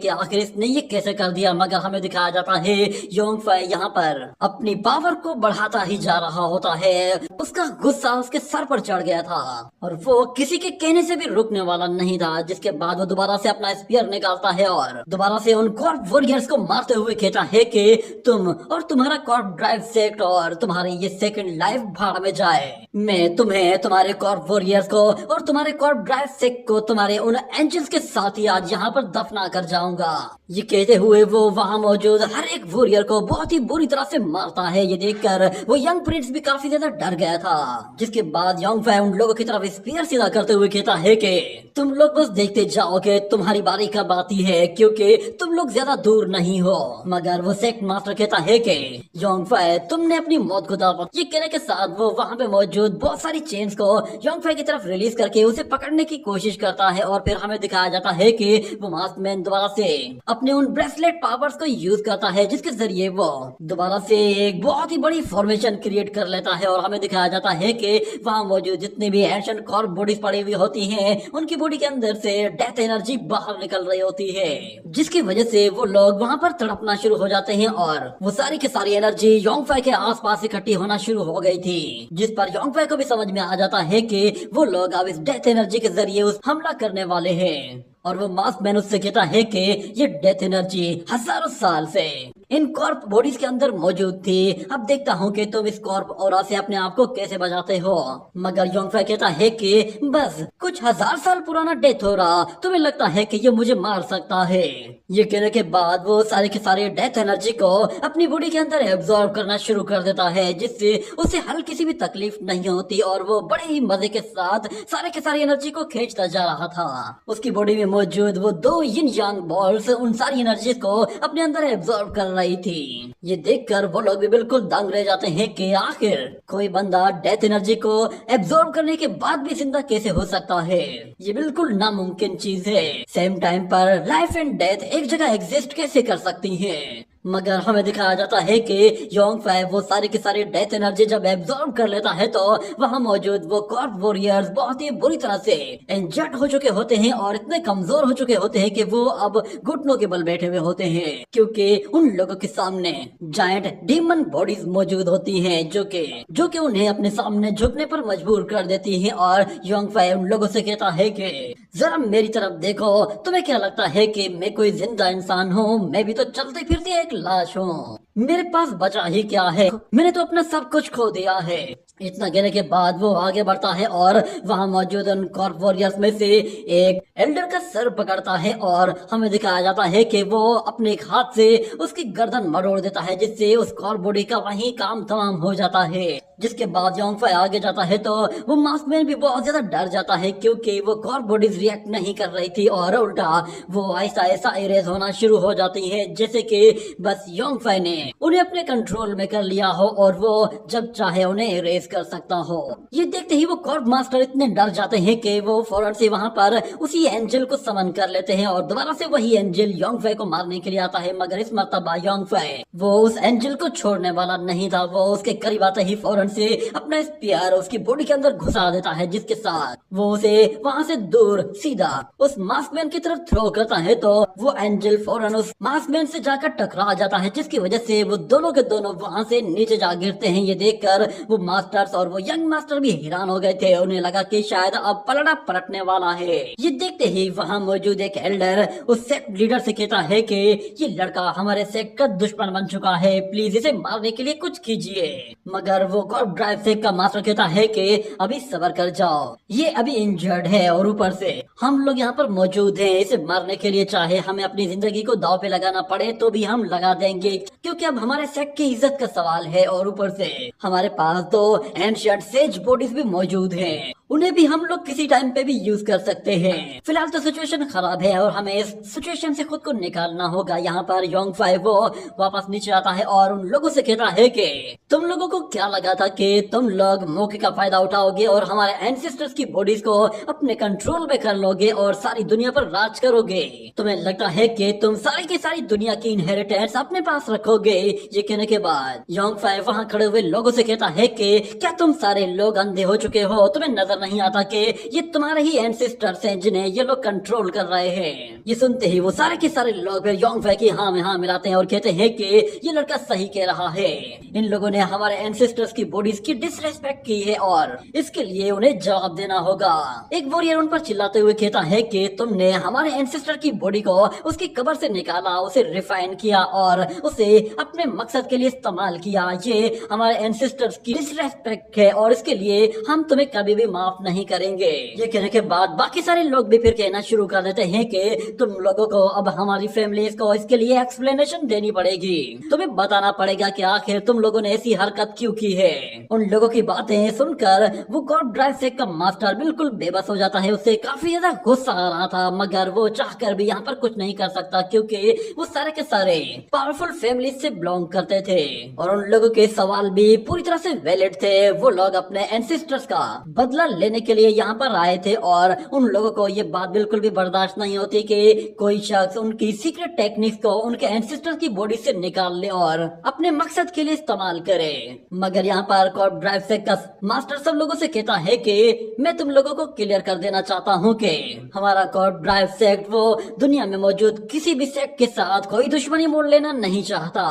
आखिर इसने ये कैसे कर दिया। मगर हमें दिखाया जाता है योंगफाई यहाँ पर अपनी पावर को बढ़ाता ही जा रहा होता है। उसका गुस्सा उसके सर पर चढ़ गया था और वो किसी के कहने से भी रुकने वाला नहीं था। जिसके बाद वो दोबारा से अपना स्पीयर निकालता है और दोबारा से उन कॉर्प वॉरियर्स को मारते हुए कहता है कि तुम और तुम्हारा कॉर्प ड्राइव सेक्ट और तुम्हारी ये सेकंड लाइफ भाड़ में जाए। मैं तुम्हें, तुम्हारे कॉर्प वॉरियर्स को और तुम्हारे कॉर्प ड्राइव सेक्ट को तुम्हारे उन एंजल्स के साथ ही आज यहाँ पर दफना कर जाऊंगा। ये कहते हुए वो वहाँ मौजूद हर एक वॉरियर को बहुत ही बुरी तरह से मारता है। ये देखकर वो यंग प्रिंस भी काफी ज्यादा डर गया था। जिसके बाद योंगफाई उन लोगों की तरफ स्पीयर सीधा करते हुए कहता है कि तुम लोग बस देखते जाओ कि तुम्हारी बारी कब आती है, क्योंकि तुम लोग ज्यादा दूर नहीं हो। मगर वो सेक्ट मास्टर कहता है कि योंगफाई तुमने अपनी मौत को दावा। ये कहने के साथ वो वहाँ पे मौजूद बहुत सारी चेन्स को योंगफाई की तरफ रिलीज करके उसे पकड़ने की कोशिश करता है और फिर हमें दिखाया जाता है कि वो मास्क मैन दोबारा से अपने उन ब्रेसलेट पावर्स को यूज करता है, जिसके जरिए वो दोबारा से एक बहुत ही बड़ी फॉर्मेशन क्रिएट कर लेता है। और हमें दिखाया जाता है कि वहाँ मौजूद जितनी भी एंशिएंट कॉर्प बॉडीज पड़ी हुई होती हैं, उनकी बॉडी के अंदर से डेथ एनर्जी बाहर निकल रही होती है, जिसकी वजह से वो लोग वहाँ पर तड़पना शुरू हो जाते हैं। और वो सारी की सारी एनर्जी योंगफाई के आसपास इकट्ठी होना शुरू हो गई थी, जिस पर योंगफाई को भी समझ में आ जाता है कि वो लोग अब इस डेथ एनर्जी के जरिए उस हमला करने वाले हैं। और वो मास्क मैन उससे कहता है कि ये डेथ एनर्जी हजारों साल से इन कॉर्प बॉडीज के अंदर मौजूद थी। अब देखता हूँ कि तुम इस कॉर्प ऑरा से अपने आप को कैसे बचाते हो। मगर योंगफाई कहता है कि बस कुछ हजार साल पुराना डेथ हो रहा, तुम्हें लगता है कि ये मुझे मार सकता है। ये कहने के बाद वो सारे के सारे डेथ एनर्जी को अपनी बॉडी के अंदर एब्जॉर्ब करना शुरू कर देता है, जिससे उसे हल्की सी भी तकलीफ नहीं होती और वो बड़े ही मजे के साथ सारे के सारी एनर्जी को खींचता जा रहा था। उसकी बॉडी में मौजूद वो दो यिन यांग बॉल्स उन सारी एनर्जी को अपने अंदर एब्जॉर्ब कर रही थी। ये देखकर वो लोग भी बिल्कुल दंग रह जाते हैं कि आखिर कोई बंदा डेथ एनर्जी को एब्जॉर्ब करने के बाद भी जिंदा कैसे हो सकता है। ये बिल्कुल नामुमकिन चीज है। सेम टाइम पर लाइफ एंड डेथ एक जगह एग्जिस्ट कैसे कर सकती है। मगर हमें दिखाया जाता है कि योंगफाई वो सारी की सारी डेथ एनर्जी जब एब्जॉर्ब कर लेता है तो वहाँ मौजूद वो कॉर्प वॉरियर्स बहुत ही बुरी तरह से इंजर्ड हो चुके होते हैं और इतने कमजोर हो चुके होते हैं कि वो अब घुटनों के बल बैठे हुए होते हैं, क्योंकि उन लोगों के सामने जायंट डीमन बॉडीज मौजूद होती हैं जो कि उन्हें अपने सामने झुकने पर मजबूर कर देती हैं। और योंगफाई उन लोगों से कहता है कि जरा मेरी तरफ देखो, तुम्हें क्या लगता है कि मैं कोई जिंदा इंसान हूँ? मैं भी तो चलती फिरती एक लाश हूँ, मेरे पास बचा ही क्या है, मैंने तो अपना सब कुछ खो दिया है। इतना कहने के बाद वो आगे बढ़ता है और वहाँ मौजूद उन कॉर्प वॉरियर्स में से एक एल्डर का सर पकड़ता है और हमें दिखाया जाता है कि वो अपने एक हाथ से उसकी गर्दन मरोड़ देता है, जिससे उस कॉर्प बॉडी का वहीं काम तमाम हो जाता है। जिसके बाद योंगफाई आगे जाता है तो वो मास्क मैन भी बहुत ज्यादा डर जाता है, क्योंकि वो कॉर्प बॉडीज रिएक्ट नहीं कर रही थी और उल्टा वो ऐसा ऐसा इरेज होना शुरू हो जाती है जैसे कि बस योंगफाई ने उन्हें अपने कंट्रोल में कर लिया हो और वो जब चाहे उन्हें इरेज कर सकता हो। ये देखते ही वो कॉर्प मास्टर इतने डर जाते हैं कि वो फौरन से वहाँ पर उसी एंजल को समन कर लेते हैं और दोबारा से वही एंजल योंगफाई को मारने के लिए आता है। मगर इस मर्तबा योंगफाई वो उस एंजल को छोड़ने वाला नहीं था। वो उसके करीब आते ही फौरन से अपना स्पीयर उसकी बॉडी के अंदर घुसा देता है, जिसके साथ वो उसे वहाँ से दूर सीधा उस मास्कमैन की तरफ थ्रो करता है। तो वो एंजल फौरन उस मास्कमैन से जाकर टकरा जाता है, जिसकी वजह से वो दोनों के दोनों वहाँ से नीचे जा गिरते हैं। ये देखकर वो मास्टर्स और वो यंग मास्टर भी हैरान हो गए थे। उन्हें लगा कि शायद अब पलड़ा पलटने वाला है। ये देखते ही वहाँ मौजूद एक एल्डर उस सेक्ट लीडर से कहता है कि ये लड़का हमारे सेक्ट का दुश्मन बन चुका है, प्लीज इसे मारने के लिए कुछ कीजिए। मगर वो कॉर्प ड्राइव सेक्ट का मास्टर कहता है कि अभी सब्र कर जाओ, ये अभी इंजर्ड है और ऊपर से हम लोग यहाँ पर मौजूद हैं। इसे मारने के लिए चाहे हमें अपनी जिंदगी को दांव पे लगाना पड़े तो भी हम लगा देंगे, क्योंकि अब हमारे सेक्ट की इज्जत का सवाल है। और ऊपर से हमारे पास तो एंशिएंट सेज बॉडीज भी मौजूद हैं, उन्हें भी हम लोग किसी टाइम पे भी यूज कर सकते हैं। फिलहाल तो सिचुएशन खराब है और हमें इस सिचुएशन से खुद को निकालना होगा। यहाँ पर योंगफाई वो वापस नीचे आता है और उन लोगों से कहता है कि तुम लोगों को क्या लगा था कि तुम लोग मौके का फायदा उठाओगे और हमारे एंसेस्टर्स की बॉडीज को अपने कंट्रोल में कर लोगे और सारी दुनिया पर राज करोगे? तुम्हें लगता है कि तुम सारी की सारी दुनिया की इनहेरिटेंस अपने पास रखोगे? ये कहने के बाद योंगफाई वहाँ खड़े हुए लोगों से कहता है कि क्या तुम सारे लोग अंधे हो चुके हो? तुम्हें नजर नहीं आता कि ये तुम्हारे ही एंसेस्टर्स हैं जिन्हें ये लोग कंट्रोल कर रहे हैं? ये सुनते ही वो सारे के सारे लोग योंगफाई की हाँ में हाँ मिलाते हैं और कहते हैं कि ये लड़का सही कह रहा है। इन लोगों ने हमारे एंसेस्टर्स की बॉडीज की डिसरेस्पेक्ट की है और इसके लिए उन्हें जवाब देना होगा। एक वॉरियर उन पर चिल्लाते हुए कहता है कि तुमने हमारे एंसेस्टर की बॉडी को उसकी कब्र से निकाला, उसे रिफाइन किया और उसे अपने मकसद के लिए इस्तेमाल किया। ये हमारे एंसेस्टर्स की डिसरेस्पेक्ट है और इसके लिए हम तुम्हें कभी भी माफ नहीं करेंगे। ये कहने के बाद बाकी सारे लोग भी फिर कहना शुरू कर देते हैं कि तुम लोगों को अब हमारी फैमिली को इसके लिए एक्सप्लेनेशन देनी पड़ेगी। तुम्हें बताना पड़ेगा कि आखिर तुम लोगों ने ऐसी हरकत क्यों की है। उन लोगों की बातें सुनकर वो कॉर्प ड्राइव सेक्ट का मास्टर बिल्कुल बेबस हो जाता है। उसे काफी ज्यादा गुस्सा आ रहा था, मगर वो चाहकर भी यहाँ पर कुछ नहीं कर सकता, क्योंकि वो सारे के सारे पावरफुल फैमिली से बिलोंग करते थे और उन लोगों के सवाल भी पूरी तरह से वैलिड थे। वो लोग अपने एंसेस्टर्स का बदला लेने के लिए यहाँ पर आए थे और उन लोगों को ये बात बिल्कुल भी बर्दाश्त नहीं होती कि कोई शख्स उनकी सीक्रेट टेक्निक्स को उनके एंसेस्टर की बॉडी से निकाल ले और अपने मकसद के लिए इस्तेमाल करे। मगर यहाँ पर कॉर्प ड्राइव सेक्ट का मास्टर सब लोगों से कहता है कि मैं तुम लोगों को क्लियर कर देना चाहता हूँ कि हमारा कॉर्प ड्राइव सेक्ट वो दुनिया में मौजूद किसी भी सेक्ट के साथ कोई दुश्मनी मोड़ लेना नहीं चाहता।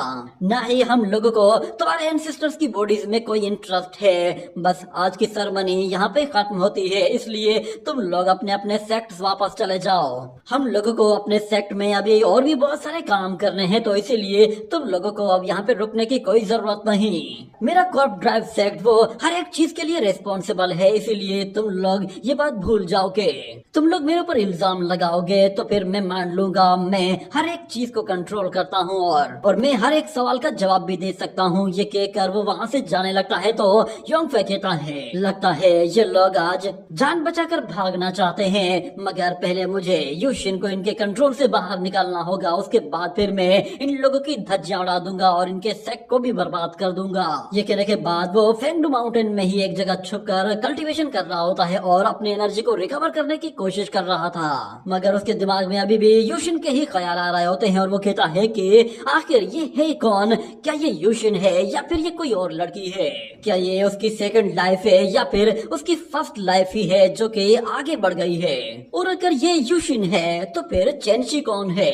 न ही हम लोगों को तुम्हारे एंसेस्टर्स की बॉडीज में कोई इंटरेस्ट है। बस आज की सेरेमनी यहाँ पे खत्म होती है, इसलिए तुम लोग अपने अपने सेक्ट वापस चले जाओ। हम लोगों को अपने सेक्ट में अभी और भी बहुत सारे काम करने हैं, तो इसीलिए तुम लोगों को अब यहाँ पे रुकने की कोई जरूरत नहीं। मेरा कॉर्प ड्राइव सेक्ट वो हर एक चीज के लिए रिस्पॉन्सिबल है, इसीलिए तुम लोग ये बात भूल जाओगे। तुम लोग मेरे ऊपर इल्जाम लगाओगे तो फिर मैं मान लूंगा मैं हर एक चीज को कंट्रोल करता हूँ और मैं हर एक सवाल का जवाब भी दे सकता हूँ। ये कहकर वो वहाँ से जाने लगता है तो योंगफे कहता है लगता है ये लोग आज जान बचाकर भागना चाहते हैं, मगर पहले मुझे यूशिन को इनके कंट्रोल से बाहर निकालना होगा। उसके बाद फिर मैं इन लोगों की धज्जियां उड़ा दूंगा और इनके सेक्ट को भी बर्बाद कर दूंगा। ये कहने के बाद वो फेंगडू माउंटेन में ही एक जगह छुपकर कल्टीवेशन कर रहा होता है और अपनी एनर्जी को रिकवर करने की कोशिश कर रहा था, मगर उसके दिमाग में अभी भी यूशिन के ही ख्याल आ रहे होते हैं और वो कहता है कि आखिर ये है कौन? क्या ये यूशिन है या फिर ये कोई और लड़की है? क्या ये उसकी सेकंड लाइफ है या फिर उसकी फर्स्ट लाइफ ही है जो कि आगे बढ़ गई है? और अगर ये यूशिन है तो फिर चेंशी कौन है?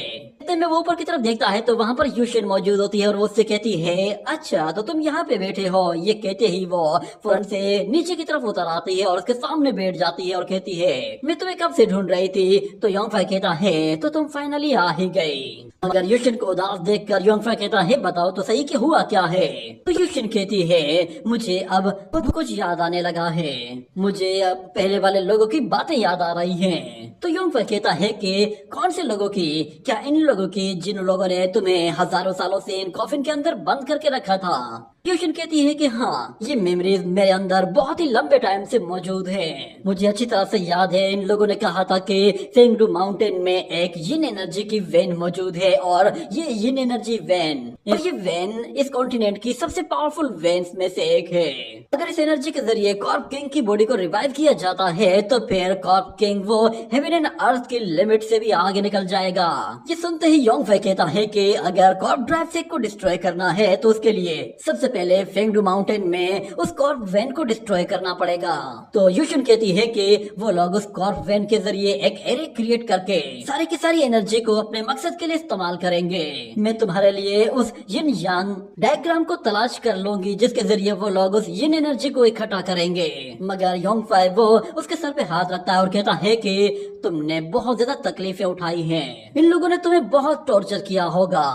में वो ऊपर की तरफ देखता है तो वहाँ पर यूशिन मौजूद होती है और वो उससे कहती है अच्छा तो तुम यहाँ पे बैठे हो। ये कहते ही वो फौरन से नीचे की तरफ उतर आती है और उसके सामने बैठ जाती है और कहती है मैं तुम्हें कब से ढूंढ रही थी। तो योंगफे कहता है तो तुम फाइनली आ ही गई। मगर यूशिन को उदास देखकर योंगफे कहता है बताओ तो सही कि हुआ क्या है? तो यूशिन कहती है मुझे अब बहुत कुछ याद आने लगा है, मुझे अब पहले वाले लोगों की बातें याद आ रही हैं। तो योंगफे कहता है कि कौन से लोगों की? क्या इन लोगों की जिन लोगों ने तुम्हें हजारों सालों से इन कॉफिन के अंदर बंद करके रखा था? यूशिन कहती है कि हाँ ये मेमोरीज मेरे अंदर बहुत ही लंबे टाइम से मौजूद है। मुझे अच्छी तरह से याद है इन लोगों ने कहा था कि फेंगडू माउंटेन में एक यिन एनर्जी की वेन मौजूद है और ये यिन एनर्जी वेन और ये वेन इस कॉन्टिनेंट की सबसे पावरफुल वेन्स में से एक है। अगर इस एनर्जी के जरिए कॉर्प किंग की बॉडी को रिवाइव किया जाता है तो फिर कॉर्प किंग वो हेवन एंड अर्थ की लिमिट से भी आगे निकल जाएगा। ये सुनते ही योंगफे कहता है कि अगर कॉर्प ड्राइव सेक्ट को डिस्ट्रॉय करना है तो उसके लिए सबसे पहले फेंगडू माउंटेन में उस कॉर्प वैन को डिस्ट्रॉय करना पड़ेगा। तो यूशिन कहती है कि वो लोग उस कॉर्प वैन के जरिए एक एरे क्रिएट करके सारी की सारी एनर्जी को अपने मकसद के लिए इस्तेमाल करेंगे। मैं तुम्हारे लिए उस यिन यांग डायग्राम को तलाश कर लूंगी जिसके जरिए वो लोग उस यिन एनर्जी को इकट्ठा करेंगे। मगर योंगफे वो उसके सर पे हाथ रखता है और कहता है कि तुमने बहुत ज्यादा तकलीफें उठाई हैं, इन लोगों ने तुम्हें बहुत टॉर्चर किया होगा।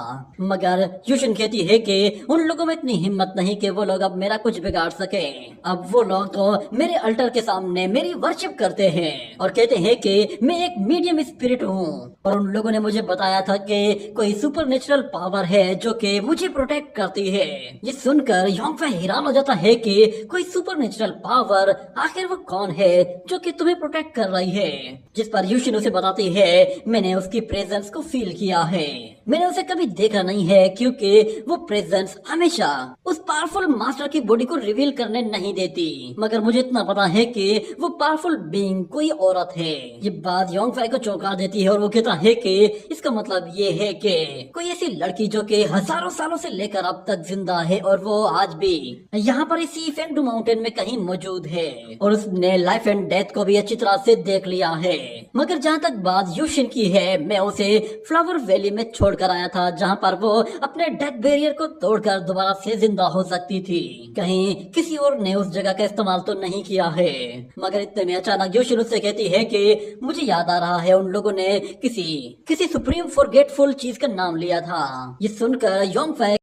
मगर यूशिन कहती है कि उन लोगों में इतनी हिम्मत नहीं कि वो लोग अब मेरा कुछ बिगाड़ सके। अब वो लोग तो मेरे अल्टर के सामने मेरी वर्शिप करते हैं और कहते हैं कि मैं एक मीडियम स्पिरिट हूँ और उन लोगों ने मुझे बताया था कि कोई सुपर नेचुरल पावर है जो कि मुझे प्रोटेक्ट करती है। ये सुनकर योंगफे हैरान हो जाता है कि कोई सुपर नेचुरल पावर, आखिर वो कौन है जो कि तुम्हें प्रोटेक्ट कर रही है? जिस पर यूशिन उसे बताती है मैंने उसकी प्रेजेंस को फील किया है, मैंने उसे कभी देखा नहीं है क्योंकि वो प्रेजेंस हमेशा उस पावरफुल मास्टर की बॉडी को रिवील करने नहीं देती। मगर मुझे इतना पता है कि वो पावरफुल बीइंग कोई औरत है। ये बात योंगफे को चौंका देती है और वो कहता है कि इसका मतलब ये है कि कोई ऐसी लड़की जो कि हजारों सालों से लेकर अब तक जिंदा है और वो आज भी यहाँ पर इसी फेंगडू माउंटेन में कहीं मौजूद है और उसने लाइफ एंड डेथ को भी अच्छी तरह से देख लिया है। मगर जहाँ तक बात यूशिन की है, मैं उसे फ्लावर वैली में छोड़ कर आया था जहाँ पर वो अपने डेथ बैरियर को तोड़कर दोबारा से जिंदा हो सकती थी। कहीं किसी और ने उस जगह का इस्तेमाल तो नहीं किया है। मगर इतने में अचानक यूशिन उससे कहती है कि मुझे याद आ रहा है उन लोगों ने किसी सुप्रीम फॉरगेटफुल चीज का नाम लिया था। ये सुनकर योंगफे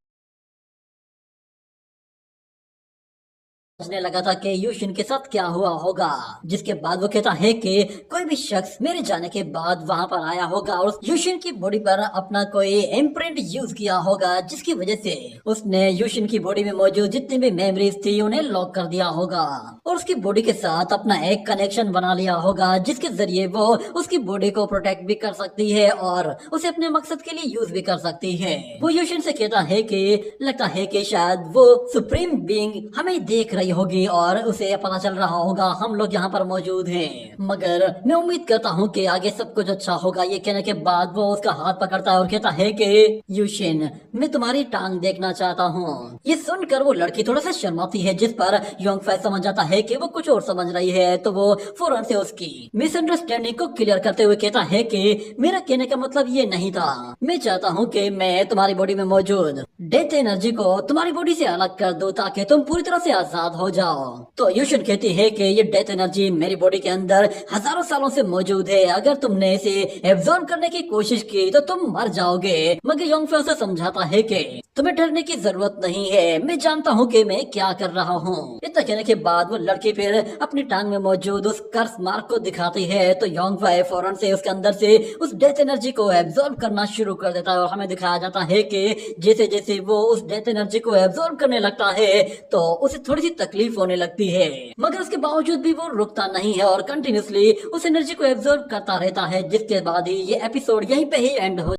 सोचने लगा था कि यूशिन के साथ क्या हुआ होगा, जिसके बाद वो कहता है कि कोई भी शख्स मेरे जाने के बाद वहाँ पर आया होगा और यूशिन की बॉडी पर अपना कोई इम्प्रिंट यूज किया होगा जिसकी वजह से उसने यूशिन की बॉडी में मौजूद जितनी भी मेमोरीज थी उन्हें लॉक कर दिया होगा और उसकी बॉडी के साथ अपना एक कनेक्शन बना लिया होगा जिसके जरिए वो उसकी बॉडी को प्रोटेक्ट भी कर सकती है और उसे अपने मकसद के लिए यूज भी कर सकती है। वो यूशिन से कहता है कि लगता है कि शायद वो सुप्रीम बीइंग हमें देख रही रही होगी और उसे पता चल रहा होगा हम लोग यहाँ पर मौजूद हैं। मगर मैं उम्मीद करता हूँ कि आगे सब कुछ अच्छा होगा। ये कहने के बाद वो उसका हाथ पकड़ता है और कहता है कि यूशिन, मैं तुम्हारी टांग देखना चाहता हूँ। ये सुनकर वो लड़की थोड़ा सा शर्माती है, जिस पर योंग फै समझ जाता है कि वो कुछ और समझ रही है। तो वो फौरन से उसकी मिसअंडरस्टैंडिंग को क्लियर करते हुए कहता है कि मेरा कहने का मतलब ये नहीं था। मैं चाहता हूँ कि मैं तुम्हारी बॉडी में मौजूद डेथ एनर्जी को तुम्हारी बॉडी से अलग कर दूं ताकि तुम पूरी तरह से आजाद हो जाओ। तो यूशिन कहती है कि ये डेथ एनर्जी मेरी बॉडी के अंदर हजारों सालों से मौजूद है। अगर तुमने इसे एब्जॉर्ब करने की कोशिश की तो तुम मर जाओगे। मगर योंग फै उसे समझाता है कि तुम्हें डरने की जरूरत नहीं है, मैं जानता हूँ कि मैं क्या कर रहा हूँ। इतना कहने के बाद वो लड़की फिर अपनी टांग में मौजूद उस कर्स मार्क को दिखाती है। तो योंग फै फौरन से उसके अंदर से उस डेथ एनर्जी को एब्जॉर्ब करना शुरू कर देता है और हमें दिखाया जाता है कि जैसे जैसे वो उस डेथ एनर्जी को एब्जॉर्ब करने लगता है तो उसे थोड़ी सी तकलीफ होने लगती है। मगर उसके बावजूद भी वो रुकता नहीं है और कंटिन्यूसली उस एनर्जी को एब्जॉर्ब करता रहता है, जिसके बाद ही ये एपिसोड यहीं पे ही एंड हो